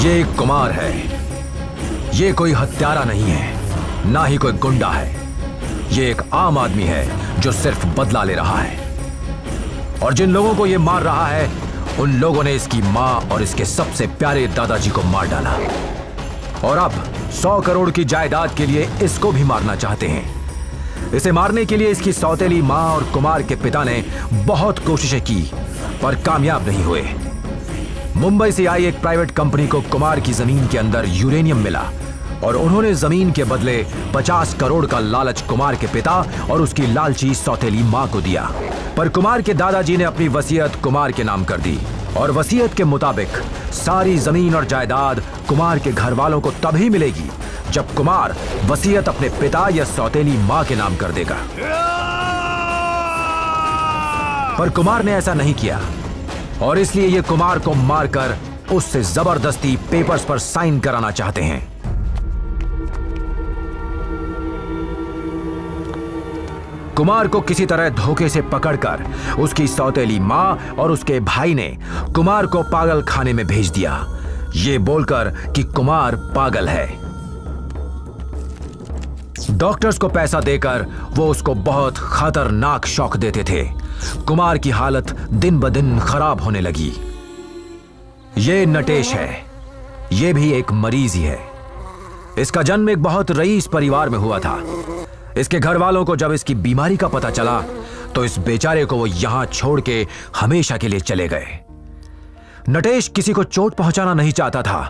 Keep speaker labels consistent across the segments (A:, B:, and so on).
A: ये एक कुमार है। ये कोई हत्यारा नहीं है, ना ही कोई गुंडा है। ये एक आम आदमी है जो सिर्फ बदला ले रहा है। और जिन लोगों को ये मार रहा है, उन लोगों ने इसकी मां और इसके सबसे प्यारे दादाजी को मार डाला। और अब 100 करोड़ की जायदाद के लिए इसको भी मारना चाहते हैं। इसे मारने के लिए इसकी सौतेली मां और कुमार के पिता ने बहुत कोशिशें की, पर कामयाब नहीं हुए। मुंबई से आई एक प्राइवेट कंपनी को कुमार की जमीन के अंदर यूरेनियम मिला और उन्होंने जमीन के बदले 50 करोड़ का लालच कुमार के पिता और उसकी लालची सौतेली मां को दिया। पर कुमार के दादाजी ने अपनी वसीयत कुमार के नाम कर दी और वसीयत के मुताबिक सारी जमीन और जायदाद कुमार के घर वालों को तभी मिलेगी जब कुमार वसीयत अपने पिता या सौतेली मां के नाम कर देगा। पर कुमार ने ऐसा नहीं किया और इसलिए ये कुमार को मारकर उससे जबरदस्ती पेपर्स पर साइन कराना चाहते हैं। कुमार को किसी तरह धोखे से पकड़कर उसकी सौतेली मां और उसके भाई ने कुमार को पागल खाने में भेज दिया, ये बोलकर कि कुमार पागल है। डॉक्टर्स को पैसा देकर वो उसको बहुत खतरनाक शॉक देते थे। कुमार की हालत दिन ब दिन खराब होने लगी। ये नटेश है, ये भी एक मरीज ही है। इसका जन्म एक बहुत रईस परिवार में हुआ था। इसके घर वालों को जब इसकी बीमारी का पता चला तो इस बेचारे को वो यहां छोड़ के हमेशा के लिए चले गए। नटेश किसी को चोट पहुंचाना नहीं चाहता था,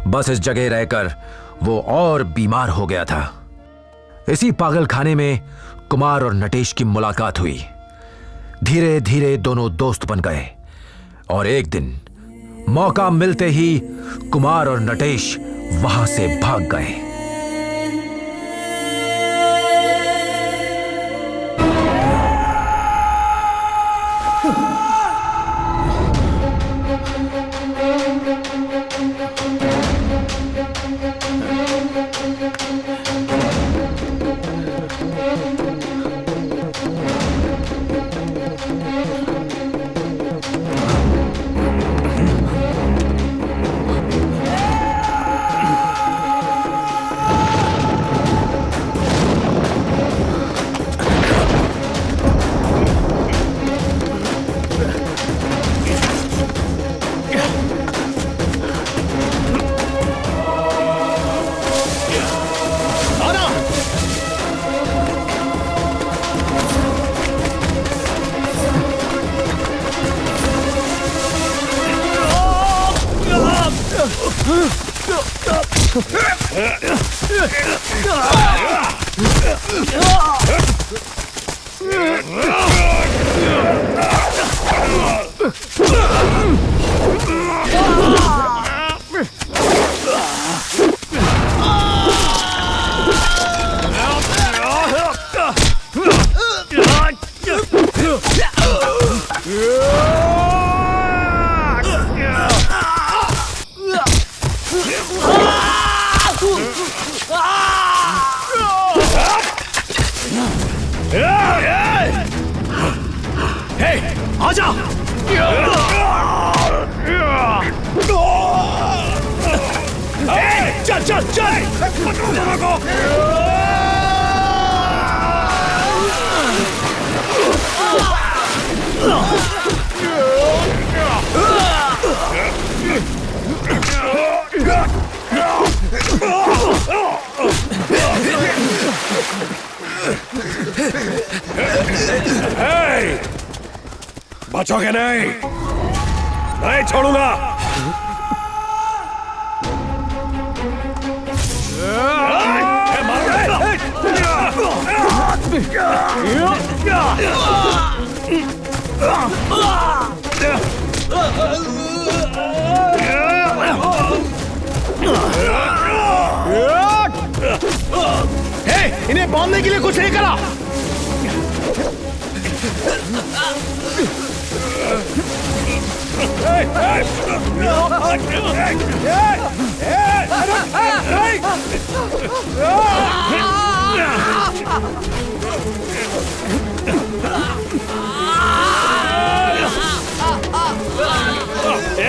A: बस इस जगह रहकर वो और बीमार हो गया था। इसी पागल खाने में कुमार और नटेश की मुलाकात हुई। धीरे धीरे दोनों दोस्त बन गए और एक दिन मौका मिलते ही कुमार और नटेश वहां से भाग गए।
B: बचोगे नहीं, नहीं छोड़ूंगा।
C: इन्हें बांधने के लिए कुछ नहीं करा।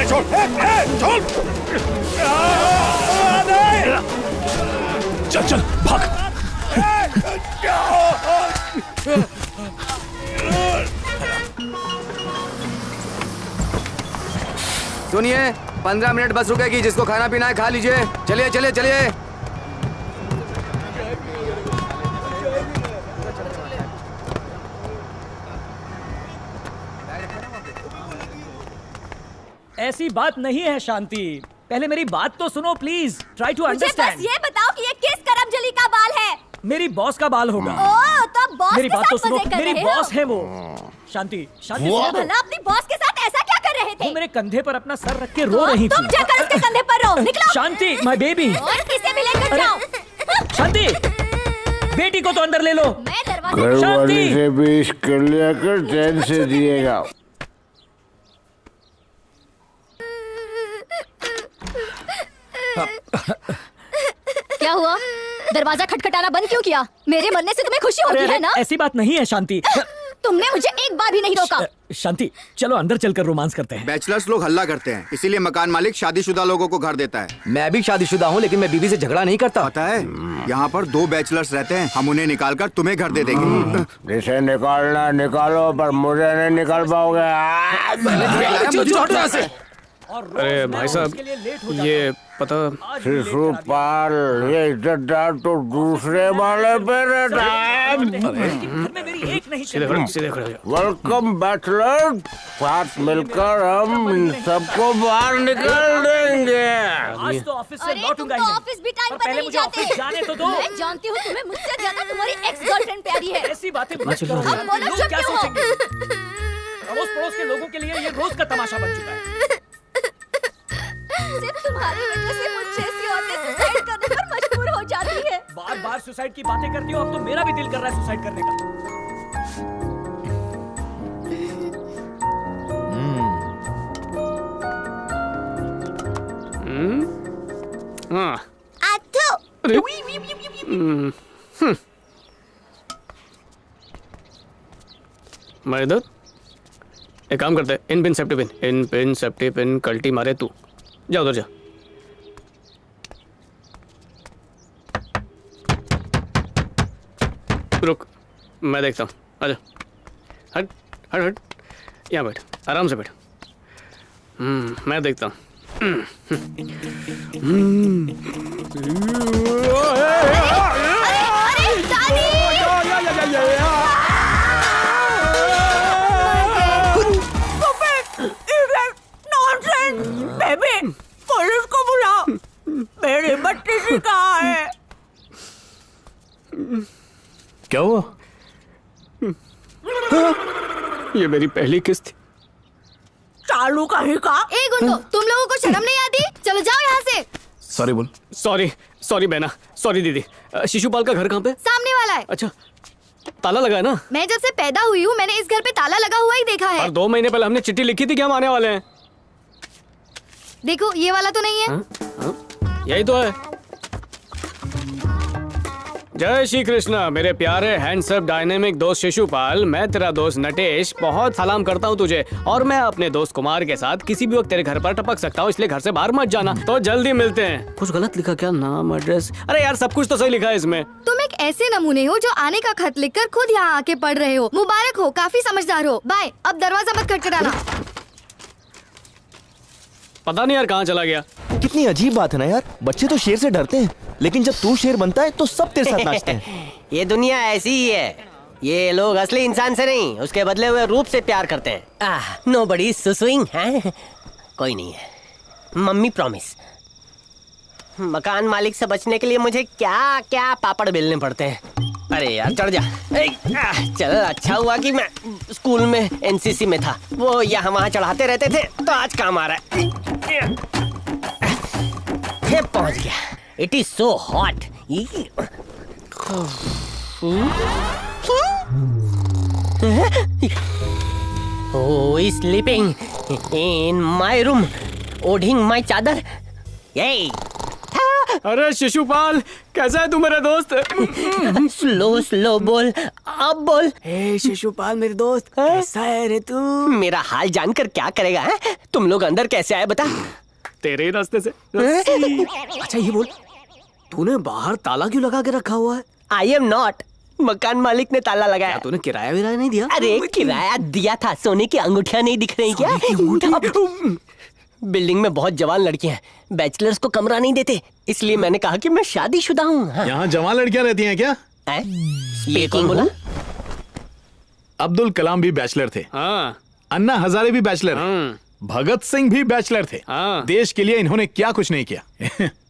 B: छोड़, छोड़। चल चल भाग।
D: सुनिए, 15 मिनट बस रुकेगी, जिसको खाना पीना है खा लीजिए। चलिए चलिए चलिए।
E: ऐसी बात नहीं है शांति, पहले मेरी बात तो सुनो प्लीज। ट्राई टू
F: मुझे
E: अंडरस्टैंड।
F: बस ये बताओ कि ये किस करमजली का बाल है?
E: मेरी बॉस का बाल होगा।
F: ओह, तो बॉस
E: मेरी
F: के
E: बात तो
F: साथ
E: सुनो,
F: मजे कर
E: मेरी
F: रहे हो?
E: बॉस है वो। शांति, शांति सुनो तो।
F: भला अपनी बॉस के साथ ऐसा क्या कर रहे थे?
E: वो मेरे कंधे पर अपना सर रख के रो रही थी।
F: तुम जाकर उसके कंधे पर रो। निकलो।
E: शांति, माय बेबी।
F: और किसे भी लेकर जाओ।
E: शांति, बेटी को तो अंदर ले लो।
F: मैं दरवाजे
C: घरवाली से भी कर लिया कर, चैन से दिएगा।
F: क्या हुआ? दरवाजा खटखटाना बंद क्यों किया? मेरे मरने से तुम्हें खुशी होती है ना?
E: ऐसी बात नहीं है शांति।
F: तुमने मुझे एक बार भी नहीं रोका।
E: शांति, चलो अंदर चलकर रोमांस करते हैं।
D: बैचलर्स लोग हल्ला करते हैं, इसीलिए मकान मालिक शादीशुदा लोगों को घर देता है।
G: मैं भी शादीशुदा हूँ, लेकिन मैं बीवी से झगड़ा नहीं करता।
D: पता है, यहाँ पर 2 बैचलर्स रहते हैं, हम उन्हें निकाल कर तुम्हें घर दे देंगे।
C: जिसे निकालना निकालो, पर मुझे नहीं निकाल पाओगे।
B: अरे भाई साहब, ये पता
C: शिशुपाल, ये इज्जतदार तो दूसरे वाले पे रहता है।
B: सीधे खड़े हो जाओ।
C: वेलकम बैचलर, साथ मिलकर हम इन सबको बाहर निकाल देंगे।
E: आज तो ऑफिस से
F: अरे,
E: लौटूंगा
F: तुम
E: ही
F: तो
E: नहीं।
F: ऑफिस भी टाइम
E: पर
F: पर
E: पहले
F: नहीं
E: मुझे
F: जाते।
E: ऑफिस जाने तो दो।
F: मैं जानती हूँ तुम्हें मुझसे ज्यादा तुम्हारी एक्स गर्लफ्रेंड प्यारी है।
E: ऐसी बातें मत करो।
F: अब बोलो,
E: लोग
F: चुप
E: क्या
F: क्यों हो?
E: सोचेंगे? अड़ोस पड़ोस के लोगों के लिए ये रोज का तमाशा बन चुका है।
F: सिर्फ तुम्हारी वजह से मुझ जैसी औरतें सुसाइड करने पर मजबूर हो जाती है।
E: बार बार सुसाइड की बातें करती हो, अब तो मेरा भी दिल कर रहा है सुसाइड करने का।
B: हाँ,
F: अथु।
B: मैं इधर एक काम करते हैं, इन पिन सेफ्टी पिन, इन पिन सेफ्टी पिन, कल्टी मारे तू। जा उधर जा। रुक, मैं देखता हूँ। आजा, हट हट हट, यहाँ बैठ, आराम से बैठ। मैं देखता हूँ।
H: बेबी, पुलिस को बुलाओ। मेरी बत्ती कहाँ है?
B: क्या हुआ? ये मेरी पहली किस्त थी।
H: चालू कहीं का?
F: ए गुंडो, तुम लोगों को शर्म नहीं आती? चलो जाओ यहाँ से।
B: सॉरी बोल। सॉरी सॉरी बहना, सॉरी दीदी। शिशुपाल का घर कहाँ पे?
F: सामने वाला है।
B: अच्छा, ताला लगा है ना?
F: मैं जब से पैदा हुई हूँ, मैंने इस घर पे ताला लगा हुआ ही देखा है।
B: और 2 महीने पहले हमने चिट्ठी लिखी थी कि हम आने वाले हैं।
F: देखो, ये वाला तो नहीं है।
B: यही तो है। जय श्री कृष्णा मेरे प्यारे हैंडसम डायनेमिक दोस्त शिशुपाल। मैं तेरा दोस्त नटेश बहुत सलाम करता हूँ तुझे, और मैं अपने दोस्त कुमार के साथ किसी भी वक्त तेरे घर पर टपक सकता हूँ, इसलिए घर से बाहर मत जाना। तो जल्दी मिलते हैं। कुछ गलत लिखा क्या? नाम, एड्रेस? अरे यार, सब कुछ तो सही लिखा है इसमें।
F: तुम एक ऐसे नमूने हो जो आने का खत लिखकर खुद यहाँ आके पढ़ रहे हो। मुबारक हो, काफी समझदार हो। बाय। अब दरवाजा मत खटखटाना।
B: पता नहीं यार कहाँ चला गया।
G: कितनी अजीब बात है ना यार, बच्चे तो शेर से डरते हैं, लेकिन जब तू शेर बनता है तो सब तेरे साथ नाचते हैं।
I: ये दुनिया ऐसी ही है। ये लोग असली इंसान से नहीं, उसके बदले हुए रूप से प्यार करते हैं। नोबडी सुसुइंग है। कोई नहीं है। Mummy promise. मकान मालिक से बचने के लिए मुझे क्या क्या पापड़ बेलने पड़ते हैं। अरे यार चढ़ जा। चल, अच्छा हुआ कि मैं स्कूल में एनसीसी में था। वो यहाँ वहाँ चढ़ाते रहते थे, तो आज काम आ रहा है। पहुंच गया। It is so hot. Oh, sleeping in my room, ओढ़िंग my चादर। Yay!
B: अरे शिशुपाल, कैसा है तू मेरा दोस्त?
I: स्लो स्लो बोल, अब बोल।
H: हे शिशुपाल मेरे दोस्त, कैसा है रे तू?
I: मेरा हाल जानकर क्या करेगा है? तुम लोग अंदर कैसे आए बता?
B: तेरे ही रास्ते से।
I: अच्छा ये बोल,
B: तूने बाहर ताला क्यों लगा के रखा हुआ है?
I: आई एम नॉट, मकान मालिक ने ताला लगाया।
B: तूने किराया विराया नहीं दिया?
I: अरे किराया दिया था, सोने की अंगूठियां नहीं दिख रही क्या? बिल्डिंग में बहुत जवान लड़कियां हैं, बैचलर्स को कमरा नहीं देते, इसलिए मैंने कहा कि मैं शादीशुदा हूँ। हाँ।
J: यहाँ जवान लड़कियां रहती हैं क्या?
I: ये कौन बोला?
J: अब्दुल कलाम भी बैचलर थे, अन्ना हजारे भी बैचलर, भगत सिंह भी बैचलर थे। देश के लिए इन्होंने क्या कुछ नहीं किया।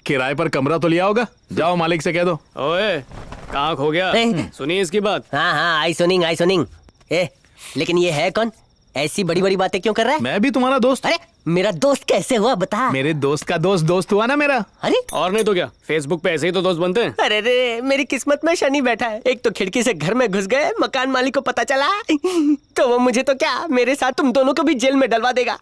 J: किराए पर कमरा तो लिया होगा, जाओ मालिक से कह दो।
B: ओए कहाँ खो गया? सुनिए इसकी बात।
I: हाँ आई सुनिंग। लेकिन ये है कौन? ऐसी बड़ी बड़ी बातें क्यों कर रहा है?
J: मैं भी तुम्हारा दोस्त।
I: अरे मेरा दोस्त कैसे हुआ बता?
J: मेरे दोस्त का दोस्त हुआ ना मेरा।
I: अरे
B: और नहीं तो क्या, फेसबुक पे ऐसे ही तो दोस्त बनते हैं।
I: अरे रे, मेरी किस्मत में शनि बैठा है। एक तो खिड़की से घर में घुस गए, मकान मालिक को पता चला तो वो मुझे तो क्या, मेरे साथ तुम दोनों को भी जेल में डलवा देगा।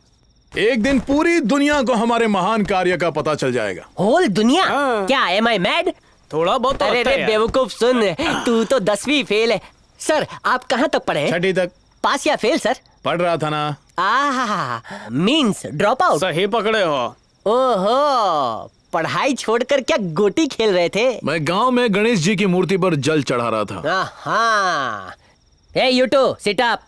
J: एक दिन पूरी दुनिया को हमारे महान कार्य का पता चल जाएगा।
I: होल दुनिया? क्या एम आई मैड?
B: थोड़ा बहुत।
I: अरे रे बेवकूफ, सुन, तू तो 10वीं फेल है। सर आप कहाँ तक पढ़े?
J: 6ठी तक।
I: पास या फेल सर?
J: पढ़ रहा था ना।
I: Means drop out?
B: सही पकड़े हो।
I: ओहो, पढ़ाई छोड़कर क्या गोटी खेल रहे थे?
J: मैं गांव में गणेश जी की मूर्ति पर जल चढ़ा रहा था।
I: Hey you two, sit up.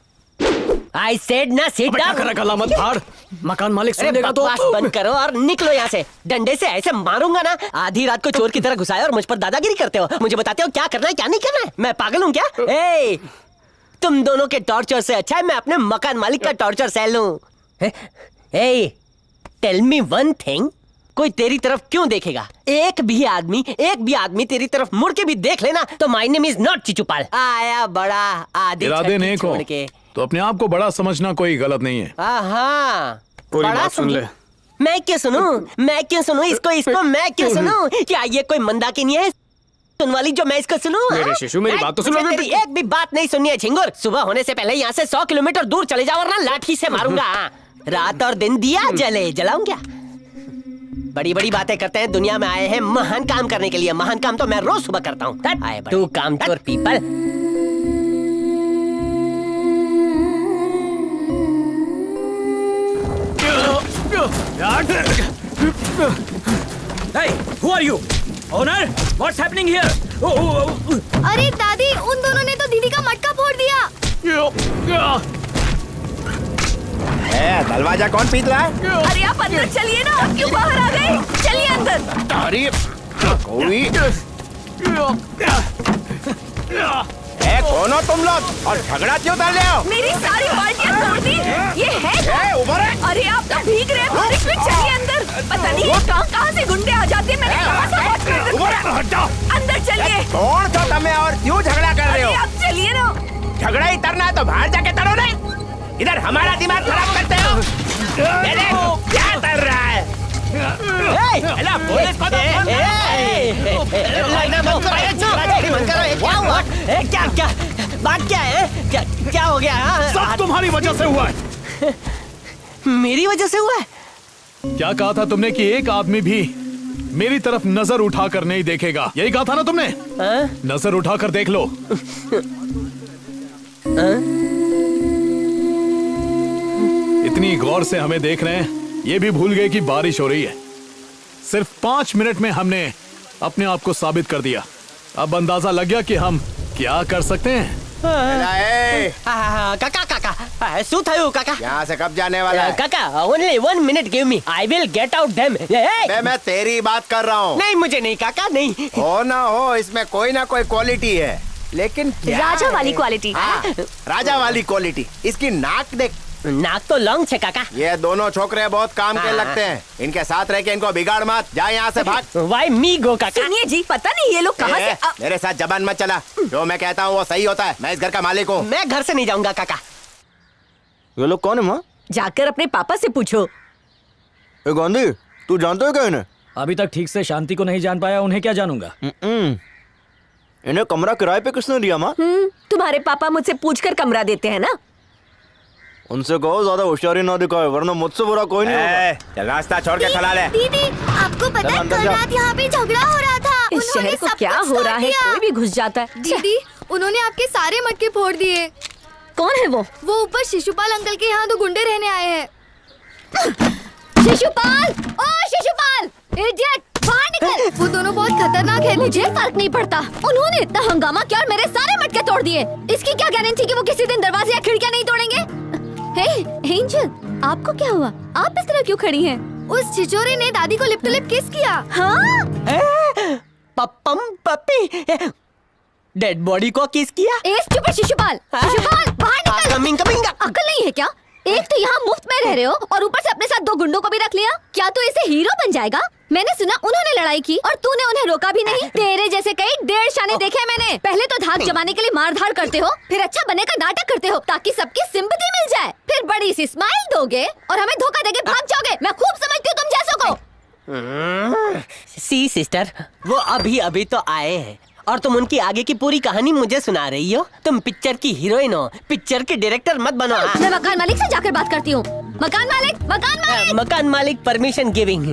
I: I said ना sit up.
B: क्या कर रहा मत फाड़, मकान मालिक सुनेगा तो।
I: बकवास बंद करो और निकलो यहाँ से। डंडे से ऐसे मारूंगा ना, आधी रात को चोर की तरह घुसाए और मुझ पर दादागिरी करते हो। मुझे बताते हो क्या करना है क्या नहीं करना है? मैं पागल हूँ क्या? Hey, तुम दोनों के टॉर्चर से अच्छा है मैं अपने मकान मालिक का टॉर्चर सह लूं। Hey, tell me one thing. कोई तेरी तरफ क्यों देखेगा? एक भी आदमी तेरी तरफ मुड़ के भी देख लेना तो माय नेम इज नॉट चिचुपाल। आया बड़ा आदि
J: इरादे नेक हो तो अपने आप को बड़ा समझना कोई गलत नहीं है।
B: पूरी बात सुन ले।
I: मैं क्यों सुनूं इसको मैं क्यों सुनूं? क्या ये कोई मंदाकिनी है सुन वाली जो मैं इसको सुनूं?
B: मेरे शिशु मेरी बात तो सुनो।
I: तेरी एक भी बात नहीं सुननी है झिंगुर। सुबह होने से पहले यहाँ से 100 किलोमीटर दूर चले जाओ वरना लाठी से मारूंगा। रात और दिन दिया जलाऊं क्या? बड़ी बड़ी बातें करते हैं, दुनिया में आए हैं महान काम करने के लिए। महान काम तो मैं रोज सुबह करता हूँ। टू काम चोर people.
E: Hey, who are you? Owner, what's happening here?
F: अरे दादी, उन दोनों ने तो दीदी का मटका फोड़ दिया।
C: दरवाजा कौन पीट रहा है?
H: अरे आप अंदर चलिए ना, आप क्यों बाहर आ गए? चलिए अंदर।
C: अरे कोई कौन हो तुम लोग और झगड़ा क्यों कर रहे हो?
H: मेरी सारी बाल्टियां तोड़ दी। ये है
C: ऊपर है।
H: अरे आप तो भीग रहे हैं बारिश में। चलिए अंदर। पता नहीं कहाँ से गुंडे आ जाते हैं। मैंने कहाँ से अंदर चलिए।
C: कौन तो तुम्हें और क्यों झगड़ा कर रहे हो?
H: आप चलिए ना।
C: झगड़ा ही करना है तो बाहर जाके तरो नहीं, इधर हमारा दिमाग खराब करते हो। क्या कर रहा है? पुलिस को
I: क्या बात क्या है? क्या हो गया?
J: सब तुम्हारी वजह से हुआ है।
I: मेरी वजह से हुआ है?
J: क्या कहा था तुमने कि एक आदमी भी मेरी तरफ नजर उठाकर नहीं देखेगा? यही कहा था ना तुमने? नजर उठाकर देख लो। इतनी गौर से हमें देख रहे हैं, ये भी भूल गए कि बारिश हो रही है। सिर्फ 5 मिनट में हमने अपने आप को साबित कर दिया। अब अंदाजा लग गया कि हम क्या कर सकते हैं।
I: काका शू थयु काका?
C: यहाँ से कब जाने वाला है?
I: काका only 1 minute give me, I will get out them.
C: मैं तेरी बात कर रहा हूँ।
I: नहीं मुझे नहीं काका, नहीं।
C: हो ना हो, इसमें कोई ना कोई क्वालिटी है, लेकिन
H: राजा वाली क्वालिटी।
C: राजा वाली क्वालिटी। इसकी नाक देख।
I: नाक तो लॉन्ग छे काका।
C: ये दोनों छोकरे बहुत काम के लगते हैं, इनके साथ रह के इनको बिगाड़ मत। जा यहाँ से भाग।
I: वाई मी गो काका?
H: सुनिए जी, पता नहीं ये लोग कहाँ से।
C: मेरे साथ जबान मत चला, जो मैं कहता हूँ वो सही होता है। मैं इस घर का मालिक हूँ।
I: मैं घर से नहीं जाऊंगा काका।
G: ये लोग कौन है माँ?
H: जाकर अपने पापा से पूछो।
G: गांधी, तू जानते हो क्या इन्हें?
E: अभी तक ठीक से शांति को नहीं जान पाया, उन्हें क्या जानूंगा?
G: इन्हें कमरा किराए पे किसने दिया माँ?
H: तुम्हारे पापा मुझसे पूछकर कमरा देते हैं ना।
G: उनसे कहो ज्यादा होशियारी ना दिखाए, वरना मुझसे बुरा कोई नहीं होगा।
C: चल रास्ता छोड़ के चला ले।
F: दीदी, आपको पता है कल रात यहाँ पे झगड़ा हो रहा था।
H: इस शहर को क्या हो रहा है, कोई भी घुस जाता है।
F: दीदी, उन्होंने आपके सारे मटके फोड़ दिए।
H: कौन है वो?
F: वो ऊपर शिशुपाल अंकल के यहाँ 2 गुंडे रहने आए हैं। शिशुपाल! ओ शिशुपाल! इडियट! बाहर निकल! वो दोनों बहुत खतरनाक है, मुझे फर्क नहीं पड़ता। उन्होंने इतना हंगामा किया और मेरे सारे मटके तोड़ दिए। इसकी क्या गारंटी कि वो किसी दिन दरवाजे या खिड़कियां नहीं तोड़ेंगे? हे एंजल, आपको क्या हुआ? आप इस तरह क्यों खड़ी हैं? उस छिछोरे ने दादी को लिप टू लिप किस किया। हाँ?
I: पप्पम पप्पी डेड बॉडी को किस किया?
F: स्टूपिड शिशुपाल! शिशुपाल, बाहर निकल!
I: कमिंग।
F: अकल नहीं है क्या? एक तो यहाँ मुफ्त में रह रहे हो और ऊपर से अपने साथ 2 गुंडों को भी रख लिया। क्या तू इसे हीरो बन जाएगा? मैंने सुना उन्होंने लड़ाई की और तूने उन्हें रोका भी नहीं। तेरे जैसे कई 1.5 शाने देखे मैंने। पहले तो धाक जमाने के लिए मारधाड़ करते हो, फिर अच्छा बनने का नाटक करते हो ताकि सबकी सिंपैथी मिल जाए, फिर बड़ी सी स्माइल दोगे और हमें धोखा देके भाग जाओगे। मैं खूब समझती हूँ तुम जैसों को।
I: सी सिस्टर, वो अभी तो आए हैं और तुम उनकी आगे की पूरी कहानी मुझे सुना रही हो। तुम पिक्चर की हीरोइन हो, पिक्चर के डायरेक्टर मत बनो।
F: मैं मकान मालिक से जाकर बात करती हूँ। मकान मालिक, मकान मालिक!
I: मकान मालिक परमिशन गिविंग।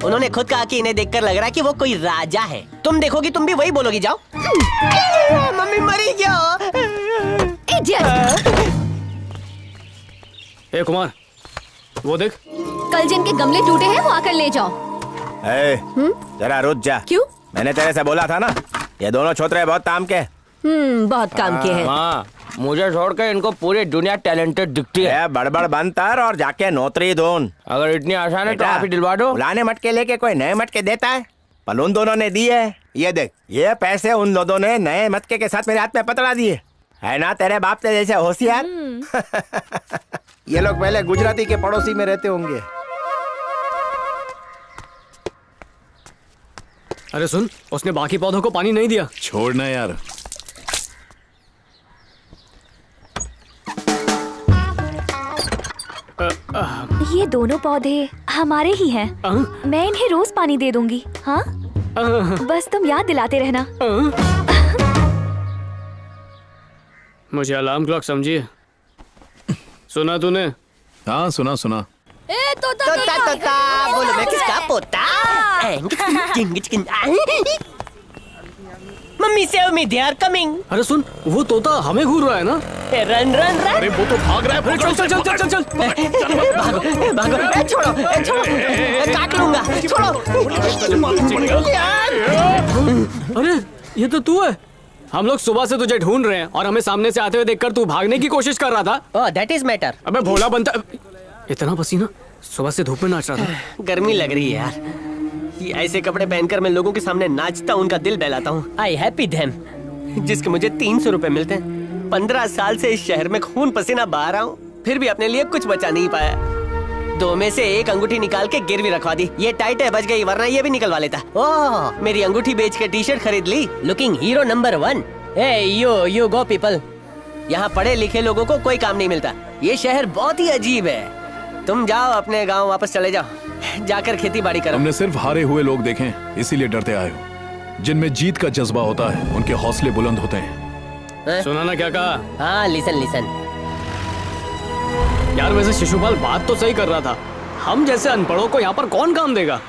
I: उन्होंने खुद कहा कि इन्हें देखकर लग रहा है कि वो कोई राजा है। तुम देखोगी तुम भी वही बोलोगी। जाओ। मम्मी मरी क्या?
B: ए कुमार, वो देख।
F: कल जिनके गमले टूटे हैं वो आकर ले जाओ।
C: जरा रुक जा।
F: क्यों?
C: मैंने तेरे से बोला था ना, ये दोनों छोकरे बहुत काम के।
F: बहुत काम के हैं।
K: हाँ, मुझे छोड़कर इनको पूरी दुनिया टैलेंटेड दिखती है।
C: बड़बड़ बनतर और जाके नौकरी ढूंढ।
K: अगर इतनी आसान है तो आप ही दिलवा दो।
C: पुराने मटके लेके कोई नए मटके देता है? पर उन दोनों ने दिए। ये देख, ये पैसे उन दोनों ने नए मटके के साथ मेरे हाथ में पकड़ा दिए। है ना तेरे बाप से जैसे होशियार? ये लोग पहले गुजराती के पड़ोसी में रहते होंगे।
B: अरे सुन, उसने बाकी पौधों को पानी नहीं दिया।
J: छोड़ना यार।
H: ये दोनों पौधे हमारे ही हैं। मैं इन्हें रोज पानी दे दूंगी। हाँ? बस तुम याद दिलाते रहना।
B: मुझे अलार्म क्लॉक समझिए। सुना तूने?
J: हाँ सुना।
I: तोता बोलो मैं किसका पोता? Mummy save me, they are coming.
B: अरे सुन, वो तोता हमें घूर रहा है ना।
I: रन।
J: अरे वो तो भाग रहा है।
B: चल।
I: भागो। छोड़ो। काट लूंगा। छोड़ो।
B: अरे ये तो तू है। हम लोग सुबह से तुझे ढूंढ रहे हैं और हमें सामने से आते हुए देखकर तू भागने की कोशिश कर रहा था।
I: Oh that is matter.
B: अबे भोला बनता, इतना पसीना, सुबह से धूप में नाच रहा था।
I: गर्मी लग रही है यार। ये ऐसे कपड़े पहनकर मैं लोगों के सामने नाचता हूँ, उनका दिल बहलाता हूँ। आई हैप्पी देम, जिसके मुझे 300 रुपए मिलते हैं। 15 साल से इस शहर में खून पसीना बहा रहा हूँ, फिर भी अपने लिए कुछ बचा नहीं पाया। 2 में से 1 अंगूठी निकाल के गिरवी रखवा दी। ये टाइट है, बच गई, वरना ये भी निकलवा लेता। ओह, मेरी अंगूठी बेच के टी-शर्ट खरीद ली। Looking hero number 1। You go people. यहाँ पढ़े लिखे लोगों को कोई काम नहीं मिलता। ये शहर बहुत ही अजीब है। तुम जाओ अपने गांव वापस चले जाओ, जाकर खेती बाड़ी करो।
J: हमने सिर्फ हारे हुए लोग देखे हैं, इसीलिए डरते आए हो। जिनमें जीत का जज्बा होता है उनके हौसले बुलंद होते हैं।
B: सुना ना क्या कहा?
I: हाँ लिसन।
B: यार वैसे शिशुपाल बात तो सही कर रहा था। हम जैसे अनपढ़ों को यहाँ पर कौन काम देगा?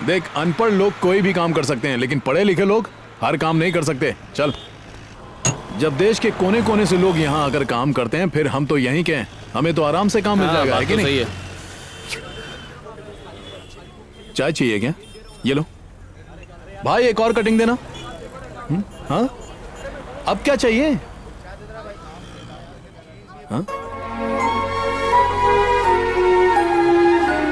J: देख, अनपढ़ लोग कोई भी काम कर सकते हैं, लेकिन पढ़े लिखे लोग हर काम नहीं कर सकते। चल, जब देश के कोने कोने से लोग यहाँ आकर काम करते हैं, फिर हम तो यहीं के हैं, हमें तो आराम से काम मिल जाएगा। है कि नहीं?
B: सही है।
J: चाय चाहिए क्या? ये लो भाई, एक और कटिंग देना। हाँ, अब क्या चाहिए? हाँ?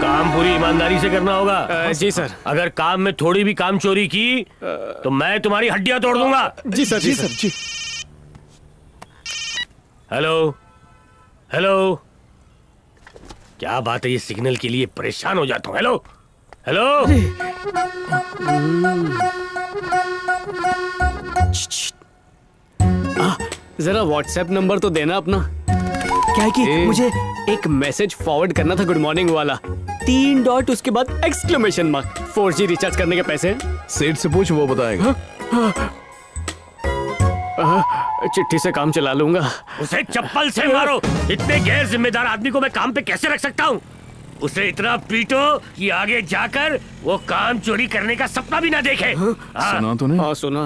K: काम पूरी ईमानदारी से करना होगा।
B: जी सर।
K: अगर काम में थोड़ी भी काम चोरी की तो मैं तुम्हारी हड्डियां तोड़ दूंगा।
B: जी सर।
J: जी।
K: हेलो। क्या बात है, ये सिग्नल के लिए परेशान हो जाता हूँ। हेलो।
B: जरा व्हाट्सएप नंबर तो देना अपना। क्या है कि मुझे एक मैसेज फॉरवर्ड करना था, गुड मॉर्निंग वाला। 3 डॉट उसके बाद एक्सक्लेमेशन मार्क। 4G रिचार्ज करने के पैसे।
J: सेठ से पूछ, वो बताएगा।
B: चिट्ठी से काम चला लूंगा।
K: उसे चप्पल से मारो। इतने गैर जिम्मेदार आदमी को मैं काम पे कैसे रख सकता हूँ? उसे इतना पीटो कि आगे जाकर वो काम चोरी करने का सपना भी ना देखे।
J: सुना तूने?
B: हाँ सुना।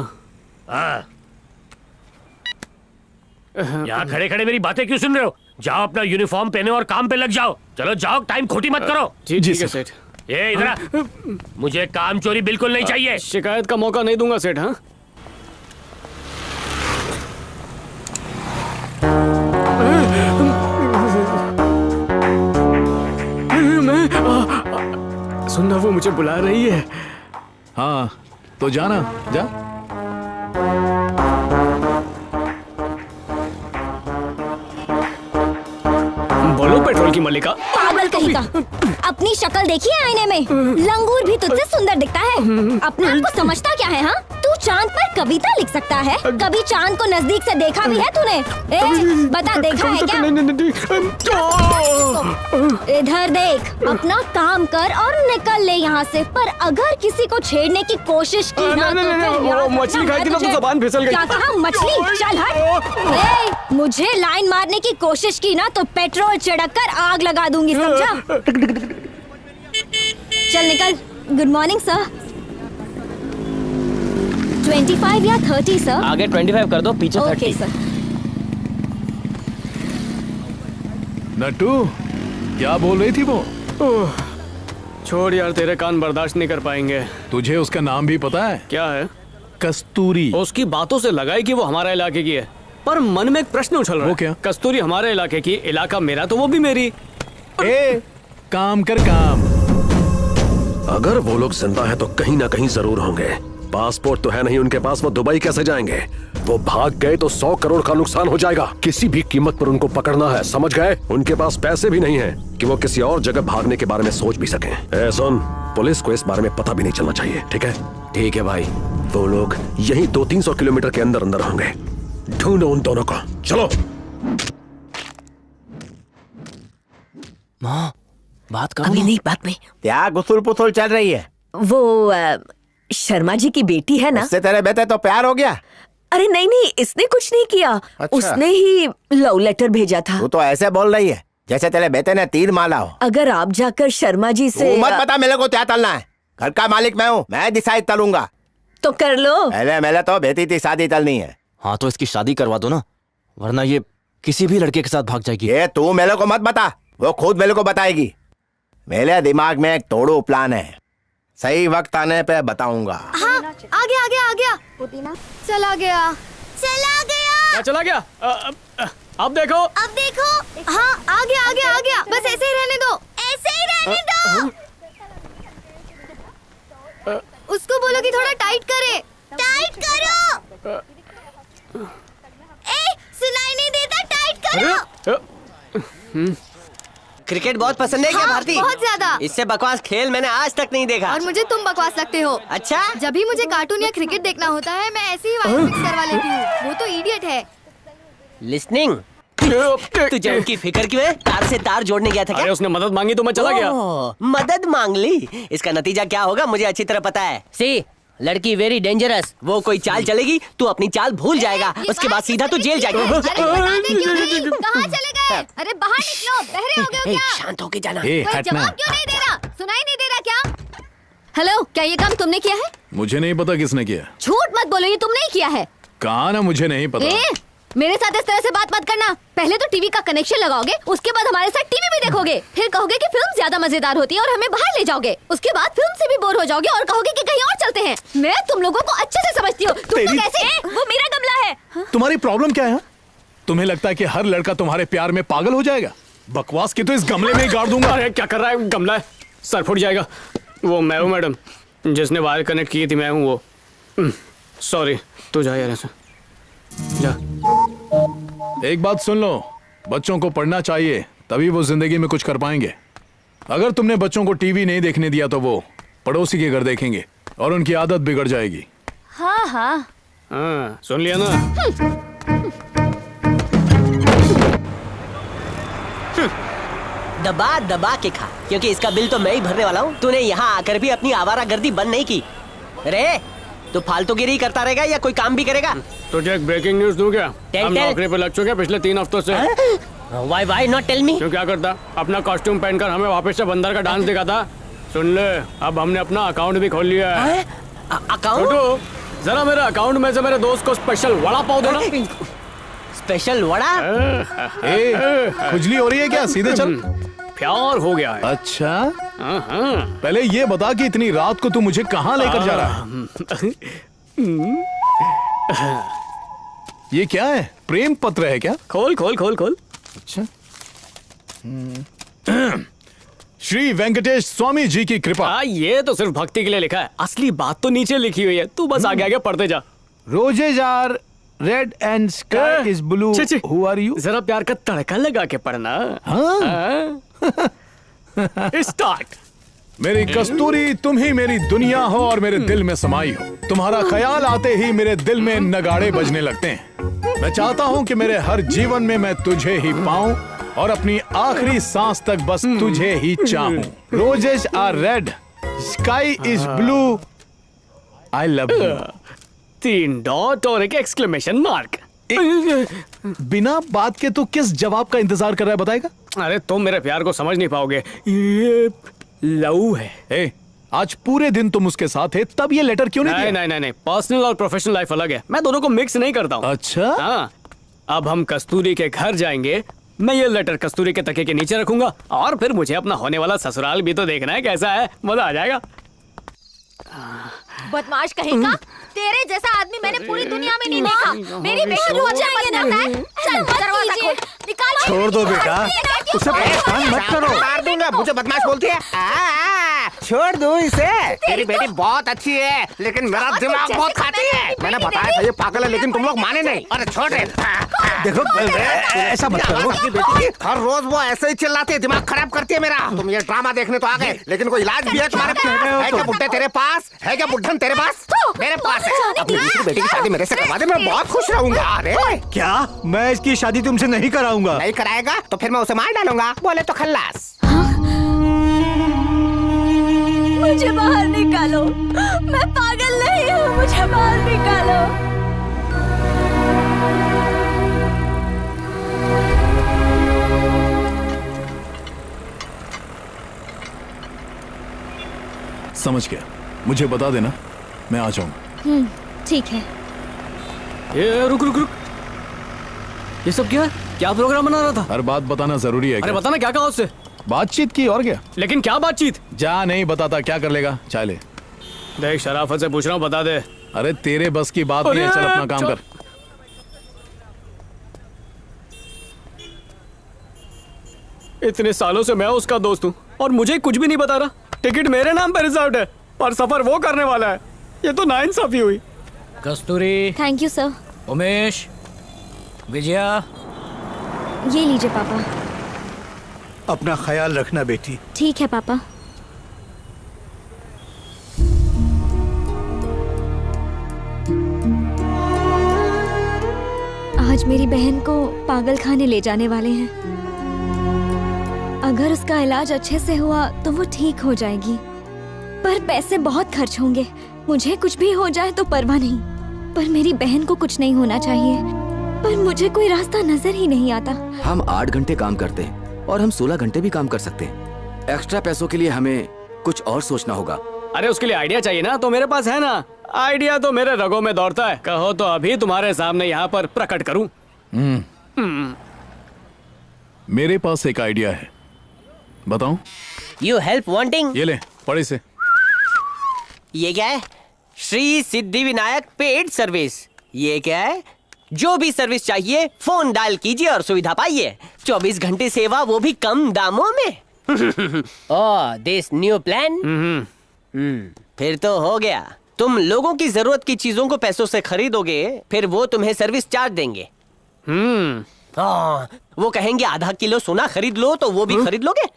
K: यहाँ खड़े खड़े मेरी बातें क्यों सुन रहे हो? जाओ अपना यूनिफॉर्म पहने और काम पे लग जाओ। चलो जाओ, टाइम खोटी मत करो।
B: जी ठीक है सेठ।
K: ये इधर मुझे काम चोरी बिल्कुल नहीं चाहिए।
B: शिकायत का मौका नहीं दूंगा सेठ। हाँ सुनना, वो मुझे बुला रही है।
J: हाँ तो जाना, जा।
B: बोलो पेट्रोल की मल्लिका।
F: पागल कहीं का, अपनी शक्ल देखी है आईने में? लंगूर भी तुझसे सुंदर दिखता है। अपने आप को समझता क्या है? हाँ, तू चांद पर कविता लिख सकता है? कभी चांद को नजदीक से देखा भी है तूने? बता, देखा है क्या? इधर देख, अपना काम कर और निकल ले यहाँ से। पर अगर किसी को छेड़ने की कोशिश की ना,
B: वो मछली खाई थी ना, तो जबान फिसल गई।
F: क्या कहा? मछली? चल हट। मुझे लाइन मारने की कोशिश की ना तो पेट्रोल छिड़क कर आग लगा दूंगी, समझा? चल निकल। Good morning sir. 25 या 30 सर?
I: आगे 25 कर दो, पीछे 30।
F: Okay sir.
J: नट्टू, क्या बोल रही थी वो?
B: छोड़ यार, तेरे कान बर्दाश्त नहीं कर पाएंगे।
J: तुझे उसका नाम भी पता है?
B: क्या है?
J: कस्तूरी।
B: उसकी बातों से लगा है कि वो हमारे इलाके की है, पर मन में एक प्रश्न उछल रहा है।
J: वो क्या?
B: कस्तूरी हमारे इलाके की, इलाका मेरा, तो वो भी मेरी।
J: काम कर काम।
A: अगर वो लोग जिंदा है तो कहीं ना कहीं जरूर होंगे। पासपोर्ट तो है नहीं उनके पास, वो दुबई कैसे जाएंगे? वो भाग गए तो 100 करोड़ का नुकसान हो जाएगा। किसी भी कीमत पर उनको पकड़ना है, समझ गए? उनके पास पैसे भी नहीं है कि वो किसी और जगह भागने के बारे में सोच भी सकें। सुन, पुलिस को इस बारे में पता भी नहीं चलना चाहिए, ठीक है? ठीक है भाई। वो लोग यही 200-300 किलोमीटर के अंदर अंदर होंगे। ढूंढो उन दोनों को, चलो।
I: माँ, बात करो।
H: अभी नहीं, बात में।
C: क्या गुसुल पुसुल चल रही है?
H: वो शर्मा जी की बेटी है ना?
C: उससे तेरे बेटे तो प्यार हो गया?
H: अरे नहीं नहीं, इसने कुछ नहीं किया।
C: अच्छा।
H: उसने ही लव लेटर भेजा था।
C: तू तो ऐसे बोल रही है जैसे तेरे बेटे ने तीर मारा हो।
H: अगर आप जाकर शर्मा जी से
C: मत बता मेरे को क्या तलना है। घर का मालिक मैं हूँ, मैं डिसाइड तलूंगा।
H: तो कर लो।
C: पहले तो बेटी की शादी तलनी है।
G: हाँ तो इसकी शादी करवा दो ना, वरना ये किसी भी लड़के के साथ भाग जाएगी।
C: ये तू मेरे को मत बता, वो खुद मेरे को बताएगी। मेरे दिमाग में एक तोड़ू प्लान है, सही वक्त आने पे बताऊंगा।
F: हाँ, आ गया आ गया आ गया। चला गया चला गया।
B: चला गया। अब देखो।
F: अब देखो। हाँ, आ गया आ गया आ गया। बस ऐसे ही रहने दो, ऐसे ही रहने दो। उसको बोलो कि थोड़ा टाइट करे। टाइट करो। सुनाई नहीं देता, टाइट करो।
I: क्रिकेट बहुत पसंद है क्या भारती?
F: बहुत ज्यादा।
I: इससे बकवास खेल मैंने आज तक नहीं देखा।
F: और मुझे तुम बकवास लगते हो।
I: अच्छा?
F: जब भी मुझे कार्टून या क्रिकेट देखना होता है, मैं ऐसे ही वायर फिक्स करवा लेती हूँ। वो तो इडियट है।
I: लिस्निंग। तुझे उनकी फिक्र क्यों है? तार से तार जोड़ने गया था क्या?
B: अरे उसने मदद मांगी तो मैं चला गया।
I: मदद मांग ली? इसका नतीजा क्या होगा मुझे अच्छी तरह पता है। सी, लड़की वेरी डेंजरस। वो कोई चाल चलेगी, तू अपनी चाल भूल जाएगा, उसके बाद सीधा तू जेल जाएगा।
F: कहाँ चले गए? अरे बाहर निकलो, बहरे हो गए हो क्या?
I: शांत होके जाना।
F: कोई जवाब क्यों नहीं दे रहा? सुनाई नहीं दे रहा क्या? हेलो, क्या ये काम तुमने किया है?
J: मुझे नहीं पता किसने किया।
F: झूठ मत बोलो, ये तुमने ही किया है।
J: कहा ना मुझे नहीं पता।
F: मेरे साथ इस तरह से बात मत करना। पहले तो टीवी का कनेक्शन लगाओगे, उसके बाद हमारे साथ टीवी भी देखोगे, फिर कहोगे कि फिल्म ज्यादा मजेदार होती है और हमें बाहर ले जाओगे। उसके बाद फिल्म से भी बोर हो जाओगे और कहोगे कि कहीं और चलते हैं। मैं तुम लोगों को अच्छे से समझती हूँ। तुम लोग कैसे?
H: वो मेरा गमला है।
J: तुम्हारी प्रॉब्लम क्या है? तुम्हें लगता है कि हर लड़का तुम्हारे प्यार में पागल हो जाएगा? बकवास की तो इस गमले में ही गाड़ दूंगा।
B: अरे क्या कर रहा है? गमला है, सर फूट जाएगा। वो मैं हूँ मैडम, जिसने वायर कनेक्ट की थी, मैं हूँ वो। सॉरी, तू जा यार ऐसे जा।
J: एक बात सुन लो, बच्चों को पढ़ना चाहिए, तभी वो जिंदगी में कुछ कर पाएंगे। अगर तुमने बच्चों को टीवी नहीं देखने दिया तो वो पड़ोसी के घर देखेंगे और उनकी आदत बिगड़ जाएगी।
F: हाँ हाँ
B: हाँ, सुन लिया ना?
I: दबा दबा के खा, क्योंकि इसका बिल तो मैं ही भरने वाला हूँ। तूने यहाँ आकर भी अपनी आवारागर्दी बंद नहीं की। रे, तू फालतूगिरी करता रहेगा या कोई काम भी करेगा?
B: तुझे एक ब्रेकिंग न्यूज दूं क्या? हम नौकरी पे लग चुके हैं पिछले 3 हफ्तों से।
I: Why not tell me?
B: क्यों, क्या करता? अपना कॉस्ट्यूम पहनकर हमें वापस से बंदर का डांस दिखाता। सुन ले, अब हमने अपना अकाउंट भी खोल लिया है।
I: अकाउंट?
B: जरा मेरे अकाउंट में से मेरे दोस्त को स्पेशल वड़ा पाव देना।
I: स्पेशल वड़ा।
J: खुजली हो रही है क्या? सीधे चल।
B: प्यार हो गया है।
J: अच्छा, पहले ये बता कि इतनी रात को तू मुझे कहाँ लेकर जा रहा है? ये क्या है? प्रेम पत्र है क्या?
B: खोल खोल खोल खोल।
J: अच्छा। श्री वेंकटेश स्वामी जी की कृपा।
B: ये तो सिर्फ भक्ति के लिए लिखा है, असली बात तो नीचे लिखी हुई है। तू बस आगे आगे पढ़ते जा।
J: Roses are red and sky is blue. Who are you?
B: जरा प्यार का तड़का लगा के पढ़ना। स्टार्ट।
J: मेरी कस्तूरी, तुम ही मेरी दुनिया हो और मेरे दिल में समाई हो। तुम्हारा ख्याल आते ही मेरे दिल में नगाड़े बजने लगते हैं। मैं चाहता हूँ कि मेरे हर जीवन में मैं तुझे ही पाऊं और अपनी आखिरी सांस तक बस तुझे ही चाहूं। Roses are red, sky is blue, I love you.
B: 3 dot और एक एक्सक्लेमेशन मार्क।
J: बिना बात के तू किस जवाब का इंतजार कर रहा है, बताएगा?
B: अरे तुम मेरे प्यार को समझ नहीं पाओगे, ये लव है।
J: आज पूरे दिन तुम उसके साथ थे, तब ये लेटर क्यों नहीं दिया?
B: नहीं नहीं नहीं, पर्सनल और प्रोफेशनल लाइफ अलग है। मैं दोनों को मिक्स नहीं करता हूँ।
J: अच्छा।
B: हाँ, अब हम कस्तूरी के घर जाएंगे। मैं ये लेटर कस्तूरी के तकिए के नीचे रखूंगा और फिर मुझे अपना होने वाला ससुराल भी तो देखना है कैसा है। मजा आ जाएगा।
F: बदमाश कहेगा, तेरे जैसा आदमी मैंने पूरी दुनिया में नहीं देखा। मेरी बहन हो जाएंगे ना। चल दरवाजा खोल, निकाल।
C: छोड़ दो बेटा, उसे परेशान मत करो। मार दूंगा, मुझे बदमाश बोलती है। छोड़ दो इसे। तेरी बेटी बहुत अच्छी है, लेकिन मेरा दिमाग बहुत खाती है। मैंने बताया था ये पागल है, लेकिन तुम लोग माने नहीं। अरे छोड़ दे। देखो ऐसा मत करो। बेटी हर रोज वो ऐसे ही चिल्लाती है, दिमाग खराब करती है मेरा। तुम ये ड्रामा देखने तो आ गए, लेकिन कोई इलाज भी है तुम्हारे पास? है क्या बुड्ढे तेरे पास? है क्या बुड्ढन तेरे पास? मेरे पास है। अपनी दूसरी बेटी की शादी मेरे से करवा दे, मैं बहुत खुश रहूंगा। अरे क्या? मैं इसकी शादी तुमसे नहीं कराऊंगा। नहीं कराएगा तो फिर मैं उसे मार डालूंगा। बोले तो खल्लास।
H: मुझे बाहर निकालो, मैं पागल नहीं हूँ, मुझे बाहर निकालो।
J: समझ गया, मुझे बता देना, मैं आ जाऊंगा।
F: ठीक है।
B: ये रुक रुक रुक, ये सब क्या? क्या प्रोग्राम बना रहा था?
J: हर बात बताना जरूरी है।
B: अरे बताना क्या कहा उससे?
J: बातचीत की और क्या।
B: लेकिन क्या बातचीत?
J: जा, नहीं बताता क्या कर लेगा। चाय ले।
B: देख शराफत से पूछ रहा हूँ, बता दे।
J: अरे तेरे बस की बात नहीं है, चल अपना काम कर।
B: इतने सालों से मैं उसका दोस्त हूँ और मुझे कुछ भी नहीं बता रहा। टिकट मेरे नाम पे रिजर्व्ड है और सफर वो करने वाला है। ये तो नाइंसाफी हुई।
E: Kasturi.
F: Thank you sir.
E: Umesh, Vijaya,
F: ये लीजिए पापा।
C: अपना ख्याल रखना बेटी।
F: ठीक है पापा। आज मेरी बहन को पागल खाने ले जाने वाले हैं। अगर उसका इलाज अच्छे से हुआ तो वो ठीक हो जाएगी, पर पैसे बहुत खर्च होंगे। मुझे कुछ भी हो जाए तो परवाह नहीं, पर मेरी बहन को कुछ नहीं होना चाहिए। पर मुझे कोई रास्ता नजर ही नहीं आता।
D: हम 8 घंटे काम करते हैं और हम 16 घंटे भी काम कर सकते हैं। एक्स्ट्रा पैसों के लिए हमें कुछ और सोचना होगा।
B: अरे उसके लिए आइडिया चाहिए ना, तो मेरे पास है ना। आइडिया तो मेरे रगों में दौड़ता है। कहो तो अभी तुम्हारे सामने यहाँ पर प्रकट करूं।
J: मेरे पास एक आइडिया है, बताऊं?
I: You help wanting?
J: ये ले, पढ़ इसे।
I: ये क्या है? Shri Siddhi Vinayak paid service. ये क्या है? जो भी सर्विस चाहिए फोन डायल कीजिए और सुविधा पाइए। 24 घंटे सेवा, वो भी कम दामों में। ओह, दिस न्यू प्लान। फिर तो हो गया। तुम लोगों की जरूरत की चीजों को पैसों से खरीदोगे, फिर वो तुम्हें सर्विस चार्ज देंगे। वो कहेंगे आधा किलो सोना खरीद लो, तो वो भी खरीद लोगे।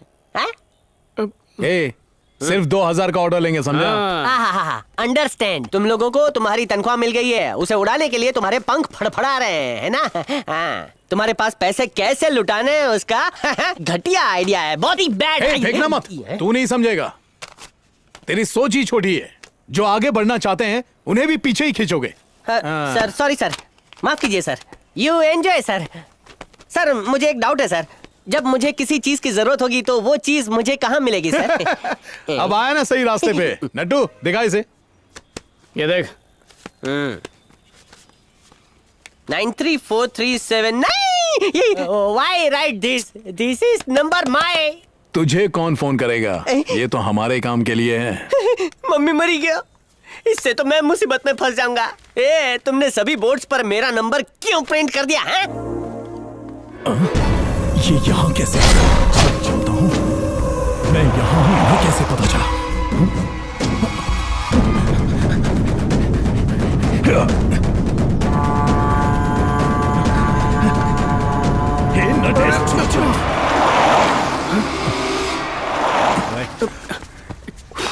J: सिर्फ 2000 का ऑर्डर लेंगे, समझा?
I: अंडरस्टैंड। तुम लोगों को तुम्हारी तनख्वाह मिल गई है, उसे उड़ाने के लिए तुम्हारे पंख फड़फड़ा रहे हैं, है ना? तुम्हारे पास पैसे कैसे लुटाने हैं उसका घटिया आइडिया है। बहुत ही बैड।
J: फेंकना मत, तू नहीं समझेगा। तेरी सोच ही छोटी है। जो आगे बढ़ना चाहते हैं उन्हें भी पीछे ही खींचोगे।
I: सर सॉरी सर, माफ कीजिए sir. You enjoy sir. Sir मुझे एक डाउट है सर, जब मुझे किसी चीज की जरूरत होगी तो वो चीज मुझे कहाँ मिलेगी सर?
J: अब आया ना सही रास्ते पे। नट्टू दिखा इसे।
B: ये देख।
I: 93437 नहीं why write this is number my
J: तुझे कौन फोन करेगा? ये तो हमारे काम के लिए है।
I: मम्मी मरी गया, इससे तो मैं मुसीबत में फंस जाऊंगा। ए, तुमने सभी बोर्ड्स पर मेरा नंबर क्यों प्रिंट कर दिया है?
J: ये यहाँ कैसे? सच जानता हूँ मैं यहाँ हूँ, इन्हें कैसे पता चला? हे नटेश,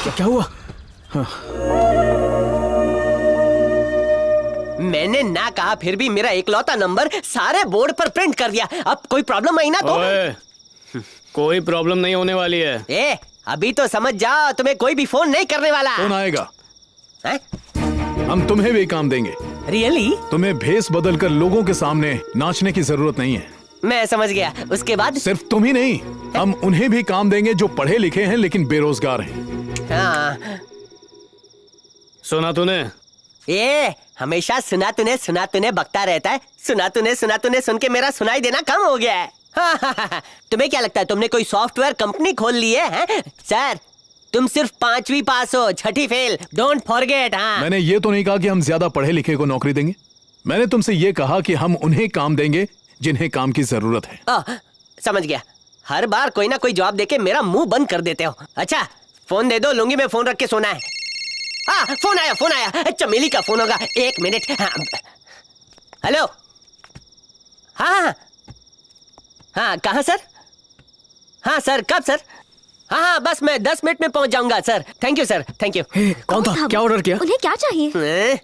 B: क्या हुआ?
I: मैंने ना कहा फिर भी मेरा इकलौता नंबर सारे बोर्ड पर प्रिंट कर दिया। अब कोई प्रॉब्लम आई ना तो?
B: कोई प्रॉब्लम नहीं होने वाली है।
I: ए, अभी तो समझ जाओ, तुम्हें कोई भी फोन नहीं करने वाला।
J: फोन आएगा
I: है?
J: हम तुम्हें भी काम देंगे।
I: रियली?
J: तुम्हें भेस बदल कर लोगों के सामने नाचने की जरूरत नहीं है।
I: मैं समझ गया। उसके बाद?
J: सिर्फ तुम ही नहीं, हम उन्हें भी काम देंगे जो पढ़े लिखे हैं लेकिन बेरोजगार हैं।
I: हाँ।
B: सुना तूने?
I: ये हमेशा सुना तूने बकता रहता है। सुना तूने सुन के मेरा सुनाई देना कम हो गया है। तुम्हें क्या लगता है तुमने कोई सॉफ्टवेयर कंपनी खोल ली है? सर, तुम सिर्फ 5वीं पास हो, 6ठी फेल। Don't forget. हाँ,
J: मैंने ये तो नहीं कहा कि हम ज्यादा पढ़े लिखे को नौकरी देंगे। मैंने तुमसे ये कहा कि हम उन्हें काम देंगे जिन्हें काम की जरूरत है।
I: समझ गया। हर बार कोई ना कोई जवाब देके मेरा मुंह बंद कर देते हो। अच्छा, फोन दे दो, लूंगी में फोन रख के सोना है। फोन आया। चमेली का फोन होगा। 1 मिनट। हेलो। हाँ, कहाँ सर? हाँ सर, कब सर? हाँ, बस मैं 10 मिनट में पहुंच जाऊंगा sir. Thank you sir, thank you.
B: कौन था? क्या ऑर्डर किया?
F: उन्हें क्या चाहिए?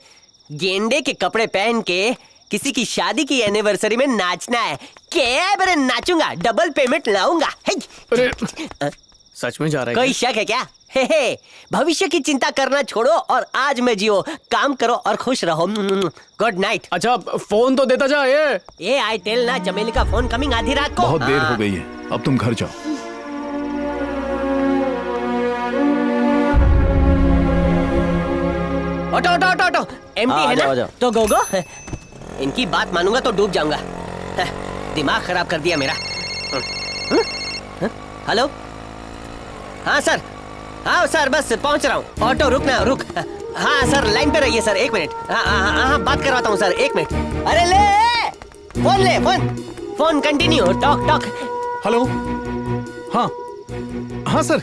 I: गेंडे के कपड़े पहन के किसी की शादी की एनिवर्सरी में नाचना है। क्या बरे नाचूंगा, डबल पेमेंट लाऊंगा।
B: सच में जा रहा है?
I: कोई शक है क्या? हे, भविष्य की चिंता करना छोड़ो और आज में जियो। काम करो और खुश रहो। Good night.
B: अच्छा, फोन तो देता जा।
I: ये आई टेल ना, चमेली का फोन कमिंग आधी रात को।
J: बहुत देर हो गई है, अब तुम घर जाओ।
I: ऑटो एम्प्टी है ना? तो गो। इनकी बात मानूंगा तो डूब जाऊंगा। दिमाग खराब कर दिया मेरा। हेलो। हाँ सर, बस पहुंच रहा हूँ। ऑटो रुक। हाँ सर, लाइन पे रहिए सर, 1 मिनट। हाँ, बात करवाता हूँ सर, 1 मिनट। अरे ले फोन कंटिन्यू। टॉक।
J: हेलो। हाँ सर,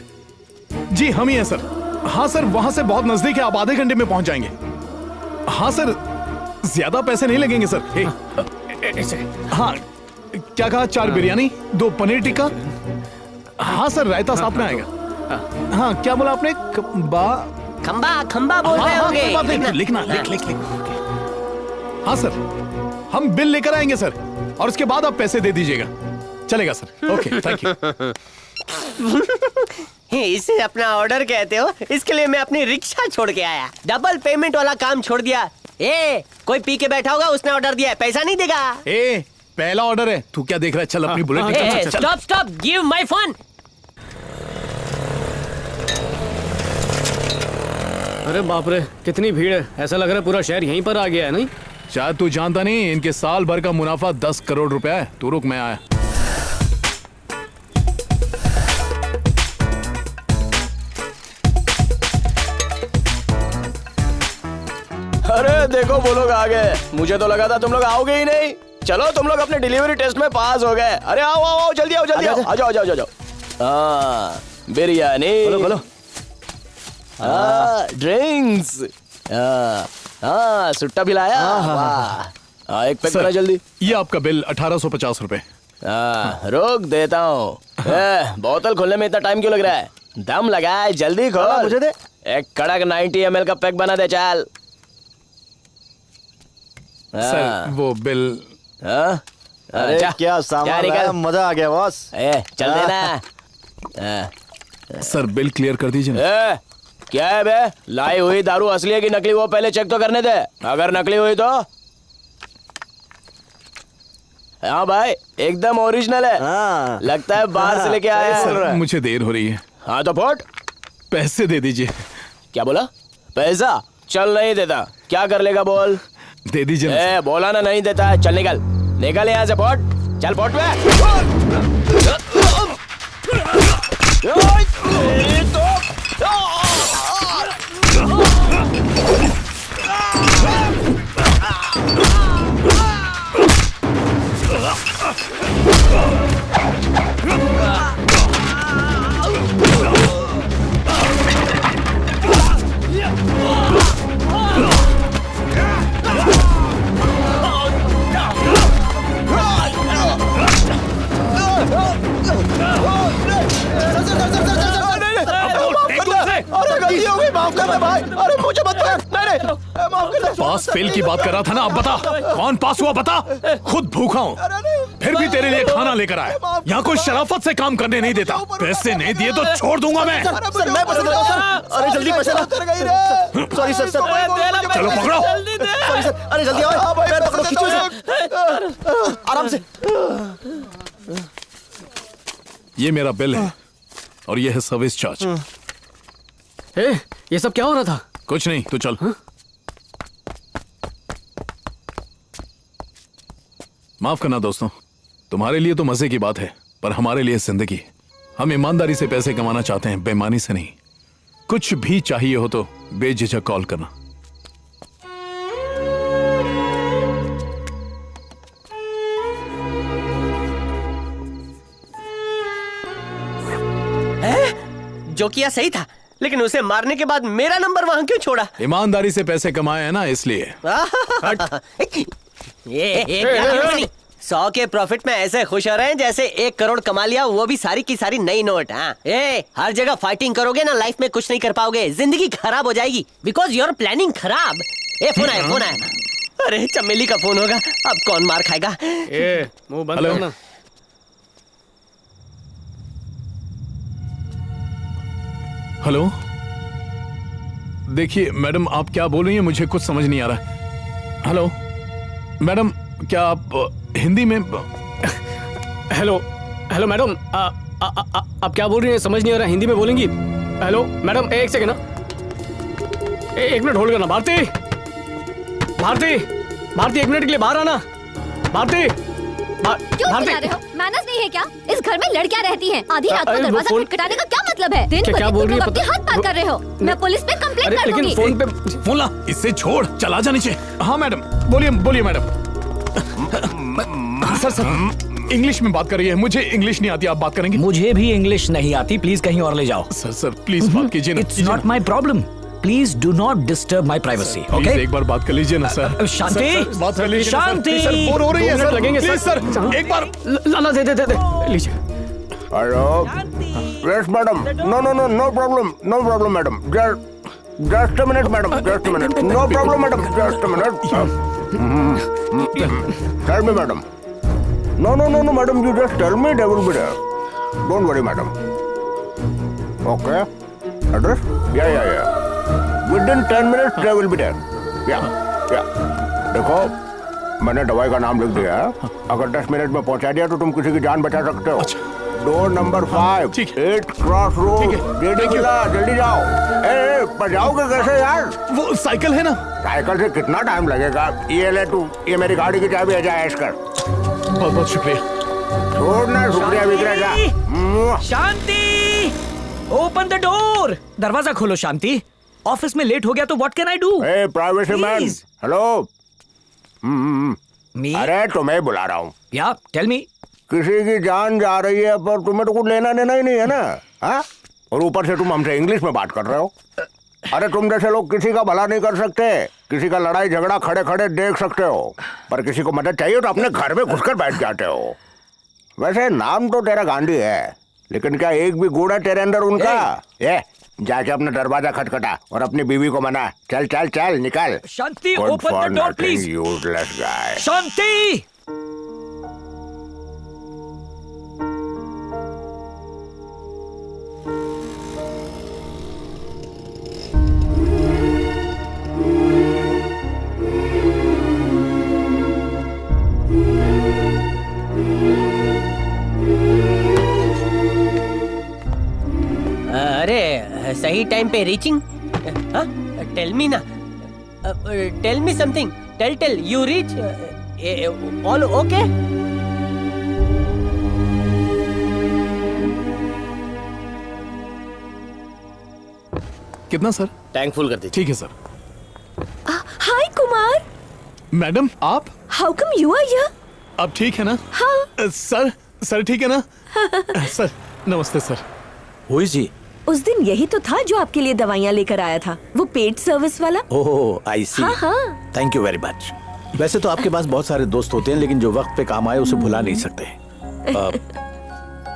J: जी हम ही हैं सर। हाँ सर, वहां से बहुत नजदीक है, आप आधे घंटे में पहुंच जाएंगे। हाँ सर, ज्यादा पैसे नहीं लगेंगे सर। हाँ, क्या कहा? 4 बिरयानी, 2 पनीर टिक्का। हाँ सर, रायता साथ में आएगा। हाँ, क्या बोला आपने?
I: खंबा बोल रहे होंगे।
J: लिखना। हाँ सर, हम बिल लेकर आएंगे सर, और उसके बाद आप पैसे दे दीजिएगा। चलेगा सर। Okay, thank you.
I: इसे अपना ऑर्डर कहते हो? इसके लिए मैं अपनी रिक्शा छोड़ के आया। डबल पेमेंट वाला काम छोड़ दिया। कोई पी के बैठा होगा, उसने ऑर्डर दिया है, पैसा नहीं देगा।
J: पहला ऑर्डर है, तू क्या देख रहा है? चल अपनी bullet.
I: Stop, give my phone.
B: अरे बाप रे, कितनी भीड़ है। ऐसा लग रहा है पूरा शहर यहीं पर आ गया है। नहीं,
J: शायद तू जानता नहीं, इनके साल भर का मुनाफा 10 करोड़ रुपया है। तू रुक, मैं आया।
C: अरे देखो, वो लोग आ गए। मुझे तो लगा था तुम लोग आओगे ही नहीं। चलो, तुम लोग अपने डिलीवरी टेस्ट में पास हो गए। अरे आओ, जल्दी आओ। आ जाओ। बिरयानी, बोलो। ड्रिंक्स। सुट्टा भी लाया। एक पैक करा जल्दी।
J: ये आपका बिल 1850 रुपए।
C: रोक देता हूँ। बोतल खोलने में इतना टाइम क्यों लग रहा है? दम लगाए, जल्दी खोल। मुझे दे। एक कड़क 90 ml का पैक बना दे, चल।
J: सर, वो बिल।
C: अरे क्या सामान है? मजा आ गया बॉस। चल देना।
J: सर, बिल क्लियर कर दीजिए ना।
C: क्या है बे? लाई हुई दारू असली है कि नकली, वो पहले चेक तो करने दे। अगर नकली हुई तो? हाँ भाई, एकदम ओरिजिनल है। लगता है बाहर से लेके आया है।
J: मुझे देर हो रही है।
C: हाँ तो फोट।
J: पैसे दे दीजिए।
C: क्या बोला? पैसा? चल नहीं देता। क्या कर लेगा बोल?
J: दे दीजिए।
C: ए, बोला ना नहीं देता है। चल निकल, निकल यहाँ से पोट। चल पोट में।
J: पास फेल की बात कर रहा था ना। अब बता कौन पास हुआ, बता। खुद भूखा हूँ फिर भी तेरे लिए खाना लेकर आया। यहाँ कोई शराफत से काम करने नहीं देता। पैसे नहीं दिए तो छोड़ दूंगा मैं।
G: सर मैं अरे जल्दी पैसे ला। Sorry sir.
J: चलो पकड़ो।
G: Sorry sir. अरे जल्दी आओ, पैर पकड़ो, खींचो इसे। आराम से।
J: ये मेरा बिल है और ये है सर्विस चार्ज।
B: ये सब क्या हो रहा था?
J: कुछ नहीं, तू चल। माफ करना दोस्तों, तुम्हारे लिए तो मजे की बात है पर हमारे लिए जिंदगी। हम ईमानदारी से पैसे कमाना चाहते हैं, बेईमानी से नहीं। कुछ भी चाहिए हो तो बेझिझक कॉल करना।
I: जो किया सही था, लेकिन उसे मारने के बाद मेरा नंबर वहां क्यों छोड़ा?
J: ईमानदारी से पैसे कमाए हैं ना, इसलिए।
I: ये क्या नहीं? 100 के प्रॉफिट में ऐसे खुश हो रहे हैं जैसे 1 करोड़ कमा लिया, वो भी सारी की सारी नई नोट। हाँ, हर जगह फाइटिंग करोगे ना, लाइफ में कुछ नहीं कर पाओगे, जिंदगी खराब हो जाएगी। बिकॉज योर प्लानिंग खराब। फोन आया, फोन आया। अरे चमेली का फोन होगा, अब कौन मार खाएगा?
B: मुंह बंद करना।
J: हेलो, देखिए मैडम, आप क्या बोल रही हैं मुझे कुछ समझ नहीं आ रहा है। हेलो मैडम, क्या आप हिंदी में?
B: हेलो हेलो मैडम, आप क्या बोल रही हैं समझ नहीं आ रहा, हिंदी में बोलेंगी? हेलो मैडम, एक सेकंड ना, एक मिनट होल्ड करना। भारती, भारती, भारती, 1 मिनट के लिए बाहर आना। भारती,
F: क्यों चिल्ला रहे हो? मैनर्स नहीं है क्या? इस घर में लड़कियां रहती हैं। आधी रात को दरवाजा खटखटाने का क्या मतलब है? दिन
B: क्या बोल रही है?
F: अपने हाथ पार कर रहे हो। मैं पुलिस पे कंप्लेंट कर दूंगी।
J: फोन पे फोन ला, इससे छोड़, चला जा नीचे। हाँ मैडम, बोलिए बोलिए मैडम। सर इंग्लिश में बात कर रही है, मुझे इंग्लिश नहीं आती, आप बात करेंगे?
E: मुझे भी इंग्लिश नहीं आती, प्लीज कहीं और ले जाओ।
J: सर प्लीज बात कीजिए ना।
E: It's not my problem, please do not disturb my privacy. Okay,
J: एक बार बात कर लीजिए ना सर।
E: शांति,
J: बात कर लीजिए।
E: शांति।
J: सर बोर हो रही है सर,
B: लगेंगे
J: सर। एक बार
B: लाला दे लीजिए।
C: Hello, yes madam. No problem madam. Just a minute madam, just a minute. No problem madam, just a minute. Tell me madam. No madam, you just tell me, they will be there. Don't worry madam. Okay, address? Yeah within 10 minutes they will be there. या देखो, मैंने दवाई का नाम लिख दिया है। अगर 10 मिनट में पहुंचा दिया तो तुम किसी की जान बचा सकते हो। Door number 5, 8 cross road. जल्दी जाओ। पर जाओगे कैसे यार?
J: वो साइकिल है ना।
C: साइकिल से कितना टाइम लगेगा? ये ले तू, ये मेरी गाड़ी की चाबी है, जा ऐश कर।
J: बहुत बहुत शुक्रिया।
C: छोड़ना, शुक्रिया विक्रिया जा।
E: शांति, ओपन द डोर। दरवाजा खोलो शांति। ऑफिस में लेट हो गया तो what can I do?
C: Privacy man. Hello. अरे तुम्हें बुला रहा हूँ।
E: या टेल मी।
C: किसी की जान जा रही है पर तुम्हें तो कुछ लेना देना ही नहीं है ना। हाँ, और ऊपर से तुम हमसे इंग्लिश में बात कर रहे हो। अरे तुम जैसे लोग किसी का भला नहीं कर सकते, किसी का लड़ाई झगड़ा खड़े खड़े देख सकते हो, पर किसी को मदद चाहिए तो अपने घर में घुसकर बैठ जाते हो। वैसे नाम तो तेरा गांधी है, लेकिन क्या एक भी गुण है तेरे अंदर उनका? ये जाके अपना दरवाजा खटखटा और अपनी बीवी को मना। चल चल चल निकल।
E: Shanti, open the door please.
C: Useless guy.
E: Shanti.
I: अरे सही टाइम पे रीचिंग। टेल मी ना, tell me something. Tell you reach all okay?
J: कितना सर?
K: टैंक फुल कर दीजिए।
J: ठीक है सर।
H: हाय कुमार,
J: मैडम आप?
H: How come you are here?
J: अब ठीक है ना?
H: हाँ।
J: सर ठीक है ना? सर नमस्ते सर।
G: हुई जी?
H: उस दिन यही तो था जो आपके लिए दवाइयाँ लेकर आया था, वो पेड सर्विस वाला।
G: ओह आई सी।
H: हाँ हाँ।
G: Thank you very much. वैसे तो आपके पास बहुत सारे दोस्त होते हैं, लेकिन जो वक्त पे काम आए उसे भुला नहीं सकते।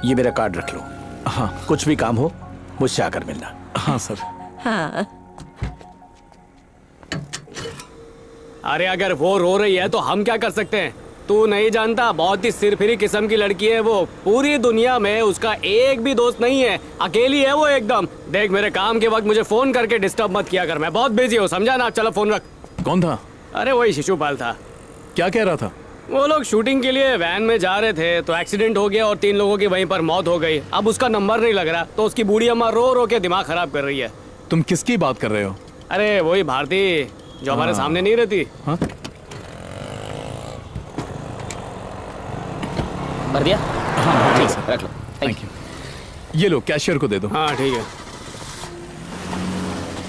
G: ये मेरा कार्ड रख लो।
J: हाँ,
G: कुछ भी काम हो मुझसे आकर मिलना।
J: हाँ सर।
H: हाँ।
B: अरे अगर वो रो रही है तो हम क्या कर सकते हैं? तू नहीं जानता, बहुत ही सिरफिरी किस्म की लड़की है वो। पूरी दुनिया में उसका एक भी दोस्त नहीं है, अकेली है वो एकदम। देख मेरे काम के वक्त मुझे फोन करके डिस्टर्ब मत किया कर, मैं बहुत बिजी हूँ, समझा ना? चलो फोन रख।
J: कौन था?
B: अरे वही शिशुपाल था।
J: क्या कह रहा था?
B: वो लोग शूटिंग के लिए वैन में जा रहे थे तो एक्सीडेंट हो गया और 3 लोगों की वहीं पर मौत हो गई। अब उसका नंबर नहीं लग रहा तो उसकी बूढ़ी अम्मा रो रो के दिमाग खराब कर रही है।
J: तुम किसकी बात कर रहे हो?
B: अरे वही भारती जो हमारे सामने नहीं रहती।
J: हाँ?
I: भर दिया?
J: हाँ ठीक है,
I: रख लो।
J: Thank you. ये लो कैशियर को दे दो।
B: हाँ ठीक है।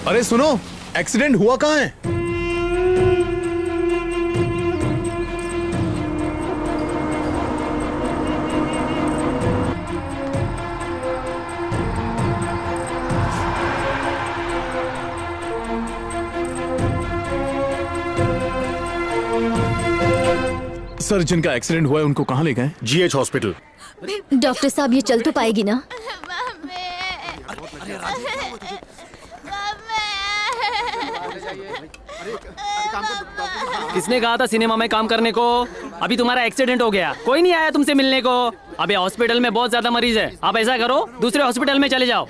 J: अरे सुनो, एक्सीडेंट हुआ कहाँ है? सर जिनका एक्सीडेंट हुआ है उनको कहाँ ले गए?
K: GH hospital.
F: डॉक्टर साहब ये चल तो पाएगी ना?
L: किसने कहा था सिनेमा में काम करने को? अभी तुम्हारा एक्सीडेंट हो गया, कोई नहीं आया तुमसे मिलने को। अभी हॉस्पिटल में बहुत ज्यादा मरीज है, आप ऐसा करो दूसरे हॉस्पिटल में चले जाओ।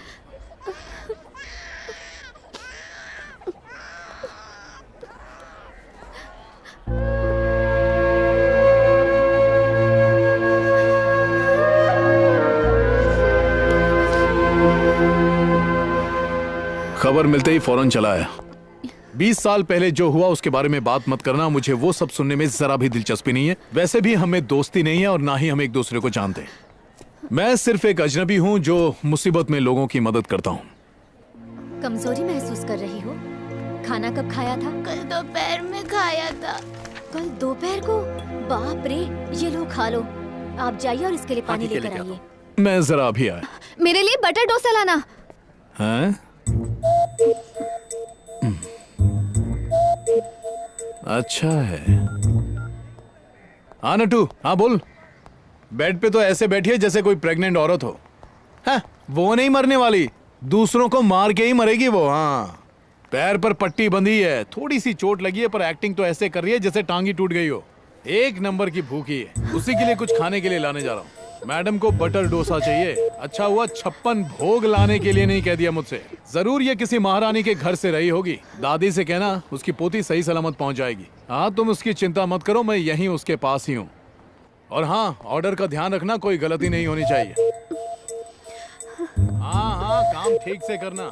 J: खबर मिलते ही फौरन चला आया। 20 साल पहले जो हुआ उसके बारे में बात मत करना, मुझे वो सब सुनने में जरा भी दिलचस्पी नहीं है। वैसे भी हमें दोस्ती नहीं है और ना ही हम एक दूसरे को जानते। मैं सिर्फ एक अजनबी हूँ जो मुसीबत में लोगों की मदद करता हूँ।
F: कमजोरी महसूस कर रही हो? खाना कब खाया था?
M: कल दोपहर में खाया था।
F: कल दोपहर को? बाप रे, ये लो खा लो। आप जाइए और इसके लिए पानी लेकर आइए।
J: मैं जरा अभी आया।
F: मेरे लिए बटर डोसा लाना।
J: हैं? अच्छा है। हाँ नटू, हाँ बोल। बेड पे तो ऐसे बैठी है जैसे कोई प्रेग्नेंट औरत हो। हाँ, वो नहीं मरने वाली, दूसरों को मार के ही मरेगी वो। हाँ, पैर पर पट्टी बंधी है, थोड़ी सी चोट लगी है, पर एक्टिंग तो ऐसे कर रही है जैसे टांगी टूट गई हो। एक नंबर की भूखी है, उसी के लिए कुछ खाने के लिए लाने जा रहा हूँ। मैडम को बटर डोसा चाहिए। अच्छा हुआ 56 भोग लाने के लिए नहीं कह दिया मुझसे। जरूर ये किसी महारानी के घर से रही होगी। दादी से कहना उसकी पोती सही सलामत पहुंच जाएगी। हाँ, तुम उसकी चिंता मत करो, मैं यहीं उसके पास ही हूँ। और हाँ, ऑर्डर का ध्यान रखना, कोई गलती नहीं होनी चाहिए। हाँ हाँ, काम ठीक से करना।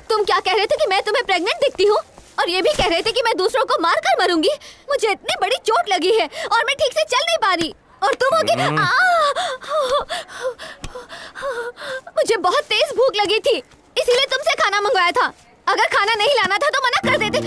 F: तुम क्या कह रहे थे कि मैं तुम्हें प्रेग्नेंट दिखती हूँ? और ये भी कह रहे थे कि मैं दूसरों को मार कर मरूंगी। मुझे इतनी बड़ी चोट लगी है और मैं ठीक से चल नहीं पा रही। और तुम होगी। मुझे बहुत तेज भूख लगी थी, इसीलिए तुमसे खाना मंगवाया था। अगर खाना नहीं लाना था तो मना कर देते।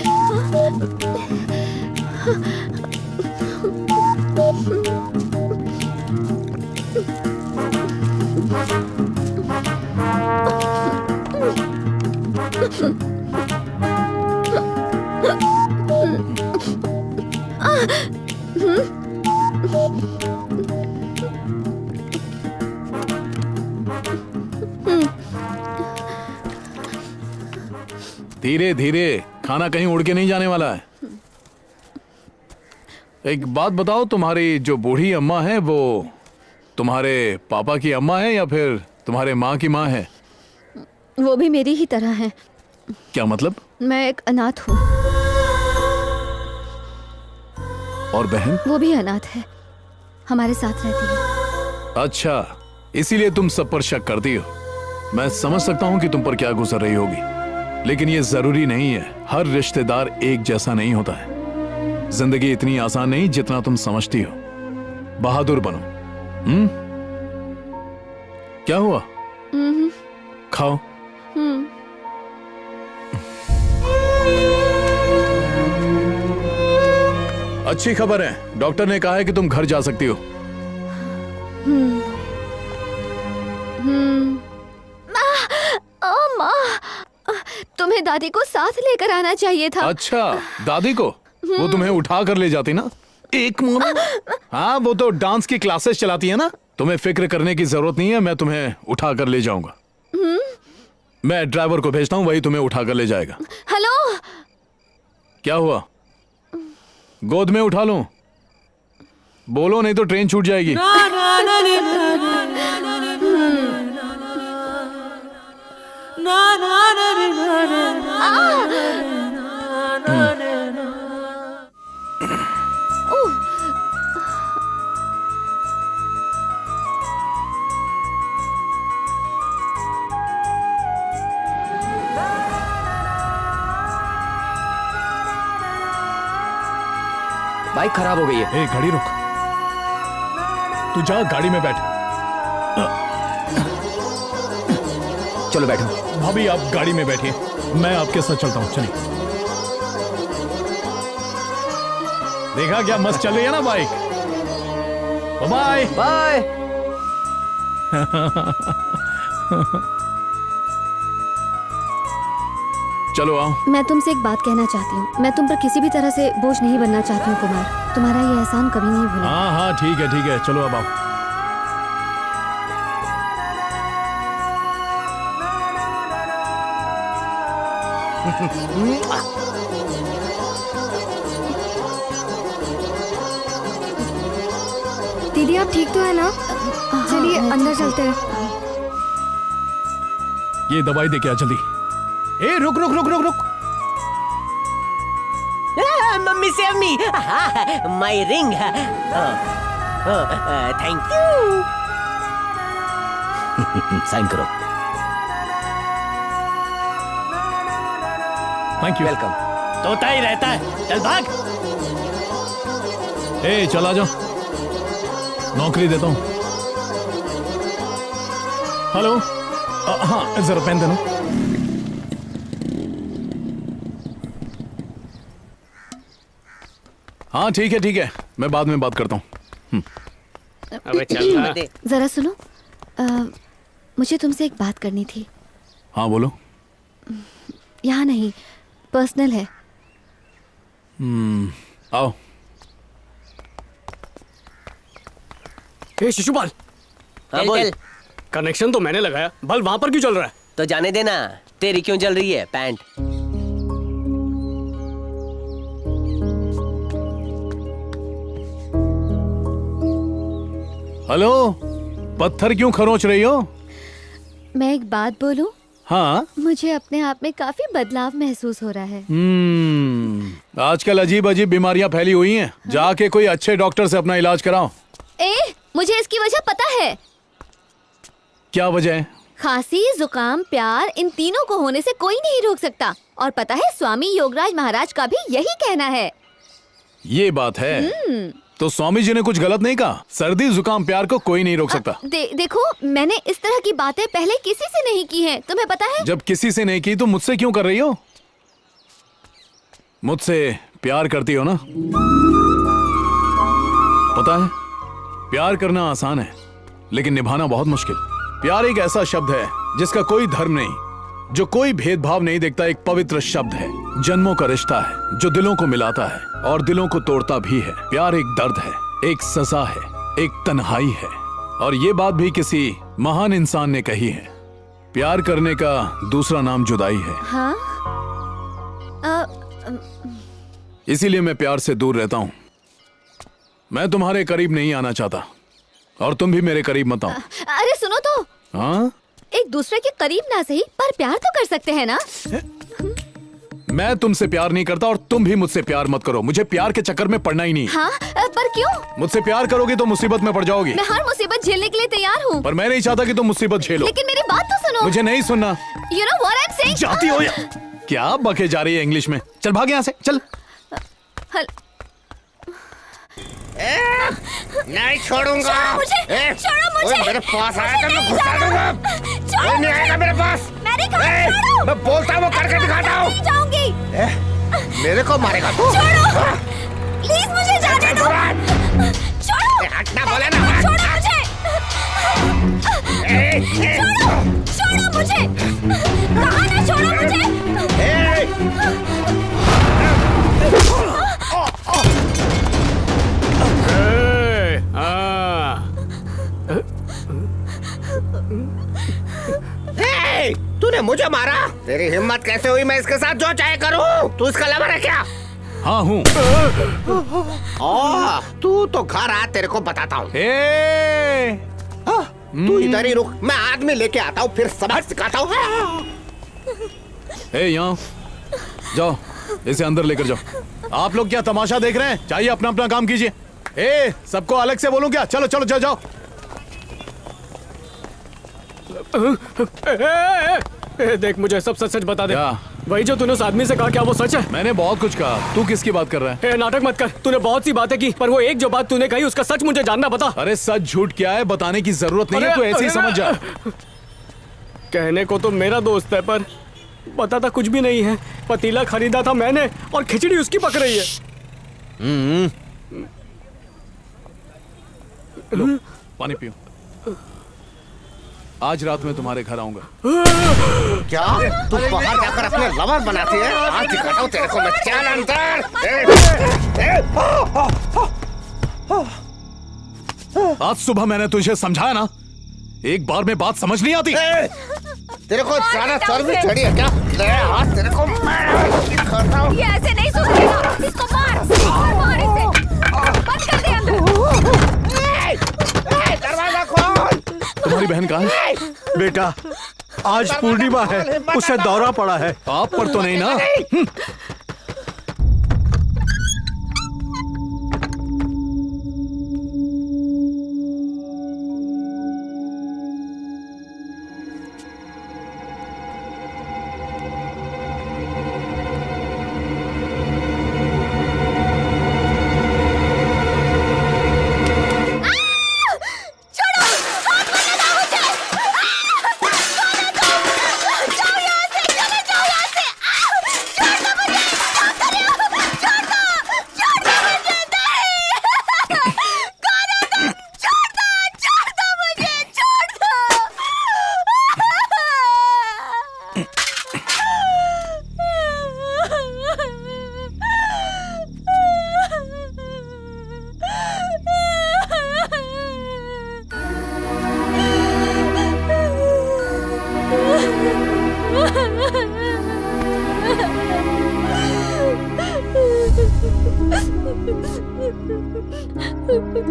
J: धीरे धीरे, खाना कहीं उड़ के नहीं जाने वाला है। एक बात बताओ, तुम्हारी जो बूढ़ी अम्मा है वो तुम्हारे पापा की अम्मा है या फिर तुम्हारे माँ की माँ है?
F: वो भी मेरी ही तरह है।
J: क्या मतलब?
F: मैं एक अनाथ हूँ।
J: और बहन?
F: वो भी अनाथ है, हमारे साथ रहती है।
J: अच्छा, इसीलिए तुम सब पर शक करती हो। मैं समझ सकता हूं कि तुम पर क्या गुजर रही होगी, लेकिन ये जरूरी नहीं है। हर रिश्तेदार एक जैसा नहीं होता है। जिंदगी इतनी आसान नहीं जितना तुम समझती हो। बहादुर बनो। क्या हुआ? खाओ। अच्छी खबर है, डॉक्टर ने कहा है कि तुम घर जा सकती हो।
F: तुम्हें दादी को साथ लेकर आना चाहिए था।
J: अच्छा, दादी को? वो तुम्हें उठा कर ले जाती ना। एक मोनो। हाँ, वो तो डांस की क्लासेस चलाती है ना। तुम्हें फिक्र करने की जरूरत नहीं है, मैं तुम्हें उठा कर ले जाऊंगा। मैं ड्राइवर को भेजता हूँ, वही तुम्हें उठा कर ले जाएगा।
F: हेलो।
J: क्या हुआ? गोद में उठा लूं? बोलो, नहीं तो ट्रेन छूट जाएगी।
D: बाइक खराब हो गई है।
J: ए, गाड़ी रुक। तू जा, गाड़ी में बैठ।
D: चलो बैठो।
J: भाभी, आप गाड़ी में बैठिए, मैं आपके साथ चलता हूँ। चलिए। देखा क्या मस्त चल रही है ना बाइक। Bye
D: bye.
J: चलो आओ।
F: मैं तुमसे एक बात कहना चाहती हूँ। मैं तुम पर किसी भी तरह से बोझ नहीं बनना चाहती हूँ कुमार। तुम्हारा ये एहसान कभी नहीं भूलूंगी।
J: हाँ हाँ, ठीक है ठीक है, चलो अब आओ।
F: दीदी आप ठीक तो है ना? चलिए अंदर चलते हैं।
J: ये दवाई दे के आ जल्दी। ए, रुक रुक रुक रुक रुक।
I: Mummy save me. My ring. Thank you.
D: Sign करो।
J: Thank you.
D: वेलकम।
K: तोता ही रहता है, चल भाग।
J: ए, चला जाओ, नौकरी देता हूँ। हेलो। हाँ, जरा पेन देना। हाँ ठीक है, मैं बाद में बात करता हूँ।
B: अबे चल।
F: जरा सुनो, मुझे तुमसे एक बात करनी थी।
J: हाँ बोलो।
F: यहाँ नहीं, पर्सनल है।
J: आओ।
B: ए शिशुपाल।
I: हाँ बोल।
B: कनेक्शन तो मैंने लगाया, बल्ब वहां पर क्यों चल रहा है?
I: तो जाने देना, तेरी क्यों जल रही है पैंट?
J: हेलो, पत्थर क्यों खरोच रही हो?
F: मैं एक बात बोलूं?
J: हाँ।
F: मुझे अपने आप में काफी बदलाव महसूस हो रहा है।
J: आजकल अजीब अजीब बीमारियां फैली हुई हैं। जाके कोई अच्छे डॉक्टर से अपना इलाज कराओ।
F: मुझे इसकी वजह पता है।
J: क्या वजह है?
F: खांसी, जुकाम, प्यार, इन तीनों को होने से कोई नहीं रोक सकता। और पता है, स्वामी योगराज महाराज का भी यही कहना है।
J: ये बात है। तो स्वामी जी ने कुछ गलत नहीं कहा? सर्दी, जुकाम, प्यार को कोई नहीं रोक सकता।
F: देखो, मैंने इस तरह की बातें पहले किसी से नहीं की हैं, तुम्हें पता है?
J: जब किसी से नहीं की तो मुझसे क्यों कर रही हो? मुझसे प्यार करती हो ना? पता है, प्यार करना आसान है, लेकिन निभाना बहुत मुश्किल। प्यार एक ऐसा शब्द है जिसका कोई धर्म नहीं, जो कोई भेदभाव नहीं देखता। एक पवित्र शब्द है, जन्मों का रिश्ता है जो दिलों को मिलाता है और दिलों को तोड़ता भी है। प्यार एक दर्द है, एक सजा है, एक तन्हाई है। और ये बात भी किसी महान इंसान ने कही है। प्यार करने का दूसरा नाम जुदाई है।
F: हाँ?
J: इसीलिए मैं प्यार से दूर रहता हूँ। मैं तुम्हारे करीब नहीं आना चाहता और तुम भी मेरे करीब मत आओ।
F: अरे सुनो तो।
J: हाँ?
F: एक दूसरे के करीब ना सही, पर प्यार तो कर सकते हैं ना?
J: मैं तुमसे प्यार नहीं करता और तुम भी मुझसे प्यार मत करो। मुझे प्यार के चक्कर में पड़ना ही नहीं।
F: हाँ, पर क्यों?
J: मुझसे प्यार करोगे तो मुसीबत में पड़ जाओगी।
F: मैं हर मुसीबत झेलने के लिए तैयार हूँ।
J: पर मैं नहीं चाहता कि तुम मुसीबत झेलो।
F: लेकिन मेरी बात तो सुनो।
J: मुझे नहीं सुनना।
F: You know what I'm saying?
J: जाती हो या क्या बके जा रही है इंग्लिश में? चल भाग यहाँ से, चल।
C: नहीं छोड़ूंगा।
F: छोड़ो मुझे।
C: मेरे पास आया तो मैं घुसा दूंगा। कोई नहीं आएगा मेरे पास। मैं बोलता हूँ, करके दिखाता हूँ।
F: नहीं जाऊंगी।
C: मेरे को मारेगा तू?
F: छोड़ो। प्लीज मुझे जाने दो। छोड़ो।
C: हटना बोले ना।
F: छोड़ो मुझे। छोड़ो मुझे। कहा ना छोड़ो मुझे।
C: तूने मुझे मारा? तेरी हिम्मत कैसे हुई? मैं इसके साथ जो चाहे करूं। तू इसका लवर है क्या?
J: हाँ हूँ।
C: तू तो घर आ, तेरे को बताता हूँ। तू इधर ही रुक, मैं आदमी लेके आता हूँ, फिर सबक सिखाता हूँ।
J: यहाँ जाओ, इसे अंदर लेकर जाओ। आप लोग क्या तमाशा देख रहे हैं? चाहिए अपना अपना काम कीजिए। सबको अलग से बोलूं क्या? चलो चलो जाओ जाओ।
B: देख, मुझे सब सच सच बता दे। वही जो तूने उस आदमी से कहा, क्या वो सच है?
J: मैंने बहुत कुछ कहा। तू किसकी बात कर रहा है?
B: नाटक मत कर। तूने बहुत सी बातें की, पर वो एक जो बात तूने कही उसका सच मुझे जानना बता।
J: अरे सच झूठ क्या है बताने की जरूरत नहीं है, तू ऐसे ही समझ जा।
B: कहने को तो मेरा दोस्त है, पर बताता कुछ भी नहीं है। पतीला खरीदा था मैंने और खिचड़ी उसकी पक रही है।
J: लो, पानी पियो। आज रात में तुम्हारे घर आऊंगा।
C: क्या तू बाहर जाकर अपने लवर बनाती है? आज दिखाता हूं तेरे को मैं। चल अंदर।
J: आज सुबह मैंने तुझे समझाया ना, एक बार में बात समझ नहीं आती।
C: तेरे को ज्यादा चर्बी चढ़ी है क्या? ले हाथ, तेरे को मैं दिखाता हूं।
F: ये ऐसे नहीं सुधरेगा। इसको मार मार इसे। बंद कर दे अंदर।
C: दरवाजा खोल।
J: तुम्हारी बहन कहाँ है?
N: बेटा, आज पूर्णिमा है, उसे दौरा पड़ा है।
J: आप पर तो नहीं ना?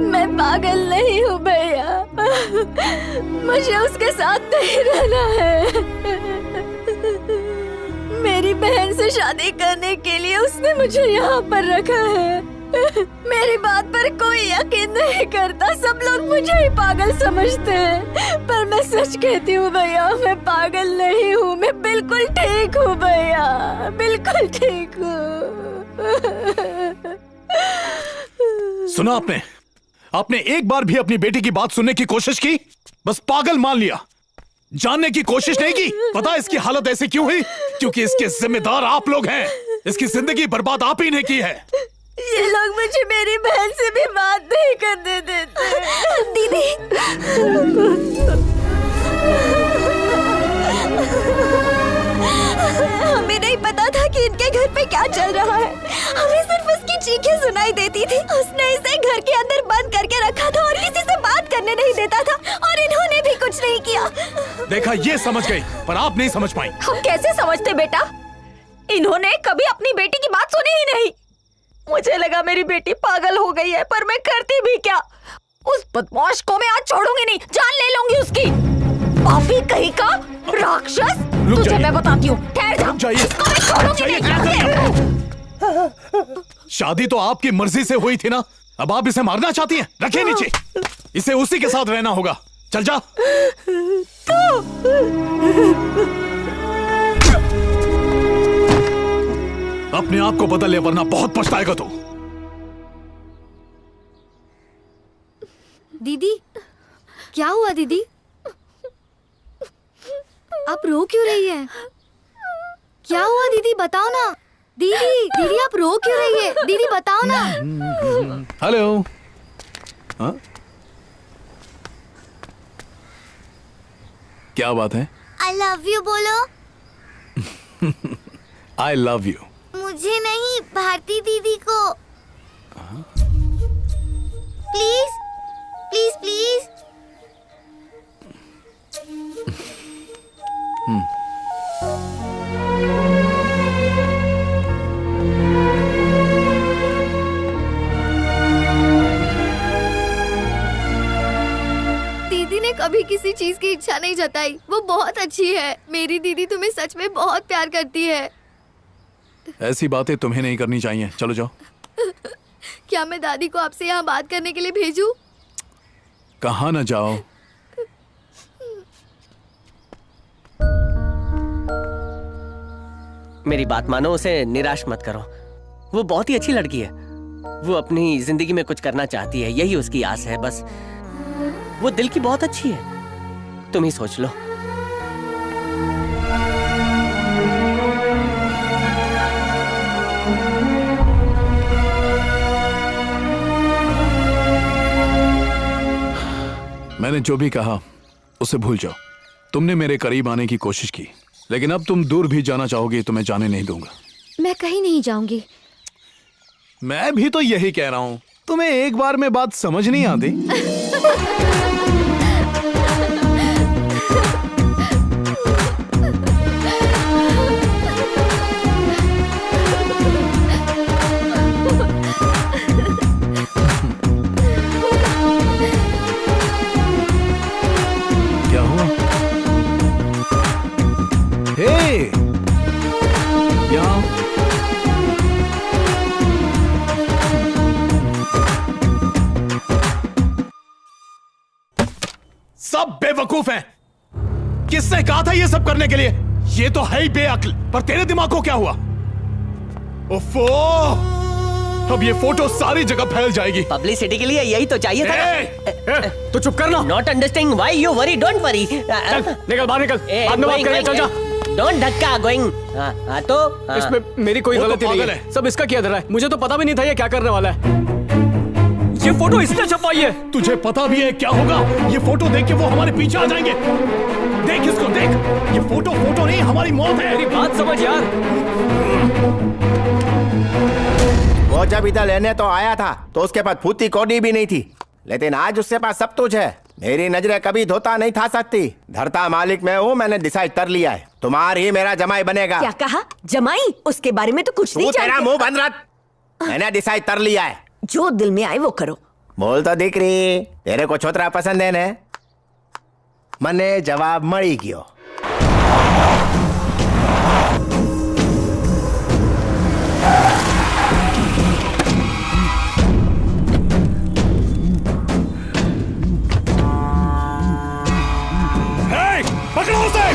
F: मैं पागल नहीं हूँ भैया, मुझे उसके साथ नहीं रहना है। मेरी बहन से शादी करने के लिए उसने मुझे यहाँ पर रखा है। मेरी बात पर कोई यकीन नहीं करता, सब लोग मुझे ही पागल समझते हैं, पर मैं सच कहती हूँ भैया, मैं पागल नहीं हूँ, मैं बिल्कुल ठीक हूँ भैया, बिल्कुल ठीक हूँ।
J: सुना आपने एक बार भी अपनी बेटी की बात सुनने की कोशिश की? बस पागल मान लिया, जानने की कोशिश नहीं की। पता इसकी हालत ऐसी क्यों हुई? क्योंकि इसके जिम्मेदार आप लोग हैं। इसकी जिंदगी बर्बाद आप ही ने की है।
F: ये लोग मुझे मेरी बहन से भी बात नहीं करने देते। दीदी, हमें नहीं पता था कि इनके घर पे क्या चल रहा है। हमें सिर्फ उसकी चीखें सुनाई देती थी। उसने इसे घर के अंदर बंद करके रखा था और किसी से बात करने नहीं देता था, और इन्होंने भी कुछ नहीं किया।
J: देखा, ये समझ गई, पर आप नहीं समझ पाई।
H: हम कैसे समझते बेटा? इन्होंने कभी अपनी बेटी की बात सुनी ही नहीं। मुझे लगा मेरी बेटी पागल हो गई है, पर मैं करती भी क्या? उस बदमाश को मैं आज छोड़ूंगी नहीं, जान ले लूंगी उसकी। पापी कहीं का राक्षस, तुझे मैं बताती हूँ। ठहर जा, इसको मैं छोड़ूंगी नहीं।
J: शादी तो आपकी मर्जी से हुई थी ना, अब आप इसे मारना चाहती हैं? रखिए नीचे, इसे उसी के साथ रहना होगा। चल जा। अपने आप को बदल ले वरना बहुत पछताएगा तू।
F: दीदी, क्या हुआ दीदी? आप रो क्यों रही है? क्या हुआ दीदी, बताओ ना। दीदी, दीदी आप रो क्यों रही है? दीदी बताओ ना।
J: हेलो। हाँ? क्या बात है?
M: I love you बोलो।
J: I love you।
M: मुझे नहीं, भारती दीदी को। Please please please.
F: दीदी ने कभी किसी चीज की इच्छा नहीं जताई, वो बहुत अच्छी है। मेरी दीदी तुम्हें सच में बहुत प्यार करती है।
J: ऐसी बातें तुम्हें नहीं करनी चाहिए। चलो जाओ।
F: क्या मैं दादी को आपसे यहाँ बात करने के लिए भेजूं?
J: कहाँ न जाओ।
I: मेरी बात मानो, उसे निराश मत करो। वो बहुत ही अच्छी लड़की है। वो अपनी जिंदगी में कुछ करना चाहती है, यही उसकी आस है बस। वो दिल की बहुत अच्छी है, तुम ही सोच लो।
J: मैंने जो भी कहा उसे भूल जाओ। तुमने मेरे करीब आने की कोशिश की, लेकिन अब तुम दूर भी जाना चाहोगी तो मैं जाने नहीं दूंगा।
F: मैं कहीं नहीं जाऊंगी।
J: मैं भी तो यही कह रहा हूँ। तुम्हें एक बार में बात समझ नहीं आती? क्या हुआ? हे, यहाँ सब बेवकूफ हैं। किसने कहा था ये सब करने के लिए? ये तो है ही बेअक्ल। पर तेरे दिमाग को क्या हुआ? ओफो, अब ये फोटो सारी जगह फैल जाएगी।
I: पब्लिसिटी के लिए यही तो चाहिए था।
B: तो चुप करना।
I: Not understanding why you worry, don't worry.
B: निकल बाहर निकल। बाद में बात करेंगे, चल जा।
I: डोंट धक्का गोइंग। तो
B: इसमें मेरी कोई गलती नहीं है। सब इसका किया धरा है। मुझे तो पता भी नहीं था ये क्या करने वाला है। ये फोटो इसने छपाई है।
J: तुझे पता भी है क्या होगा? ये फोटो देख के वो हमारे पीछे आ जाएंगे। देख इसको, देख। ये फोटो नहीं, हमारी मौत है।
B: मेरी बात समझ यार।
C: वो जब इधर लेने तो आया था तो उसके पास फूटी कौड़ी भी नहीं थी, लेकिन आज उसके पास सब कुछ है। मेरी नजरें कभी धोता नहीं था सकती। धरता मालिक मैं हूँ, मैंने डिसाइड कर लिया है। तुम्हारी ही मेरा जमाई बनेगा।
H: क्या कहा? जमाई? उसके बारे में तो कुछ नहीं जानते।
C: तेरा मुंह बंद रख। मैंने डिसाइड कर लिया है।
H: जो दिल में आए वो करो।
C: बोल तो दिख रही, तेरे को छोतरा पसंद है ने? मने जवाब मળી गयो।
J: पकड़ो उसे।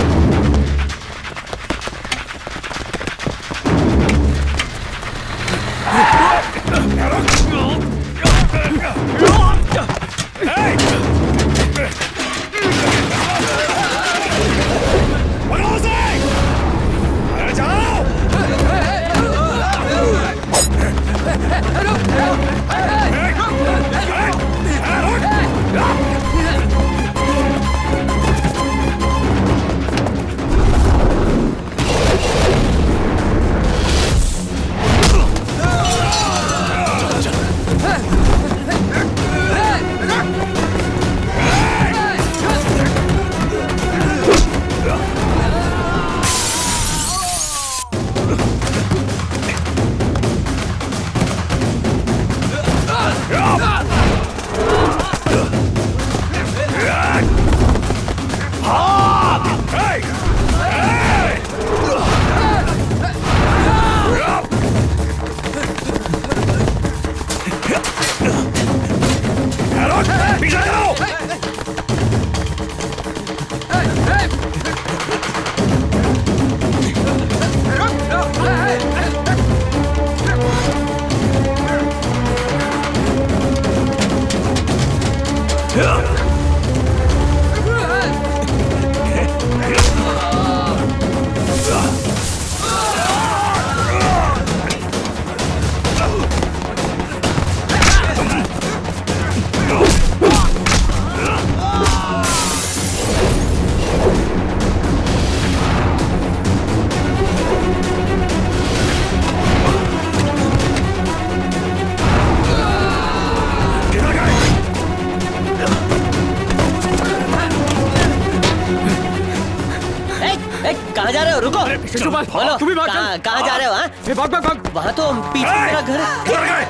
B: गोपाल
I: बोलो
B: तू भी भाग
I: कहाँ कहाँ जा रहे हो? हाँ
B: भाग भाग भाग
I: वहाँ तो पीछे मेरा घर है।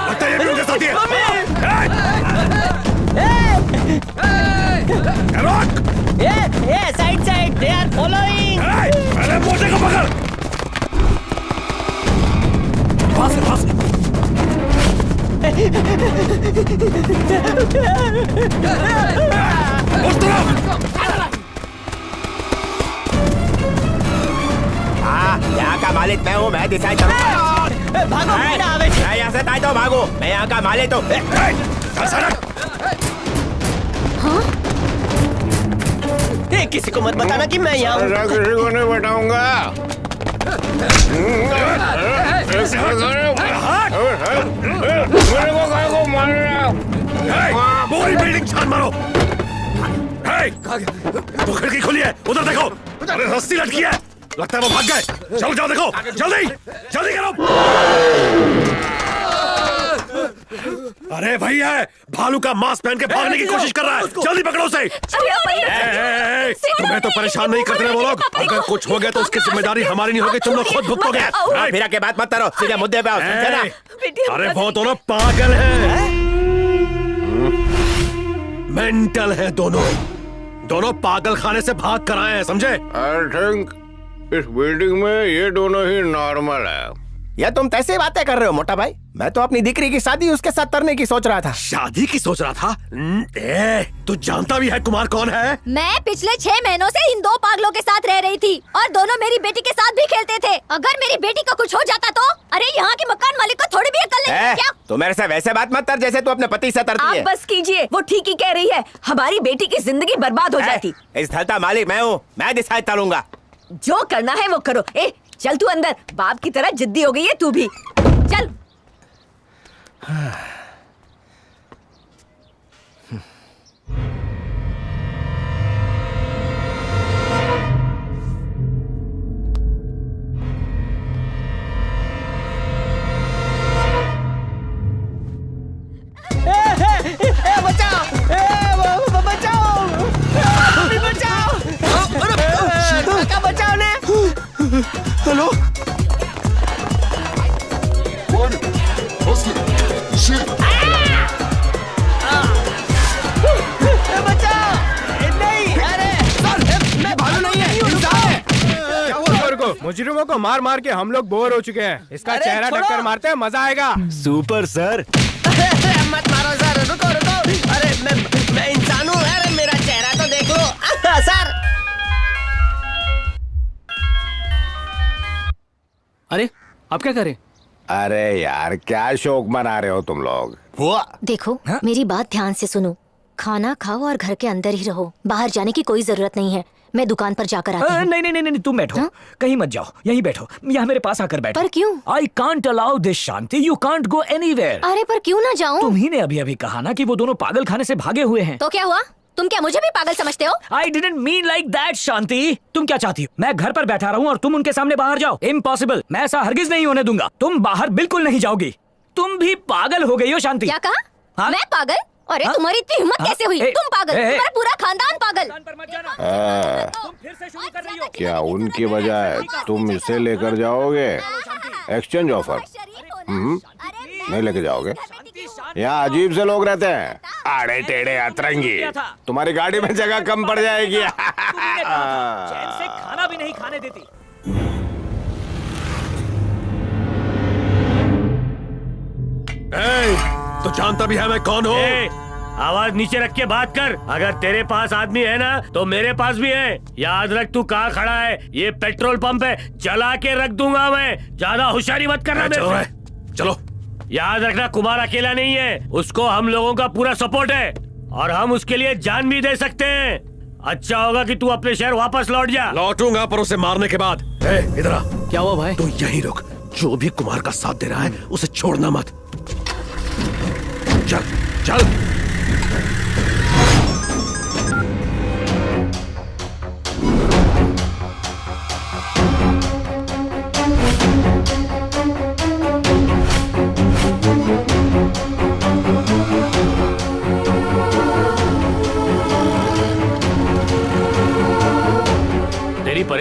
K: लगता है ये भी उनके साथ ही है।
I: Side side they are following.
K: पहले मोटे को पकड़। पास उस तरफ।
C: हाँ, यहाँ का मालिक मैं हूँ, मैं डिसाइड करूँगा।
I: भागो
C: मैं यहाँ से ताई तो भागो, मैं यहाँ का मालिक तो।
I: किसी को मत बताना कि मैं यहाँ हूँ।
C: किसी को नहीं बताऊंगा।
K: पूरी बिल्डिंग छान मारो। वो खिड़की खुली है, उधर देखो। अरे रस्सी लटकी है, लगता है वो भाग गए। चलो जाओ देखो, जल्दी जल्दी करो। अरे भैया, भालू का मास्क पहन के भागने की कोशिश कर रहा है, जल्दी पकड़ो उसे। तुम्हें तो परेशान नहीं करते वो लोग। अगर कुछ हो गया तो उसकी जिम्मेदारी हमारी नहीं होगी, तुम लोग खुद भुगतोगे।
C: फिर के बात मत करो, सीधे मुद्दे पे आओ, समझे ना?
K: अरे वो दोनों पागल हैं, मेंटल है दोनों। दोनों पागल खाने से भाग कर आए हैं, समझे?
C: आई थिंक इस बिल्डिंग में ये दोनों ही नॉर्मल है। या तुम कैसे बातें कर रहे हो मोटा भाई? मैं तो अपनी दिकरी की शादी उसके साथ करने की सोच रहा था।
K: शादी की सोच रहा था? तू जानता भी है कुमार कौन है?
F: मैं पिछले 6 महीनों से इन 2 पागलों के साथ रह रही थी और दोनों मेरी बेटी के साथ भी खेलते थे। अगर मेरी बेटी को कुछ हो जाता तो? अरे यहाँ के मकान मालिक को थोड़ी भी अक्ल नहीं है क्या?
C: तू मेरे से वैसे बात मत कर जैसे तू अपने पति से तरती है।
H: आप बस कीजिए, वो ठीक ही कह रही है। हमारी बेटी की जिंदगी बर्बाद हो जाती।
C: इस स्थल का मालिक मैं हूँ, मैं डिसाइड करूंगा।
H: जो करना है वो करो। चल तू अंदर, बाप की तरह जिद्दी हो गई है तू भी। चल।
I: बचाओ, बचाओ, बचाओ, बचाओ ने।
G: हेलो
N: मुजरिमों को मार मार के हम लोग बोर हो चुके हैं। इसका चेहरा टक्कर मारते हैं, मजा आएगा।
G: Super sir.
I: मत मारो सर, रुको रुको। अरे मैं इंसान हूँ। अरे मेरा चेहरा तो देख लो सर।
L: अरे आप क्या करें?
C: अरे यार क्या शौक मना रहे हो तुम लोग?
F: देखो मेरी बात ध्यान से सुनो। खाना खाओ और घर के अंदर ही रहो, बाहर जाने की कोई जरूरत नहीं है। मैं दुकान पर जाकर आती हूँ।
E: नहीं नहीं नहीं तुम बैठो। कहीं मत जाओ, यहीं बैठो, यहाँ मेरे पास आकर बैठो।
F: पर क्यों?
E: I can't allow this Shanti, you can't go anywhere.
F: अरे पर क्यों ना जाऊँ?
E: तुम्ही ने अभी अभी कहा ना कि वो दोनों पागल खाने से भागे हुए हैं।
F: तो क्या हुआ? तुम क्या मुझे भी पागल समझते हो?
E: I didn't mean like that Shanti. तुम क्या चाहती हो? मैं घर पर बैठा रहूं और तुम उनके सामने बाहर जाओ? इम्पॉसिबल, मैं ऐसा हरगिज नहीं होने दूंगा। तुम बाहर बिल्कुल नहीं जाओगी। तुम भी पागल हो गई हो शांति।
F: क्या कहा? मैं पागल? अरे तुम्हारी इतनी हिम्मत कैसे हुई? तुम पागल, तुम्हारा पूरा खानदान पागल।
C: क्या उनकी बजाय तुम इसे लेकर जाओगे? Exchange offer? नहीं लेके जाओगे? यहाँ अजीब से लोग रहते हैं, आड़े टेढ़े अतरंगी। तुम्हारी गाड़ी में जगह कम पड़ जाएगी।
E: चैन से खाना भी नहीं खाने देती।
K: तो जानता भी है मैं कौन हूँ?
O: आवाज नीचे रख के बात कर। अगर तेरे पास आदमी है ना तो मेरे पास भी है। याद रख तू कहाँ खड़ा है। ये पेट्रोल पंप है, जला के रख दूंगा मैं। ज्यादा होशियारी मत करना मेरे से।
K: चलो।
O: याद रखना कुमार अकेला नहीं है, उसको हम लोगों का पूरा सपोर्ट है और हम उसके लिए जान भी दे सकते हैं। अच्छा होगा कि तू अपने शहर वापस लौट जा।
K: लौटूंगा पर उसे मारने के बाद। इधर आ।
L: क्या हुआ भाई?
K: तू यहीं रुक, जो भी कुमार का साथ दे रहा है उसे छोड़ना मत। चल चल।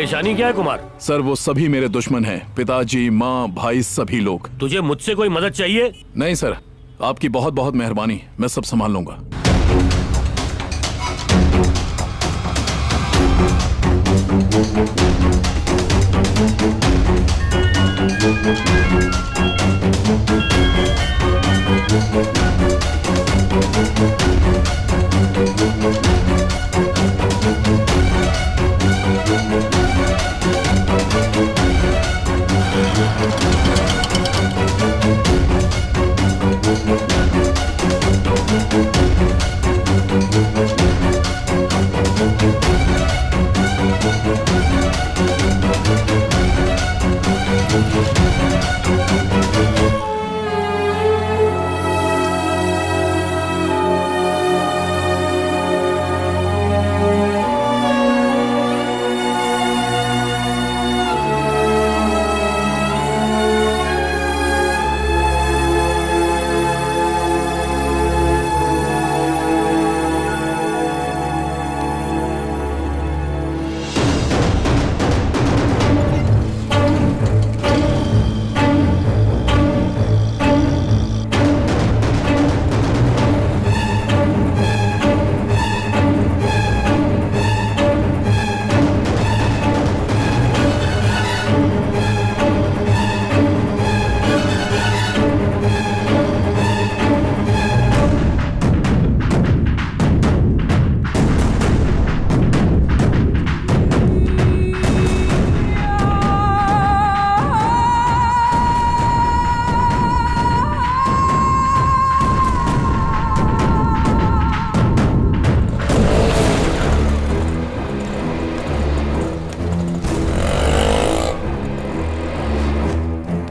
O: परेशानी क्या है कुमार?
J: सर वो सभी मेरे दुश्मन हैं, पिताजी, माँ, भाई, सभी लोग।
O: तुझे मुझसे कोई मदद चाहिए?
J: नहीं सर, आपकी बहुत बहुत मेहरबानी, मैं सब संभाल लूंगा।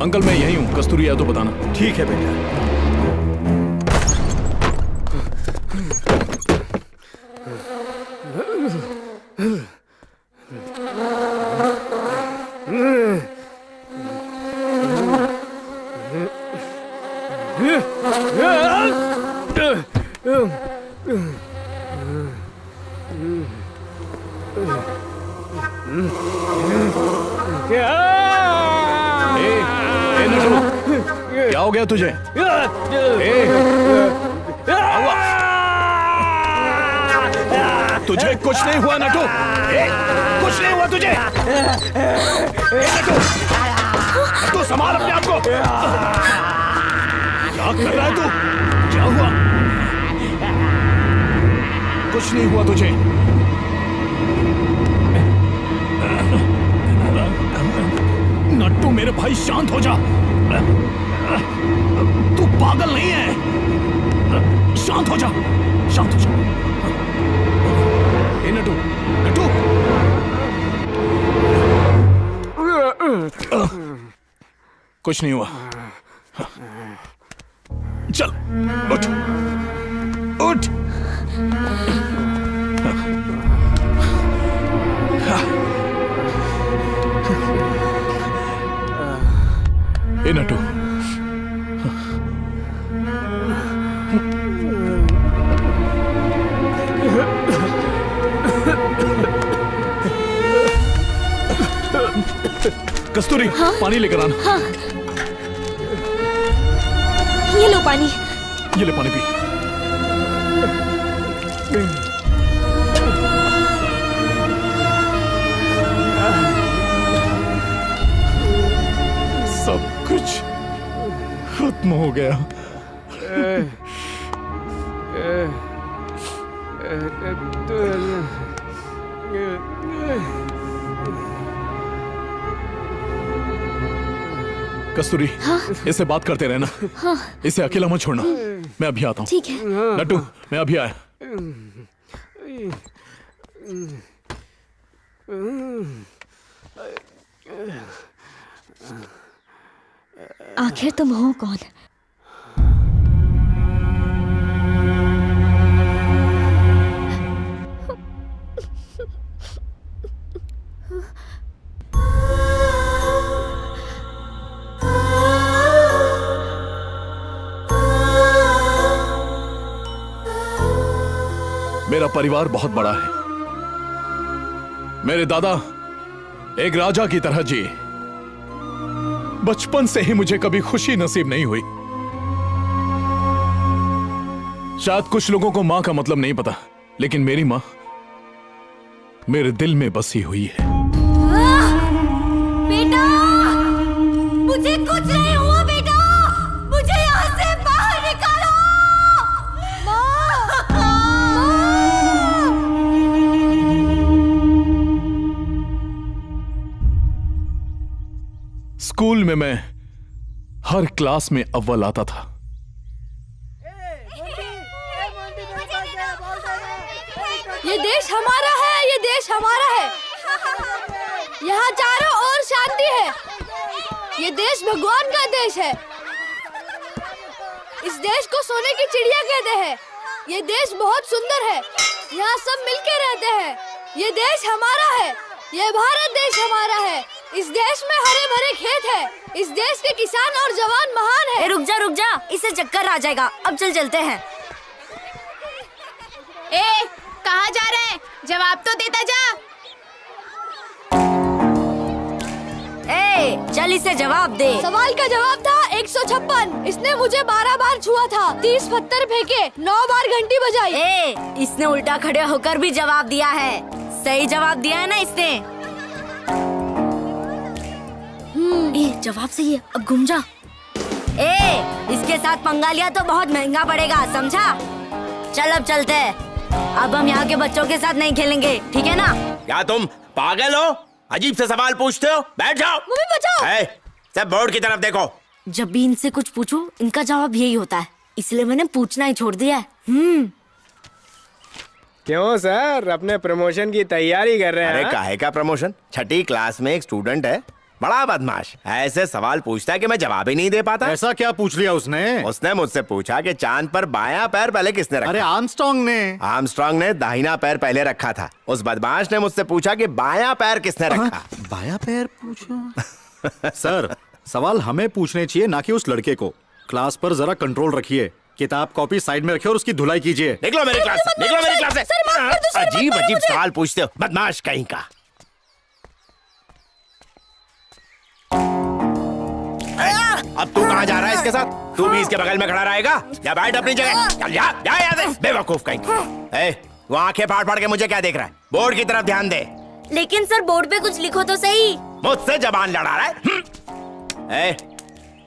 J: अंकल मैं यही हूँ, कस्तूरी है तो बताना।
N: ठीक है बेटा।
J: क्या हो गया तुझे? तुझे कुछ नहीं हुआ नटू? कुछ नहीं हुआ तुझे? नटू, नटू संभाल अपने आप को। क्या कर रहा है तू? क्या हुआ? कुछ नहीं हुआ तुझे? नट्टू मेरे भाई शांत हो जा। तू पागल नहीं है, शांत हो जा, शांत हो जा। ए नट्टू, नट्टू। कुछ नहीं हुआ। चल उठ, उठ। ए नट्टू, कस्तूरी, हाँ? पानी लेकर आना।
F: हाँ। ये लो पानी।
J: ये ले पानी पी। सब कुछ खत्म हो गया। कस्तूरी, हाँ? इसे बात करते रहना। हाँ? इसे अकेला मत छोड़ना। मैं अभी आता हूँ।
F: ठीक है।
J: नट्टू, मैं अभी आया।
F: आखिर तुम हो कौन?
J: मेरा परिवार बहुत बड़ा है। मेरे दादा एक राजा की तरह जी। बचपन से ही मुझे कभी खुशी नसीब नहीं हुई। शायद कुछ लोगों को मां का मतलब नहीं पता, लेकिन मेरी मां मेरे दिल में बसी हुई है।
H: बेटा, मुझे कुछ नहीं हुआ बेटा, मुझे यहाँ से बाहर निकालो।
J: स्कूल में मैं हर क्लास में अव्वल आता था।
F: ये देश हमारा है, ये देश हमारा है। यहाँ चारों ओर शांति है। ये देश भगवान का देश है। इस देश को सोने की चिड़िया कहते हैं। ये देश बहुत सुंदर है। यहाँ सब मिलके रहते हैं। ये देश हमारा है। ये भारत देश हमारा है। इस देश में हरे भरे खेत है। इस देश के किसान और जवान महान है।
H: रुक जा, इसे चक्कर आ जाएगा। अब चलते हैं।
P: कहाँ जा रहे हैं? जवाब तो देता जा।
H: चल इसे जवाब दे।
F: सवाल का जवाब था 156। इसने मुझे 12 बार छुआ था, 30 पत्थर फेंके, 9 बार घंटी बजाई।
H: इसने उल्टा खड़े होकर भी जवाब दिया है। सही जवाब दिया है ना इसने? जवाब सही है। अब घूम जा। इसके साथ पंगा लिया तो बहुत महंगा पड़ेगा, समझा? चल अब चलते हैं। अब हम यहाँ के बच्चों के साथ नहीं खेलेंगे, ठीक है ना?
C: क्या तुम पागल हो? अजीब से सवाल पूछते हो। बैठ जाओ।
F: मम्मी बचाओ।
C: सब बोर्ड की तरफ देखो।
H: जब भी इनसे कुछ पूछो इनका जवाब यही होता है, इसलिए मैंने पूछना ही छोड़ दिया है।
N: क्यों सर, अपने प्रमोशन की तैयारी कर रहे हैं?
C: अरे काहे का प्रमोशन? छठी क्लास में एक स्टूडेंट है, बड़ा बदमाश, ऐसे सवाल पूछता है कि मैं जवाब ही नहीं दे पाता।
Q: ऐसा क्या पूछ लिया उसने?
C: उसने मुझसे पूछा कि चांद पर बायां पैर पहले किसने रखा?
Q: अरे
C: आर्मस्ट्रांग ने दाहिना पैर पहले रखा था। उस बदमाश ने मुझसे पूछा कि बायां पैर किसने रखा?
Q: बायां पैर पूछा? सर, सवाल हमें पूछने चाहिए, ना कि उस लड़के को। क्लास पर जरा कंट्रोल रखिए। किताब कॉपी साइड में रखिए और उसकी धुलाई कीजिए।
C: निकलो मेरी क्लास से, निकलो मेरी क्लास से। अजीब अजीब सवाल पूछते हो, बदमाश कहीं का। अब तू कहाँ जा रहा है इसके साथ? तू भी इसके बगल में खड़ा रहेगा? या बैठ अपनी जगह। चल जा, जा यहाँ से, बेवकूफ कहीं का। वो आंखें फाड़ फाड़ के मुझे क्या देख रहा है? बोर्ड की तरफ ध्यान दे।
H: लेकिन सर बोर्ड पे कुछ लिखो तो सही।
C: मुझसे जबान लड़ा रहा है?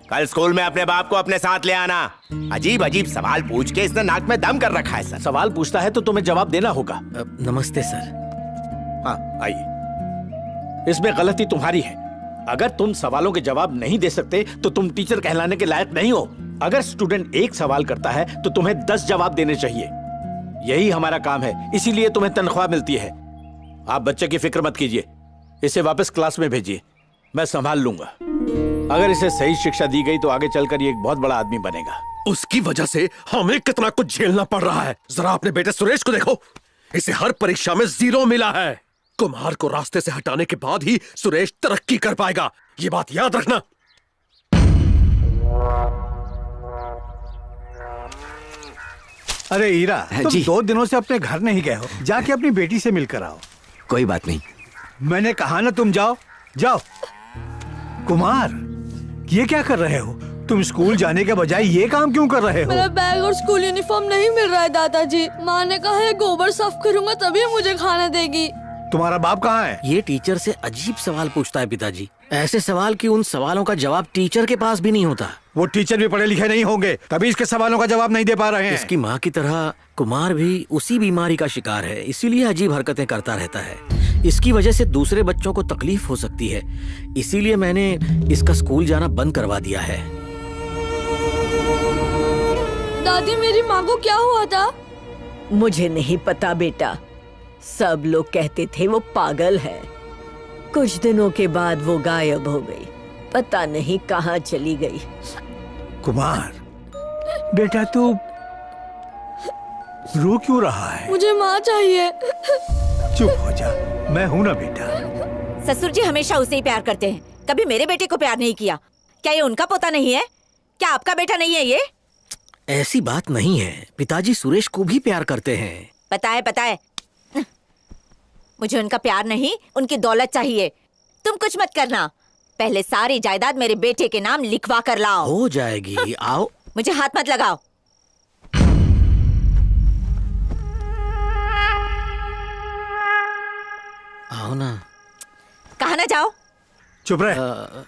C: कल स्कूल में अपने बाप को अपने साथ ले आना। अजीब अजीब सवाल पूछ के इसने नाक में दम कर रखा है। सर,
G: सवाल पूछता है तो तुम्हें जवाब देना होगा।
D: नमस्ते सर।
G: हाँ आइए। इसमें गलती तुम्हारी है। अगर तुम सवालों के जवाब नहीं दे सकते तो तुम टीचर कहलाने के लायक नहीं हो। अगर स्टूडेंट एक सवाल करता है तो तुम्हें 10 जवाब देने चाहिए। यही हमारा काम है, इसीलिए तुम्हें तनख्वाह मिलती है। आप बच्चे की फिक्र मत कीजिए, इसे वापस क्लास में भेजिए, मैं संभाल लूंगा। अगर इसे सही शिक्षा दी गई तो आगे चलकर ये एक बहुत बड़ा आदमी बनेगा।
R: उसकी वजह से हमें कितना कुछ झेलना पड़ रहा है। जरा अपने बेटे सुरेश को देखो, इसे हर परीक्षा में 0 मिला है। कुमार को रास्ते से हटाने के बाद ही सुरेश तरक्की कर पाएगा, ये बात याद रखना।
S: अरे ईरा, तुम 2 दिनों से अपने घर नहीं गए हो, जाके अपनी बेटी से मिलकर आओ।
D: कोई बात नहीं।
S: मैंने कहा ना तुम जाओ जाओ। कुमार, ये क्या कर रहे हो? तुम स्कूल जाने के बजाय ये काम क्यों कर रहे हो?
F: मेरा बैग और स्कूल यूनिफॉर्म नहीं मिल रहा है दादाजी। माँ ने कहा है गोबर साफ करूंगा तभी मुझे खाना देगी।
S: तुम्हारा बाप कहाँ है?
D: ये टीचर से अजीब सवाल पूछता है पिताजी। ऐसे सवाल कि उन सवालों का जवाब टीचर के पास भी नहीं होता।
S: वो टीचर भी पढ़े लिखे नहीं होंगे, तभी इसके सवालों का जवाब नहीं दे पा रहे हैं।
D: इसकी माँ की तरह कुमार भी उसी बीमारी का शिकार है, इसीलिए अजीब हरकतें करता रहता है। इसकी वजह से दूसरे बच्चों को तकलीफ हो सकती है, इसीलिए मैंने इसका स्कूल जाना बंद करवा दिया है।
F: दादी, मेरी माँ को क्या हुआ था?
H: मुझे नहीं पता बेटा, सब लोग कहते थे वो पागल है। कुछ दिनों के बाद वो गायब हो गई, पता नहीं कहाँ चली गई।
S: कुमार बेटा, तू रो क्यों रहा है?
F: मुझे माँ चाहिए।
S: चुप हो जा, मैं हूँ ना बेटा।
H: ससुर जी हमेशा उसे ही प्यार करते हैं, कभी मेरे बेटे को प्यार नहीं किया। क्या ये उनका पोता नहीं है? क्या आपका बेटा नहीं है ये?
D: ऐसी बात नहीं है, पिताजी सुरेश को भी प्यार करते हैं।
H: पता है, मुझे उनका प्यार नहीं, उनकी दौलत चाहिए। तुम कुछ मत करना, पहले सारी जायदाद मेरे बेटे के नाम लिखवा कर लाओ।
D: हो जाएगी, आओ।
H: मुझे हाथ मत लगाओ।
D: आओ ना।
H: कहा ना जाओ।
S: चुप रहे,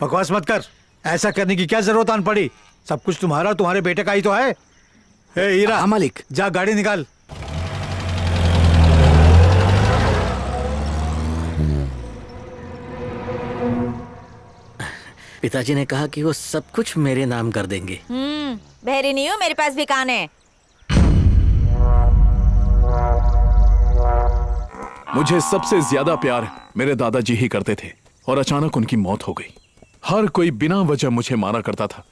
S: बकवास मत कर। ऐसा करने की क्या जरूरत आन पड़ी? सब कुछ तुम्हारा, तुम्हारे बेटे का ही तो है। ए हीरा,
D: मालिक,
S: जा गाड़ी निकाल।
D: पिताजी ने कहा कि वो सब कुछ मेरे नाम कर देंगे।
H: बहरी नहीं हूँ, मेरे पास भी कान है।
J: मुझे सबसे ज्यादा प्यार मेरे दादाजी ही करते थे और अचानक उनकी मौत हो गई। हर कोई बिना वजह मुझे मारा करता था।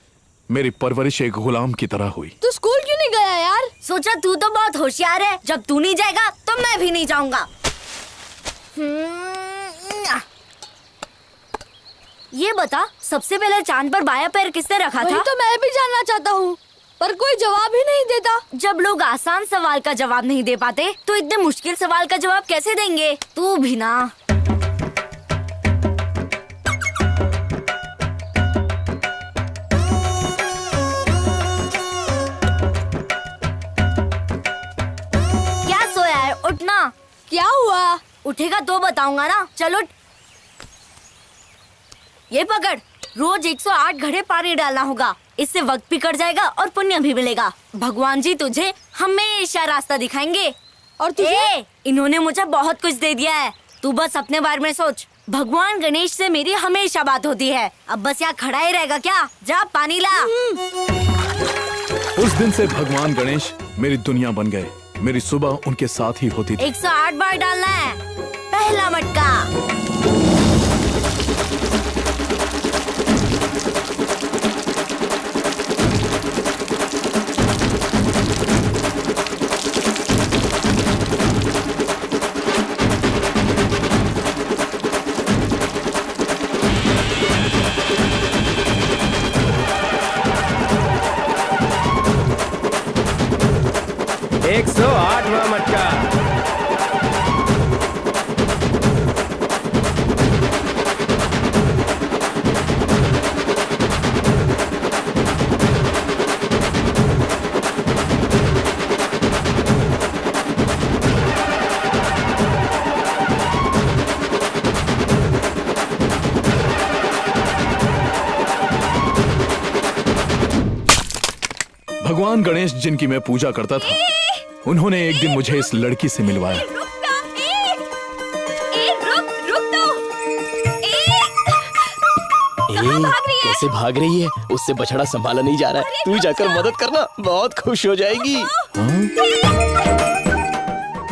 J: मेरी परवरिश एक गुलाम की तरह हुई।
F: तू स्कूल क्यों नहीं गया यार?
H: सोचा तू तो बहुत होशियार है, जब तू नहीं जाएगा तो मैं भी नहीं जाऊंगा। ये बता, सबसे पहले चांद पर बाया पैर किसने रखा था?
F: तो मैं भी जानना चाहता हूँ, पर कोई जवाब ही नहीं देता।
H: जब लोग आसान सवाल का जवाब नहीं दे पाते तो इतने मुश्किल सवाल का जवाब कैसे देंगे? तू भी ना। क्या सोया है? उठना।
F: क्या हुआ?
H: उठेगा तो बताऊंगा ना। चलो ये पकड़, रोज 108 घड़े पानी डालना होगा। इससे वक्त भी कट जाएगा और पुण्य भी मिलेगा। भगवान जी तुझे हमेशा रास्ता दिखाएंगे।
F: और तुझे?
H: इन्होंने मुझे बहुत कुछ दे दिया है, तू बस अपने बारे में सोच। भगवान गणेश से मेरी हमेशा बात होती है। अब बस यहाँ खड़ा ही रहेगा क्या? जा पानी ला।
J: उस दिन से भगवान गणेश मेरी दुनिया बन गए। मेरी सुबह उनके साथ ही होती थी।
H: 108 बार डालना है। पहला मटका।
C: एक 108वां मटका।
J: भगवान गणेश जिनकी मैं पूजा करता था, उन्होंने एक दिन मुझे इस लड़की से मिलवाया।
T: कैसे भाग रही है? उससे बछड़ा संभाला नहीं जा रहा है। तू जाकर मदद करना, बहुत खुश हो जाएगी।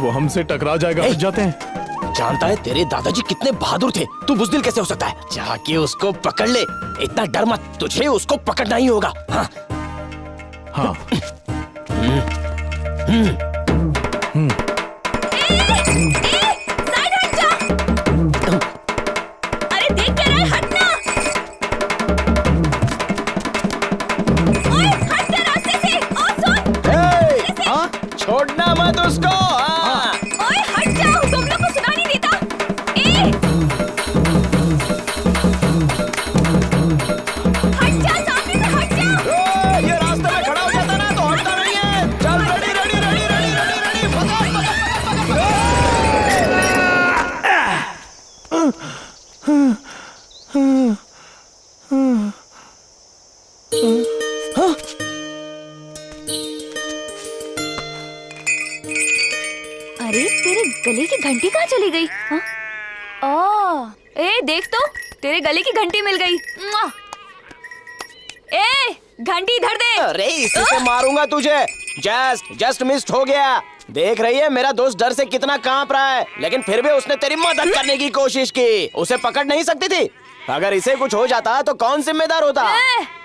J: वो हमसे टकरा जाएगा। जाते हैं।
T: जानता है तेरे दादाजी कितने बहादुर थे, तू बुज़दिल कैसे हो सकता है? जाके उसको पकड़ ले। इतना डर मत, तुझे उसको पकड़ना ही होगा। हाँ
J: हाँ।
H: अरे देख क्या रहा है? हटना। ओए, हट जा रास्ते से। और सुन।
T: छोड़ना मत उसको।
H: ओए हट जाओ, तुम लोग को सुना नहीं देता। हट जा, सामने से हट जा।
T: ये रास्ते में खड़ा हो जाता ना तो हटता नहीं है। चल ready ready ready ready ready ready.
F: अरे तेरे गले की घंटी कहाँ चली गई? ए देख तो, तेरे गले की घंटी मिल गई। ए घंटी इधर दे।
T: अरे इसी से मारूंगा तुझे। जस्ट मिस्ड हो गया। देख रही है मेरा दोस्त डर से कितना कांप रहा है, लेकिन फिर भी उसने तेरी मदद करने की कोशिश की। उसे पकड़ नहीं सकती थी। अगर इसे कुछ हो जाता तो कौन जिम्मेदार होता?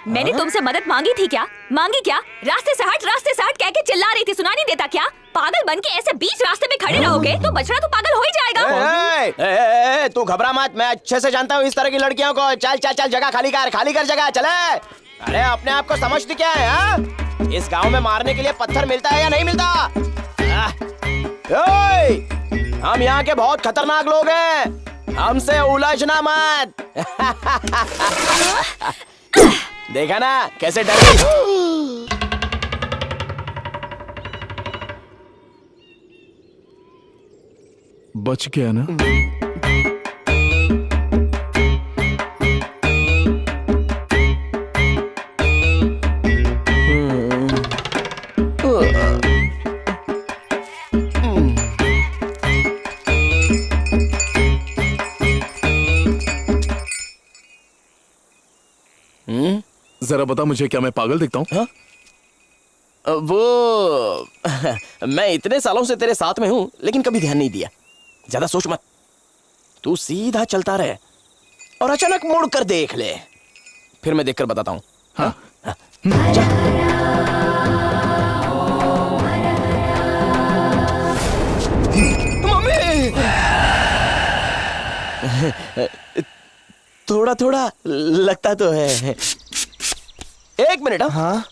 H: मैंने तुमसे मदद मांगी थी क्या? मांगी क्या? रास्ते से हट कह के चिल्ला रही थी, सुना नहीं देता क्या? पागल बन के ऐसे बीच रास्ते में खड़े रहोगे तो बछड़ा तो पागल हो ही जाएगा।
T: तू घबरा मत, मैं अच्छे से जानता हूँ इस तरह की लड़कियों को। चल चल चल, जगह खाली कर जगह। चले। अरे अपने आप को समझती क्या है? हाँ? इस गांव में मारने के लिए पत्थर मिलता है या नहीं मिलता? हम यहाँ के बहुत खतरनाक लोग हैं। हमसे उलझना मत। देखा ना कैसे डर गई।
J: बच गया ना? जरा बता मुझे, क्या मैं पागल दिखता हूँ?
T: वो मैं इतने सालों से तेरे साथ में हूं लेकिन कभी ध्यान नहीं दिया। ज्यादा सोच मत, तू सीधा चलता रहे और अचानक मुड़ कर देख ले, फिर मैं देखकर बताता हूं। हाँ? मम्मी! थोड़ा थोड़ा लगता तो है। एक मिनट। हाँ,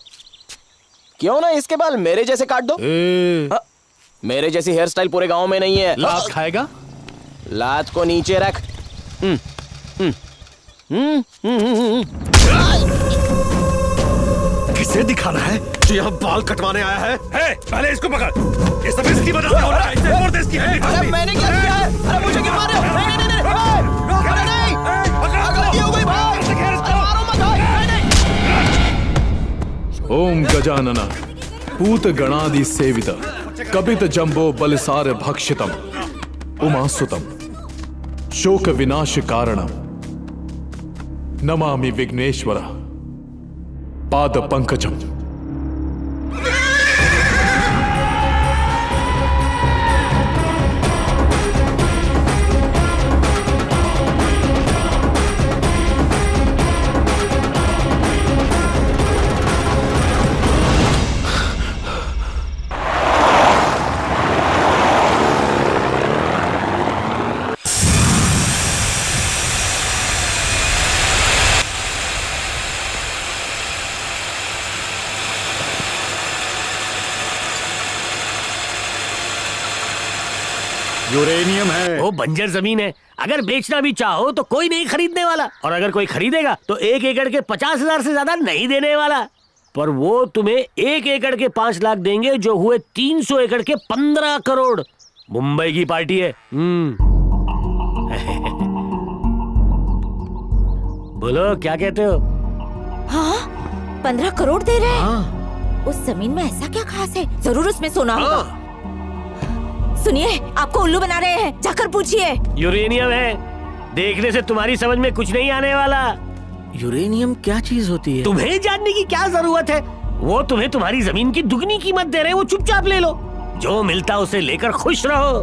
T: क्यों ना इसके बाल मेरे जैसे काट दो। मेरे जैसी हेयर स्टाइल पूरे गांव में नहीं है।
J: लात खाएगा?
T: लात को नीचे रख।
R: किसे दिखाना है जो यहाँ बाल कटवाने आया है? पहले इसको पकड़। ये सब इसकी वजह से हो रहा है। इसे और दे इसकी हड्डी।
T: अरे मैंने क्या किया है? अरे मुझे क्यों मार रहे हो? नहीं नहीं नहीं, अरे नहीं, गलती हो गई भाई। अरे मारो मत भाई।
J: ओम गजानन पूत गणादि सेवित कपित जंबो बलसार भक्षितम उमासुतम शोक विनाश कारणम नमामि विघ्नेश्वर पाद पंकजम।
O: यूरेनियम है। वो बंजर जमीन है, अगर बेचना भी चाहो तो कोई नहीं खरीदने वाला, और अगर कोई खरीदेगा तो 1 एकड़ के 50,000 से ज्यादा नहीं देने वाला। पर वो तुम्हें 1 एकड़ के 5 लाख देंगे, जो हुए 300 एकड़ के 15 करोड़। मुंबई की पार्टी है। बोलो क्या कहते हो?
H: हाँ, 15 करोड़ दे रहे हैं। उस जमीन में ऐसा क्या खास है? जरूर उसमें सोना होगा। सुनिए, आपको उल्लू बना रहे हैं, जाकर पूछिए।
O: यूरेनियम है, देखने से तुम्हारी समझ में कुछ नहीं आने वाला।
D: यूरेनियम क्या चीज होती है?
O: तुम्हें जानने की क्या जरूरत है? वो तुम्हें तुम्हारी जमीन की दुगनी कीमत दे रहे हैं, वो चुपचाप ले लो। जो मिलता उसे लेकर खुश रहो।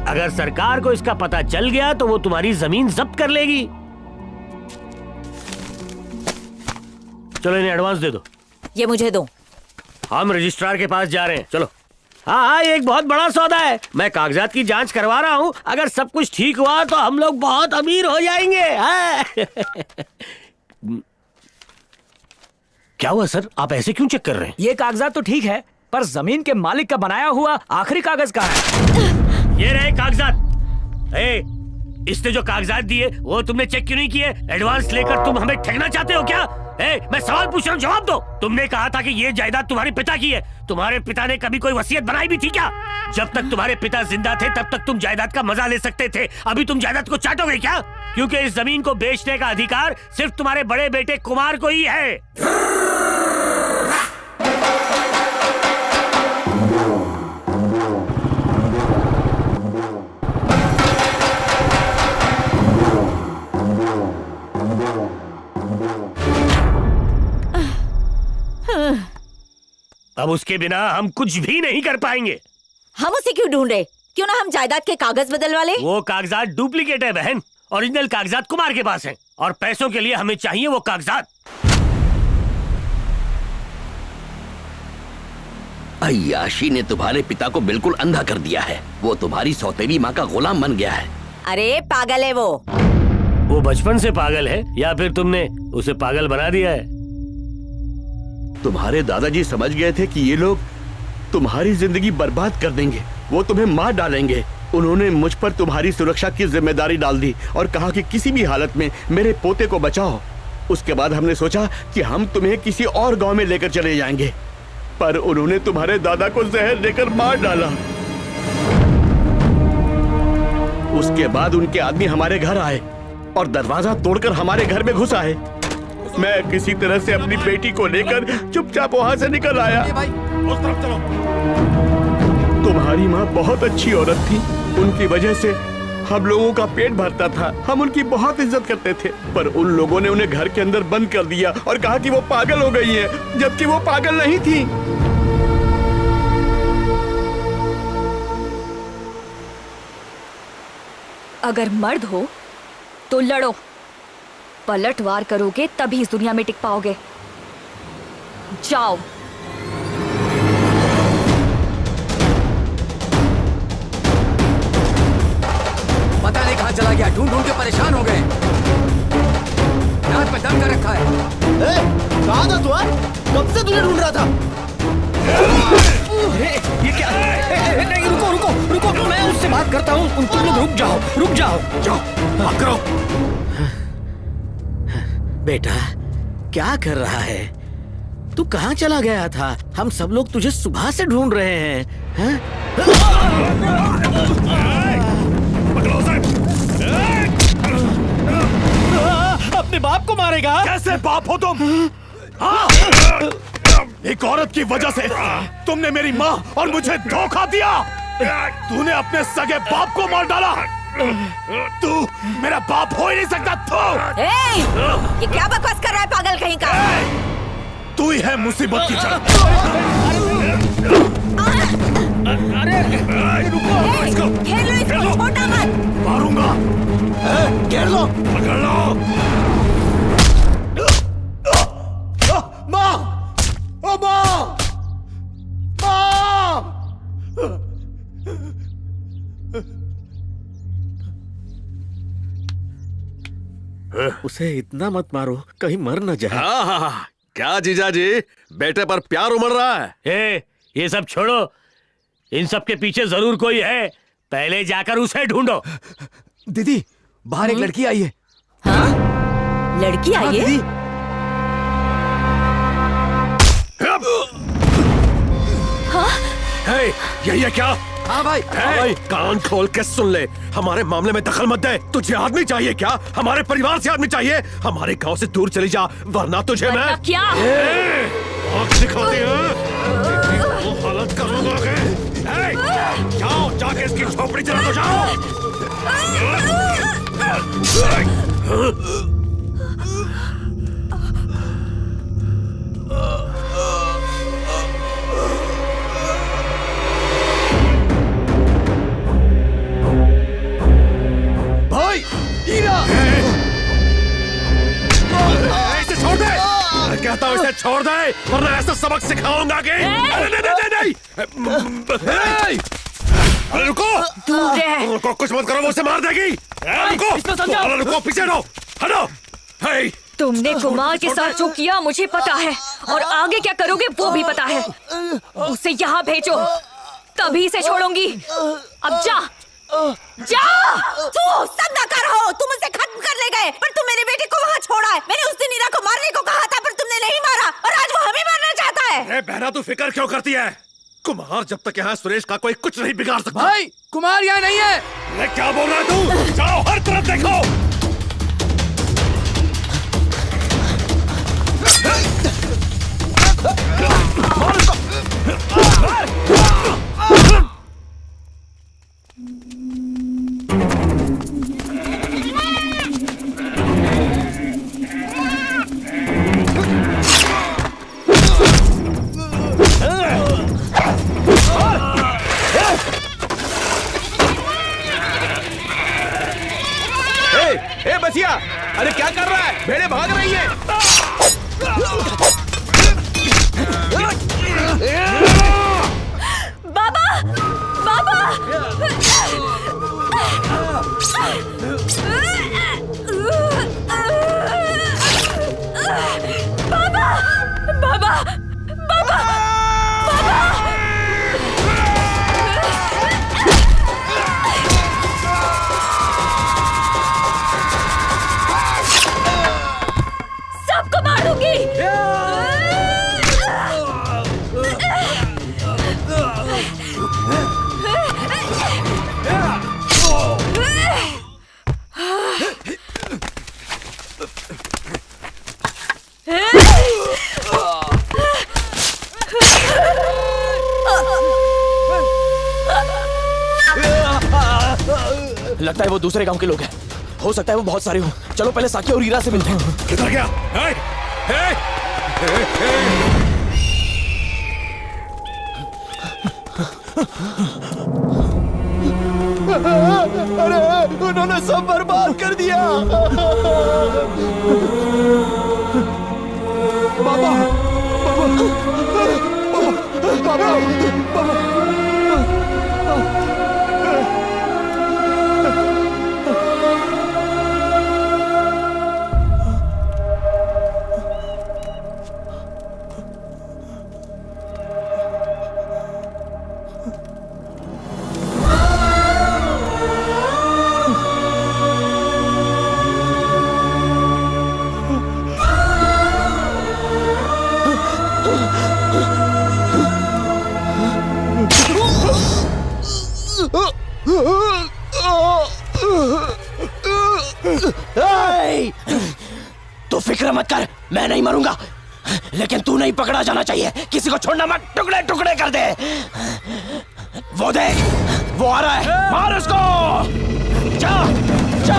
O: अगर सरकार को इसका पता चल गया तो वो तुम्हारी जमीन जब्त कर लेगी। चलो इन्हें एडवांस दे दो।
H: ये मुझे दो।
O: हम रजिस्ट्रार के पास जा रहे हैं, चलो। हाँ, ये एक बहुत बड़ा सौदा है। मैं कागजात की जांच करवा रहा हूँ, अगर सब कुछ ठीक हुआ तो हम लोग बहुत अमीर हो जाएंगे। क्या हुआ सर, आप ऐसे क्यों चेक कर रहे हैं?
E: ये कागजात तो ठीक है, पर जमीन के मालिक का बनाया हुआ आखिरी कागज कहाँ है?
O: ये रहे कागजात। इसने जो कागजात दिए वो तुमने चेक क्यों नहीं किए? एडवांस लेकर तुम हमें ठगना चाहते हो क्या? मैं सवाल पूछ रहा हूँ, जवाब दो। तुमने कहा था कि ये जायदाद तुम्हारे पिता की है। तुम्हारे पिता ने कभी कोई वसीयत बनाई भी थी क्या? जब तक तुम्हारे पिता जिंदा थे तब तक तुम जायदाद का मजा ले सकते थे। अभी तुम जायदाद को चाटोगे क्या? क्योंकि इस जमीन को बेचने का अधिकार सिर्फ तुम्हारे बड़े बेटे कुमार को ही है। अब उसके बिना हम कुछ भी नहीं कर पाएंगे।
H: हम उसे क्यों ढूंढ रहे? क्यों ना हम जायदाद के कागज बदलवा ले?
O: वो कागजात डुप्लीकेट है बहन, ओरिजिनल कागजात कुमार के पास हैं, और पैसों के लिए हमें चाहिए वो कागजात।
U: अय्याशी ने तुम्हारे पिता को बिल्कुल अंधा कर दिया है। वो तुम्हारी सौतेली माँ का गुलाम बन गया है।
H: अरे पागल है वो।
O: वो बचपन से पागल है या फिर तुमने उसे पागल बना दिया है?
U: तुम्हारे दादाजी समझ गए थे कि ये लोग तुम्हारी जिंदगी बर्बाद कर देंगे। वो तुम्हें मार डालेंगे,
A: उन्होंने मुझ पर तुम्हारी सुरक्षा की जिम्मेदारी डाल दी और कहा कि किसी भी हालत में मेरे पोते को बचाओ। उसके बाद हमने सोचा कि हम तुम्हें किसी और गांव में लेकर चले जाएंगे, पर उन्होंने तुम्हारे दादा को जहर देकर मार डाला। उसके बाद उनके आदमी हमारे घर आए और दरवाजा तोड़कर हमारे घर में घुस आए। मैं किसी तरह से अपनी बेटी को लेकर चुपचाप वहां से निकल आया।
R: उस तरफ चलो।
A: तुम्हारी माँ बहुत अच्छी औरत थी, उनकी वजह से हम लोगों का पेट भरता था। हम उनकी बहुत इज्जत करते थे, पर उन लोगों ने उन्हें घर के अंदर बंद कर दिया और कहा कि वो पागल हो गई है, जबकि वो पागल नहीं थी।
H: अगर मर्द हो तो लड़ो, पलटवार करोगे तभी इस दुनिया में टिक पाओगे। जाओ।
V: पता नहीं कहाँ चला गया, ढूंढ ढूंढ के परेशान हो गए। रात में दम कर रखा है।
T: कहाँ था तू? कब से तुझे ढूंढ रहा था?
D: ये क्या? नहीं, रुको रुको रुको, मैं उससे बात करता हूँ। तुम लोग रुक जाओ, रुक जाओ।
R: जाओ, बात करो।
D: बेटा, क्या कर रहा है? तू कहाँ चला गया था? हम सब लोग तुझे सुबह से ढूंढ रहे हैं।
J: अपने बाप को मारेगा? कैसे बाप हो तुम? हाँ? एक औरत की वजह से तुमने मेरी माँ और मुझे धोखा दिया। तूने अपने सगे बाप को मार डाला। तू मेरा बाप हो ही नहीं सकता। तू
H: ये क्या बकवास कर रहा है पागल कहीं का?
J: तू ही है मुसीबत की जड़।
H: घेर लो इसको, छोटा मत।
J: मारूंगा।
T: घेर लो,
J: पकड़ लो। माँ, ओ माँ, माँ।
D: उसे इतना मत मारो, कहीं मर न जाए।
R: हाँ, क्या जीजा जी, बेटे पर प्यार उमड़ रहा है।
O: ये सब छोड़ो, इन सब के पीछे जरूर कोई है। पहले जाकर उसे ढूंढो।
V: दीदी, बाहर एक लड़की आई है।
H: हाँ? लड़की आई है?
R: हाँ? यही है क्या?
V: हाँ भाई।
R: भाई, कान खोल के सुन ले, हमारे मामले में दखल मत दे। तुझे आदमी चाहिए क्या? हमारे परिवार से आदमी चाहिए। हमारे गांव से दूर चली जा, वरना तुझे मैं
H: क्या
R: दिखाती हूँ। हालत करूंगा। जाओ, जाके इसकी झोपड़ी जला दो, जाओ।
J: भाई, हीरा।
R: इसे छोड़ दे। मैं कहता हूँ इसे छोड़ दे, वरना ऐसा सबक सिखाऊंगा कि नहीं। अरे रुको, रुको, कुछ मत करो, वो उसे मार देगी। रुको, अरे रुको, पीछे हटो, हटो।
H: तुमने कुमार के साथ जो किया मुझे पता है, और आगे क्या करोगे वो भी पता है। उसे यहाँ भेजो, तभी इसे छोड़ूंगी। अब जा, जा।
W: तू सदाकार हो, तुम उसे खत्म कर ले गए, पर तुम मेरे बेटे को वहाँ छोड़ा है। मैंने उस दिन हीरा को मारने को कहा था, पर तुमने नहीं मारा, और आज वो हमें मारना चाहता है।
R: अरे बहना, तू फिक्र क्यों करती है? कुमार जब तक यहाँ, सुरेश का कोई कुछ नहीं बिगाड़ सकता।
V: भाई, कुमार यहाँ नहीं है।
R: मैं क्या बोल रहा है तू? जाओ, हर तरफ देखो।
T: लगता है वो दूसरे गांव के लोग हैं। हो सकता है वो बहुत सारे हो। चलो पहले साकी और हीरा से मिलते हैं।
R: किधर गया?
T: अरे उन्होंने सब बर्बाद कर दिया।
R: बाबा, बाबा, बाबा।
T: तो फिक्र मत कर, मैं नहीं मरूंगा, लेकिन तू नहीं पकड़ा जाना चाहिए। किसी को छोड़ना मत, टुकड़े टुकड़े कर दे। वो देख, वो आ रहा है, मार उसको। जा, जा।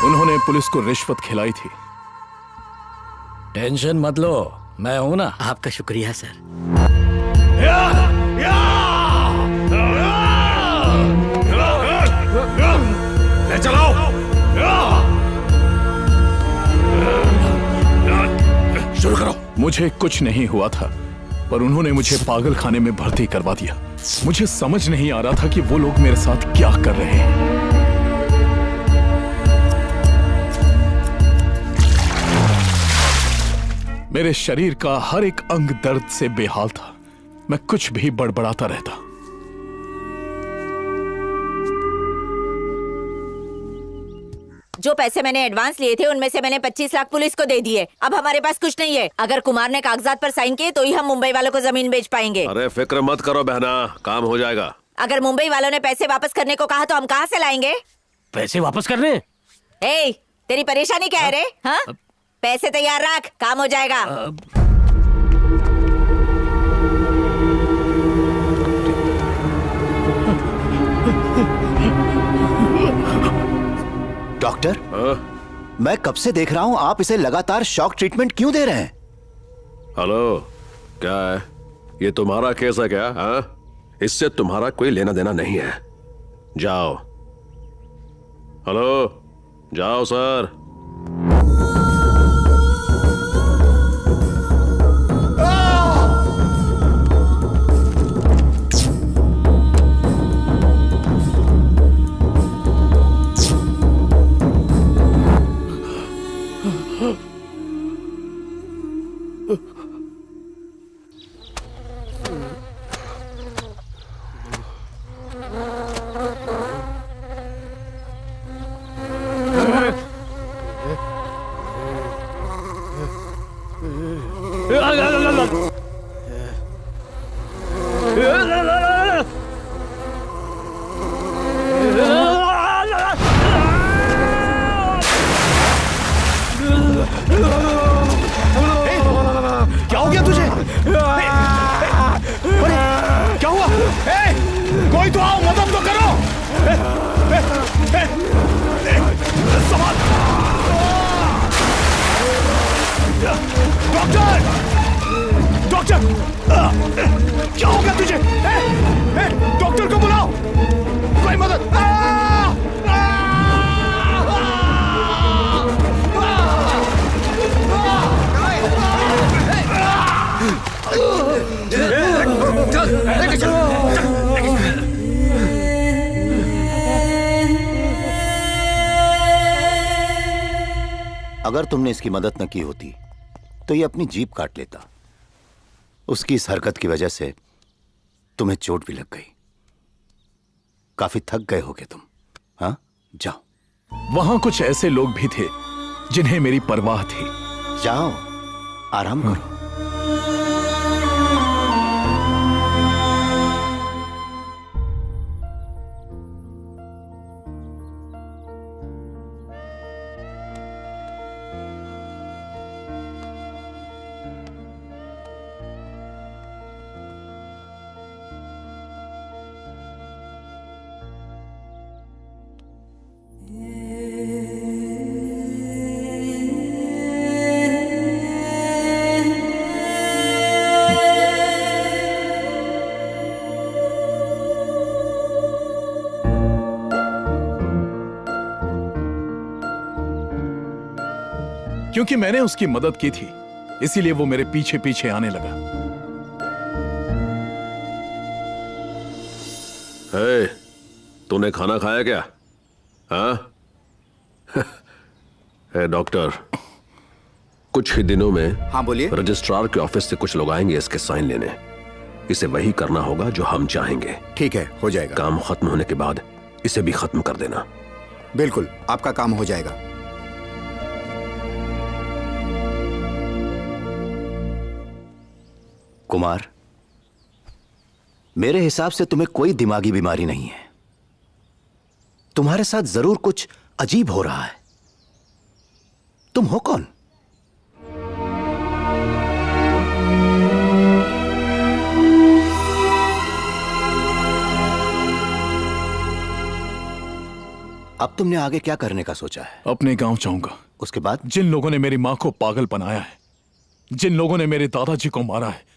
J: उन्होंने पुलिस को रिश्वत खिलाई थी।
E: टेंशन मत लो, मैं हूं ना।
D: आपका शुक्रिया सर।
R: ले चलाओ। शुरू करो।
J: मुझे कुछ नहीं हुआ था, पर उन्होंने मुझे पागल खाने में भर्ती करवा दिया। मुझे समझ नहीं आ रहा था कि वो लोग मेरे साथ क्या कर रहे हैं। मेरे शरीर का हर एक अंग दर्द से बेहाल था। मैं कुछ भी बड़बड़ाता रहता।
W: जो पैसे मैंने एडवांस लिए थे उनमें से मैंने 25 लाख पुलिस को दे दिए। अब हमारे पास कुछ नहीं है। अगर कुमार ने कागजात पर साइन किए तो ही हम मुंबई वालों को जमीन बेच पाएंगे।
R: अरे फिक्र मत करो बहना, काम हो जाएगा।
W: अगर मुंबई वालों ने पैसे वापस करने को कहा तो हम कहाँ से लाएंगे?
K: पैसे वापस करने?
W: ए, तेरी परेशानी क्या है रे? हाँ? पैसे तैयार रख, काम हो जाएगा।
B: डॉक्टर, मैं कब से देख रहा हूं आप इसे लगातार शॉक ट्रीटमेंट क्यों दे रहे हैं?
R: हेलो, क्या है? ये तुम्हारा केस है क्या? हाँ? इससे तुम्हारा कोई लेना देना नहीं है। जाओ। हेलो, जाओ सर।
S: क्या हो गया तुझे? अरे, क्या हुआ? कोई तो आओ, मदद तो करो। संभाल। डॉक्टर, डॉक्टर, क्या हो गया तुझे? डॉक्टर को बुलाओ, कोई मदद।
B: अगर तुमने इसकी मदद न की होती तो ये अपनी जीभ काट लेता। उसकी इस हरकत की वजह से तुम्हें चोट भी लग गई। काफी थक गए होगे तुम। हाँ, जाओ।
J: वहां कुछ ऐसे लोग भी थे जिन्हें मेरी परवाह थी।
B: जाओ, आराम करो।
J: क्योंकि मैंने उसकी मदद की थी, इसीलिए वो मेरे पीछे पीछे आने लगा।
R: हे, तूने खाना खाया क्या? हाँ? हे डॉक्टर, कुछ ही दिनों में
B: हाँ बोलिए।
R: रजिस्ट्रार के ऑफिस से कुछ लोग आएंगे इसके साइन लेने। इसे वही करना होगा जो हम चाहेंगे।
B: ठीक है, हो जाएगा।
R: काम खत्म होने के बाद इसे भी खत्म कर देना।
B: बिल्कुल, आपका काम हो जाएगा। कुमार, मेरे हिसाब से तुम्हें कोई दिमागी बीमारी नहीं है। तुम्हारे साथ जरूर कुछ अजीब हो रहा है। तुम हो कौन? अब तुमने आगे क्या करने का सोचा है?
J: अपने गांव जाऊंगा।
B: उसके बाद?
J: जिन लोगों ने मेरी मां को पागल बनाया है, जिन लोगों ने मेरे दादाजी को मारा है,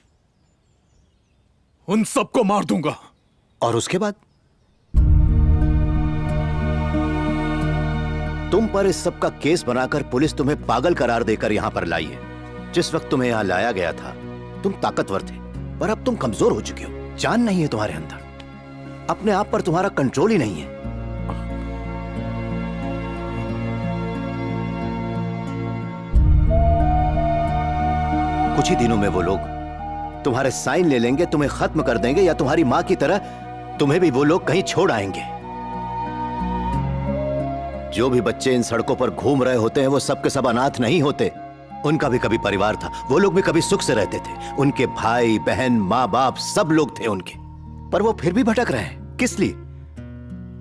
J: उन सबको मार दूंगा।
B: और उसके बाद? तुम पर इस सब का केस बनाकर पुलिस तुम्हें पागल करार देकर यहां पर लाई है। जिस वक्त तुम्हें यहां लाया गया था तुम ताकतवर थे, पर अब तुम कमजोर हो चुके हो। जान नहीं है तुम्हारे अंदर, अपने आप पर तुम्हारा कंट्रोल ही नहीं है। कुछ ही दिनों में वो लोग तुम्हारे साइन ले लेंगे, तुम्हें खत्म कर देंगे, या तुम्हारी मां की तरह तुम्हें भी वो लोग कहीं छोड़ आएंगे। जो भी बच्चे इन सड़कों पर घूम रहे होते हैं वो सब के सब अनाथ नहीं होते। उनका भी कभी परिवार था, वो लोग भी कभी सुख से रहते थे। उनके भाई बहन माँ बाप सब लोग थे उनके, पर वो फिर भी भटक रहे हैं। किस लिए?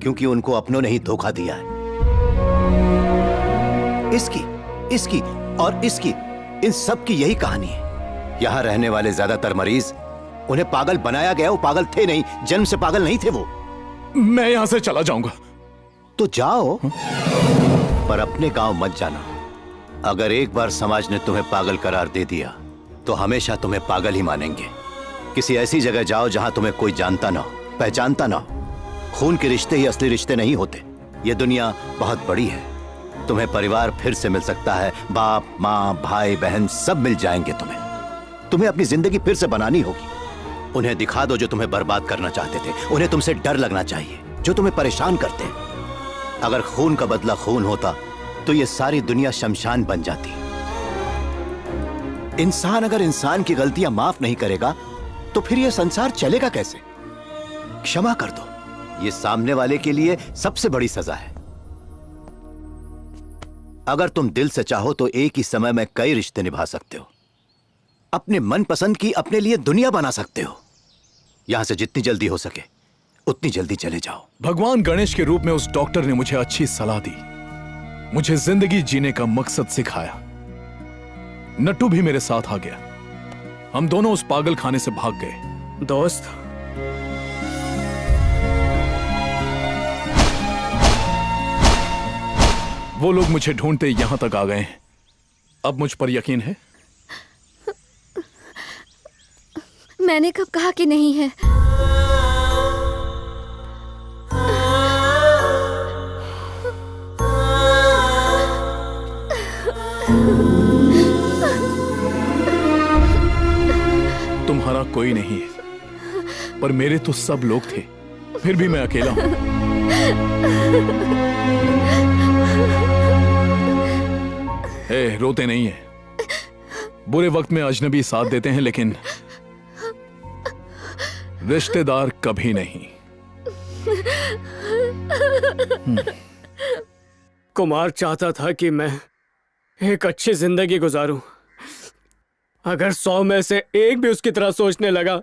B: क्योंकि उनको अपनों ने ही धोखा दिया है। इसकी और इसकी, इन सब की यही कहानी है। यहां रहने वाले ज्यादातर मरीज, उन्हें पागल बनाया गया। वो पागल थे नहीं, जन्म से पागल नहीं थे वो।
J: मैं यहां से चला जाऊंगा।
B: तो जाओ। पर अपने गांव मत जाना। अगर एक बार समाज ने तुम्हें पागल करार दे दिया तो हमेशा तुम्हें पागल ही मानेंगे। किसी ऐसी जगह जाओ जहां तुम्हें कोई जानता ना हो, पहचानता ना हो। खून के रिश्ते ही असली रिश्ते नहीं होते। ये दुनिया बहुत बड़ी है। तुम्हें परिवार फिर से मिल सकता है। बाप, माँ, भाई, बहन सब मिल जाएंगे तुम्हें। तुम्हें अपनी जिंदगी फिर से बनानी होगी। उन्हें दिखा दो जो तुम्हें बर्बाद करना चाहते थे। उन्हें तुमसे डर लगना चाहिए जो तुम्हें परेशान करते हैं। अगर खून का बदला खून होता तो ये सारी दुनिया शमशान बन जाती। इंसान अगर इंसान की गलतियां माफ नहीं करेगा तो फिर ये संसार चलेगा कैसे? क्षमा कर दो। ये सामने वाले के लिए सबसे बड़ी सजा है। अगर तुम दिल से चाहो तो एक ही समय में कई रिश्ते निभा सकते हो। अपने मनपसंद की अपने लिए दुनिया बना सकते हो। यहां से जितनी जल्दी हो सके उतनी जल्दी चले जाओ।
J: भगवान गणेश के रूप में उस डॉक्टर ने मुझे अच्छी सलाह दी, मुझे जिंदगी जीने का मकसद सिखाया। नट्टू भी मेरे साथ आ गया। हम दोनों उस पागल खाने से भाग गए।
N: दोस्त,
J: वो लोग मुझे ढूंढते यहां तक आ गए हैं। अब मुझ पर यकीन है?
F: मैंने कब कहा कि नहीं है?
J: तुम्हारा कोई नहीं है, पर मेरे तो सब लोग थे। फिर भी मैं अकेला हूं। रोते नहीं है। बुरे वक्त में अजनबी साथ देते हैं लेकिन रिश्तेदार कभी नहीं।
N: कुमार चाहता था कि मैं एक अच्छी जिंदगी गुजारूं। अगर 100 में से एक भी उसकी तरह सोचने लगा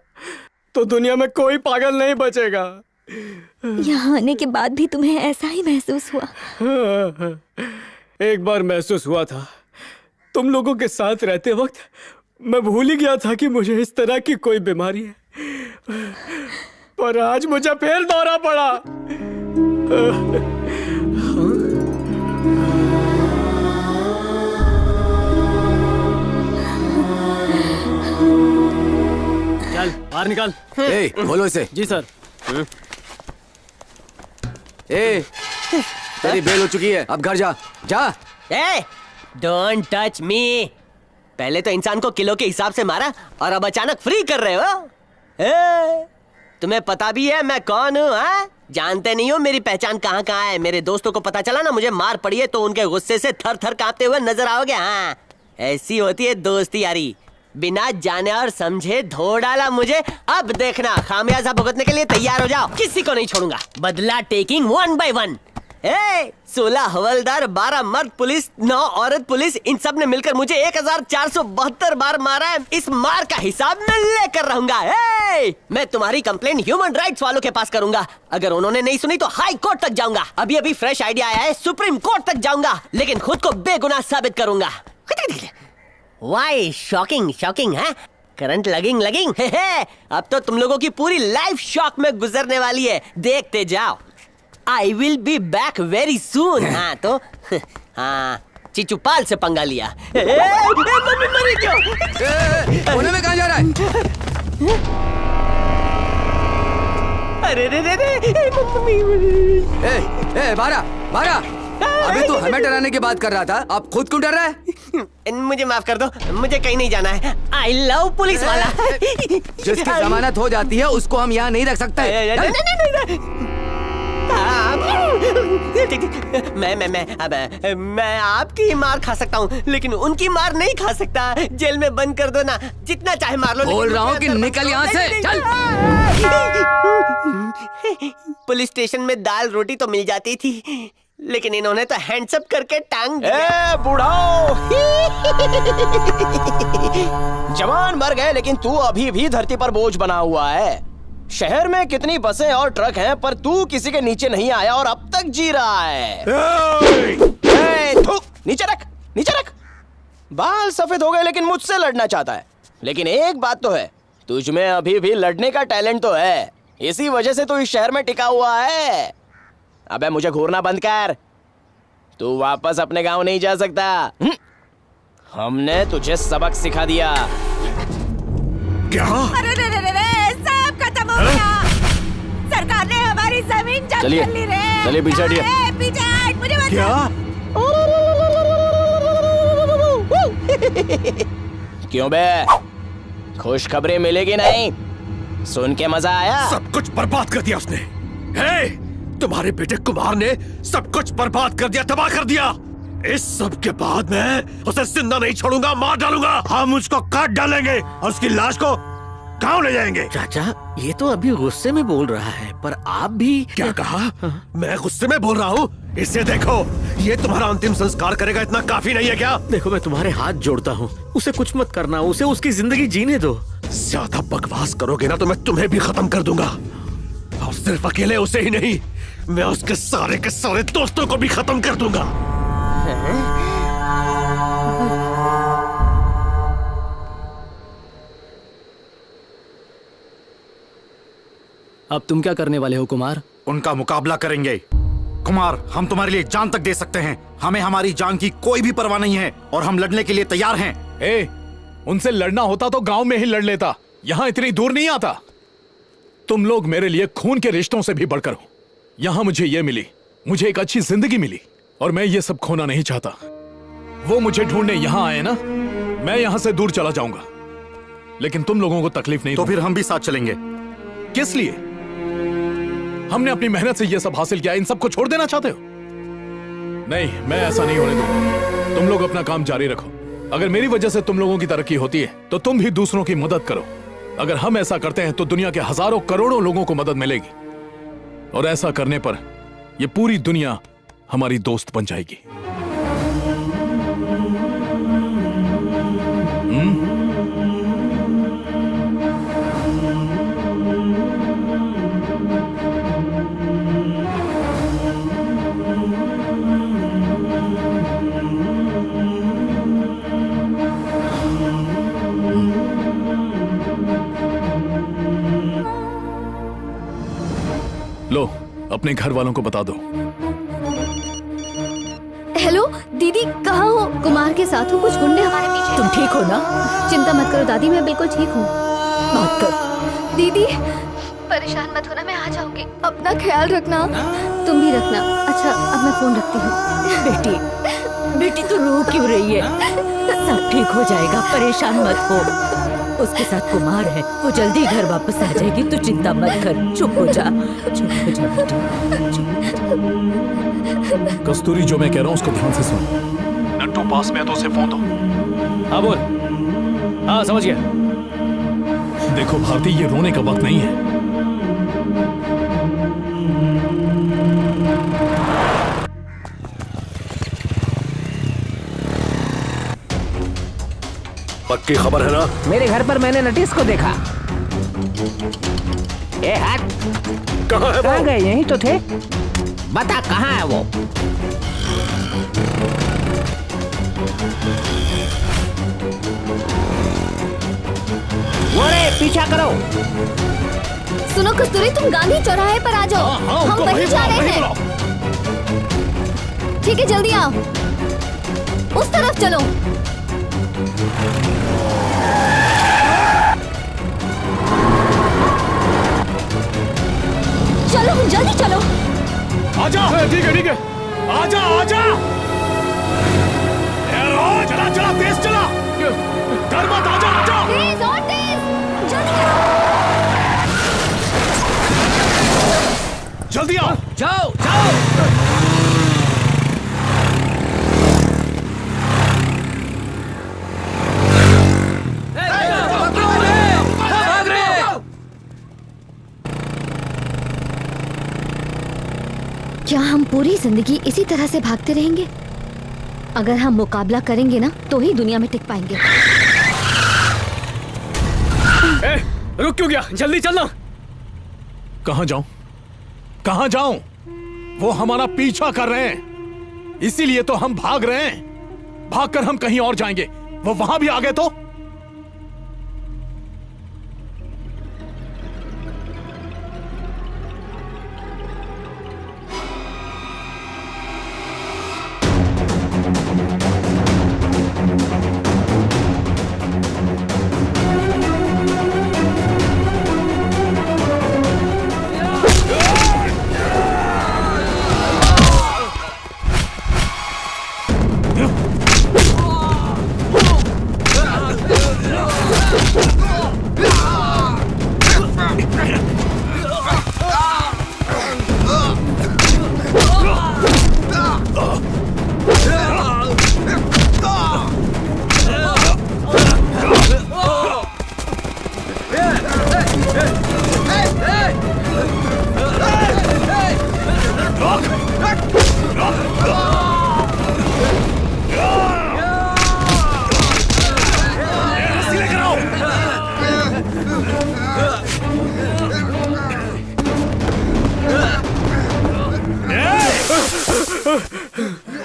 N: तो दुनिया में कोई पागल नहीं बचेगा।
F: यहाँ आने के बाद भी तुम्हें ऐसा ही महसूस हुआ?
N: एक बार महसूस हुआ था। तुम लोगों के साथ रहते वक्त मैं भूल ही गया था कि मुझे इस तरह की कोई बीमारी है, पर आज मुझे फिर दौरा पड़ा।
V: चल बाहर निकाल। ए, खोलो इसे।
T: जी सर।
V: ए, तेरी बेल हो चुकी है, अब घर जा। जा।
T: ए, डोंट टच मी। पहले तो इंसान को किलो के हिसाब से मारा और अब अचानक फ्री कर रहे हो। ए, तुम्हें पता भी है मैं कौन हूँ? हाँ, जानते नहीं हो मेरी पहचान कहाँ कहाँ है। मेरे दोस्तों को पता चला ना मुझे मार पड़ी है तो उनके गुस्से से थर थर कांपते हुए नजर आओगे। हाँ, ऐसी होती है दोस्ती यारी। बिना जाने और समझे धो डाला मुझे। अब देखना, खामियाजा भुगतने के लिए तैयार हो जाओ। किसी को नहीं छोड़ूंगा। बदला टेकिंग 1 by 1। 16 हवलदार, 12 मर्द पुलिस, 9 औरत पुलिस, इन सब ने मिलकर मुझे 1472 बार मारा है। इस मार का हिसाब मैं लेकर रहूंगा। मैं तुम्हारी कंप्लेंट ह्यूमन राइट्स वालों के पास करूंगा। अगर उन्होंने नहीं सुनी तो हाई कोर्ट तक जाऊंगा। अभी अभी फ्रेश आइडिया आया है, सुप्रीम कोर्ट तक जाऊंगा, लेकिन खुद को बेगुनाह साबित करूंगा। वाई शॉकिंग शॉकिंग है, करंट लगिंग लगिंग। अब तो तुम लोगों की पूरी लाइफ शॉक में गुजरने वाली है। देखते जाओ। I will be back very soon। हाँ तो हाँ, चिचुपाल से पंगा लिया। मम्मी मरी क्यों?
V: कोने में कहाँ जा रहा है?
T: अरे रे रे रे मम्मी।
V: बारा बारा, अभी तू हमें डराने की बात कर रहा था, अब खुद क्यों डर रहा है?
T: मुझे माफ कर दो, मुझे कहीं नहीं जाना है। I love पुलिस वाला।
V: जिसकी जमानत हो जाती है उसको हम यहाँ नहीं रख सकते।
T: मैं आपकी ही मार खा सकता हूँ लेकिन उनकी मार नहीं खा सकता। जेल में बंद कर दो ना, जितना चाहे मार लो।
V: बोल रहा हूँ कि निकल यहाँ से, चल।
T: पुलिस स्टेशन में दाल रोटी तो मिल जाती थी लेकिन इन्होंने तो हैंड्सअप करके टांग दिया।
I: बूढ़ाओ। जवान मर गए लेकिन तू अभी भी धरती पर बोझ बना हुआ है। शहर में कितनी बसें और ट्रक हैं पर तू किसी के नीचे नहीं आया और अब तक जी रहा है। नीचे रख, नीचे रख। बाल सफेद हो गए लेकिन मुझसे लड़ना चाहता है। लेकिन एक बात तो है, तुझ में अभी भी लड़ने का टैलेंट तो है। इसी वजह से तू इस शहर में टिका हुआ है। अबे मुझे घूरना बंद कर।
T: तू वापस अपने गांव नहीं जा सकता। हमने तुझे सबक सिखा दिया।
R: क्या?
W: अरे रे रे रे रे, सब खत्म हो गया। सरकार ने हमारी जमीन जब्त
T: चलिए,
W: कर ली रे।
T: चलिए पीछे हटिए।
W: पीछे हट, मुझे मत
T: क्या? क्यों बे? खुशखबरी मिलेगी नहीं? सुन के मजा आया?
R: सब कुछ बर्बाद कर दिया उसने। हे, तुम्हारे बेटे कुमार ने सब कुछ बर्बाद कर दिया, तबाह कर दिया। इस सब के बाद मैं उसे जिंदा नहीं छोड़ूंगा, मार डालूंगा। हम उसको काट डालेंगे और उसकी लाश को गांव ले जाएंगे।
D: चाचा, ये तो अभी गुस्से में बोल रहा है, पर आप भी
R: क्या कहा? मैं गुस्से में बोल रहा हूँ? इसे देखो, ये तुम्हारा अंतिम संस्कार करेगा, इतना काफी नहीं है क्या?
D: देखो, मैं तुम्हारे हाथ जोड़ता हूँ, उसे कुछ मत करना, उसे उसकी जिंदगी जीने दो।
R: ज्यादा बकवास करोगे ना तो मैं तुम्हें भी खत्म कर दूंगा, और सिर्फ अकेले उसे ही नहीं, मैं उसके सारे के सारे दोस्तों को भी खत्म कर दूंगा।
E: अब तुम क्या करने वाले हो कुमार?
Q: उनका मुकाबला करेंगे। कुमार, हम तुम्हारे लिए जान तक दे सकते हैं। हमें हमारी जान की कोई भी परवाह नहीं है और हम लड़ने के लिए तैयार हैं।
J: ए, उनसे लड़ना होता तो गांव में ही लड़ लेता, यहाँ इतनी दूर नहीं आता। तुम लोग मेरे लिए खून के रिश्तों से भी बढ़कर हो। यहाँ मुझे ये मिली, मुझे एक अच्छी जिंदगी मिली, और मैं ये सब खोना नहीं चाहता। वो मुझे ढूंढने यहाँ आए ना, मैं यहाँ से दूर चला जाऊंगा, लेकिन तुम लोगों को तकलीफ नहीं।
Q: तो फिर हम भी साथ चलेंगे।
J: किस लिए? हमने अपनी मेहनत से ये सब हासिल किया, इन सबको छोड़ देना चाहते हो? नहीं, मैं ऐसा नहीं होने दूंगा। तुम लोग अपना काम जारी रखो। अगर मेरी वजह से तुम लोगों की तरक्की होती है तो तुम भी दूसरों की मदद करो। अगर हम ऐसा करते हैं तो दुनिया के हजारों करोड़ों लोगों को मदद मिलेगी, और ऐसा करने पर यह पूरी दुनिया हमारी दोस्त बन जाएगी। लो, अपने घर वालों को बता दो।
F: हेलो दीदी, कहाँ हो? कुमार के साथ हूँ, कुछ गुंडे हमारे पीछे।
H: तुम ठीक हो ना?
F: चिंता मत करो दादी, मैं बिल्कुल ठीक हूँ।
H: बात कर।
F: दीदी परेशान मत होना, मैं आ जाऊंगी। अपना ख्याल रखना। तुम भी रखना। अच्छा, अब मैं फोन रखती हूँ।
H: बेटी, बेटी तू रो क्यों रही है? सब ठीक हो जाएगा, परेशान मत हो। उसके साथ कुमार है, वो जल्दी घर वापस आ जाएगी, तू चिंता मत कर। चुप हो जा, चुप हो जा बेटी।
J: कस्तूरी, जो मैं कह रहा हूँ उसको ध्यान से सुन। नट्टू पास में है तो उसे फोन दो।
E: हाँ बोल। हाँ समझ गया।
J: देखो भारती, ये रोने का वक्त नहीं है।
R: पक्की खबर है ना?
C: मेरे घर पर मैंने नटिस को देखा। ए हट,
R: कहाँ है वो?
C: कहाँ गए? यहीं तो थे। बता कहाँ है वो? वो रे, पीछा करो।
F: सुनो कस्तूरी, तुम गांधी चौराहे पर आ जाओ। हम वहीं जा रहे हैं। ठीक है, जल्दी आओ। उस तरफ चलो। चलो जल्दी चलो।
J: आजा। ठीक है ठीक है, आजा आजा। चला चला, तेज चला, डर मत। आजा आजा,
F: तेज और तेज, जल्दी
J: जल्दी आओ।
E: जाओ जाओ।
F: क्या हम पूरी जिंदगी इसी तरह से भागते रहेंगे? अगर हम मुकाबला करेंगे ना तो ही दुनिया में टिक पाएंगे।
E: रुक क्यों गया? जल्दी चलना।
J: कहां जाऊं? कहां जाऊं? वो हमारा पीछा कर रहे हैं, इसीलिए तो हम भाग रहे हैं। भागकर हम कहीं और जाएंगे, वो वहां भी आ गए तो?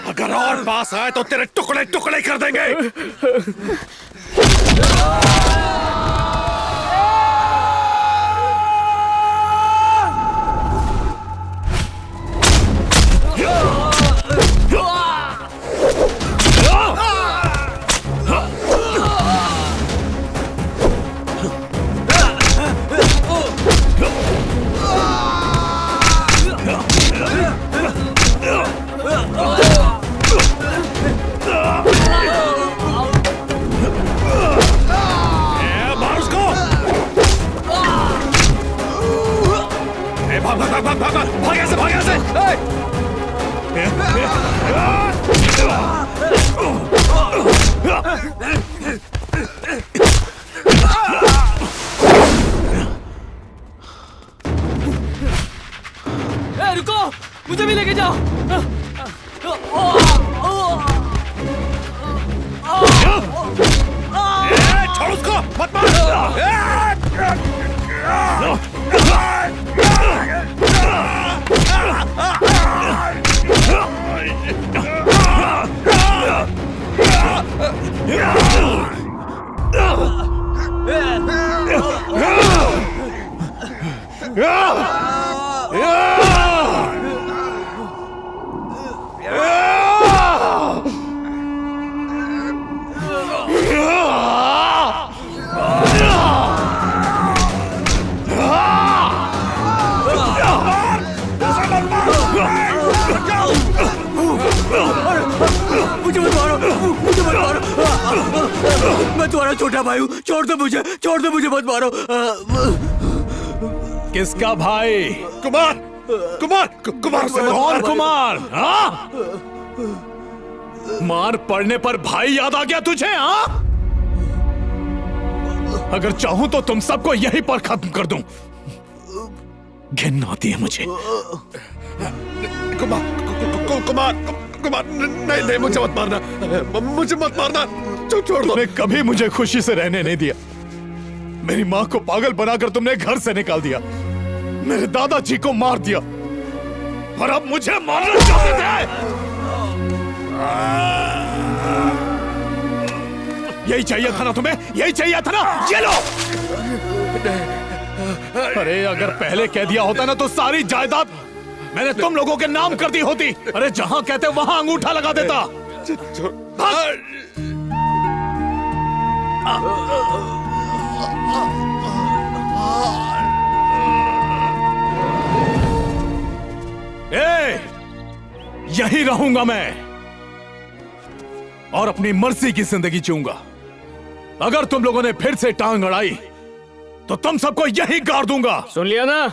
R: अगर और पास आए तो तेरे टुकड़े टुकड़े कर देंगे। भाग ऐसे, भाग ऐसे।
E: रुको, मुझे भी लेके जाओ।
R: छोड़ उसको, मत मार।
S: मुझे मत मारो, मुझे मत मारो। मैं तुम्हारा छोटा भाई हूँ, छोड़ दो मुझे मत मारो।
J: किसका भाई?
R: कुमार, कुमार, कुमार से
J: कौन कुमार? हाँ? मार पड़ने पर भाई याद आ गया तुझे? हाँ? अगर चाहूं तो तुम सबको यहीं पर खत्म कर दूं। घिन आती है मुझे।
R: कुमार, कुमार, कुमार, नहीं नहीं, मुझे मत मारना, मुझे मत मारना, छोड़ दो।
J: तुमने कभी मुझे खुशी से रहने नहीं दिया। मेरी माँ को पागल बनाकर तुमने घर से निकाल दिया, मेरे दादाजी को मार दिया, और अब मुझे मारना चाहते थे। यही चाहिए था ना तुम्हें? यही चाहिए था ना? ये लो। अरे अगर पहले कह दिया होता ना तो सारी जायदाद मैंने तुम लोगों के नाम कर दी होती। अरे जहां कहते वहां अंगूठा लगा देता। यही रहूंगा मैं और अपनी मर्जी की जिंदगी जीऊंगा। अगर तुम लोगों ने फिर से टांग अड़ाई तो तुम सबको यही गाड़ दूंगा।
N: सुन लिया ना?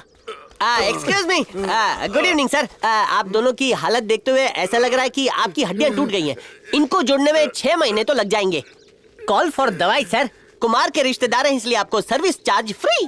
I: Excuse me, good evening sir. आप दोनों की हालत देखते हुए ऐसा लग रहा है कि आपकी हड्डियां टूट गई हैं। इनको जोड़ने में 6 महीने तो लग जाएंगे। कॉल फॉर दवाई सर। कुमार के रिश्तेदार हैं इसलिए आपको सर्विस चार्ज फ्री।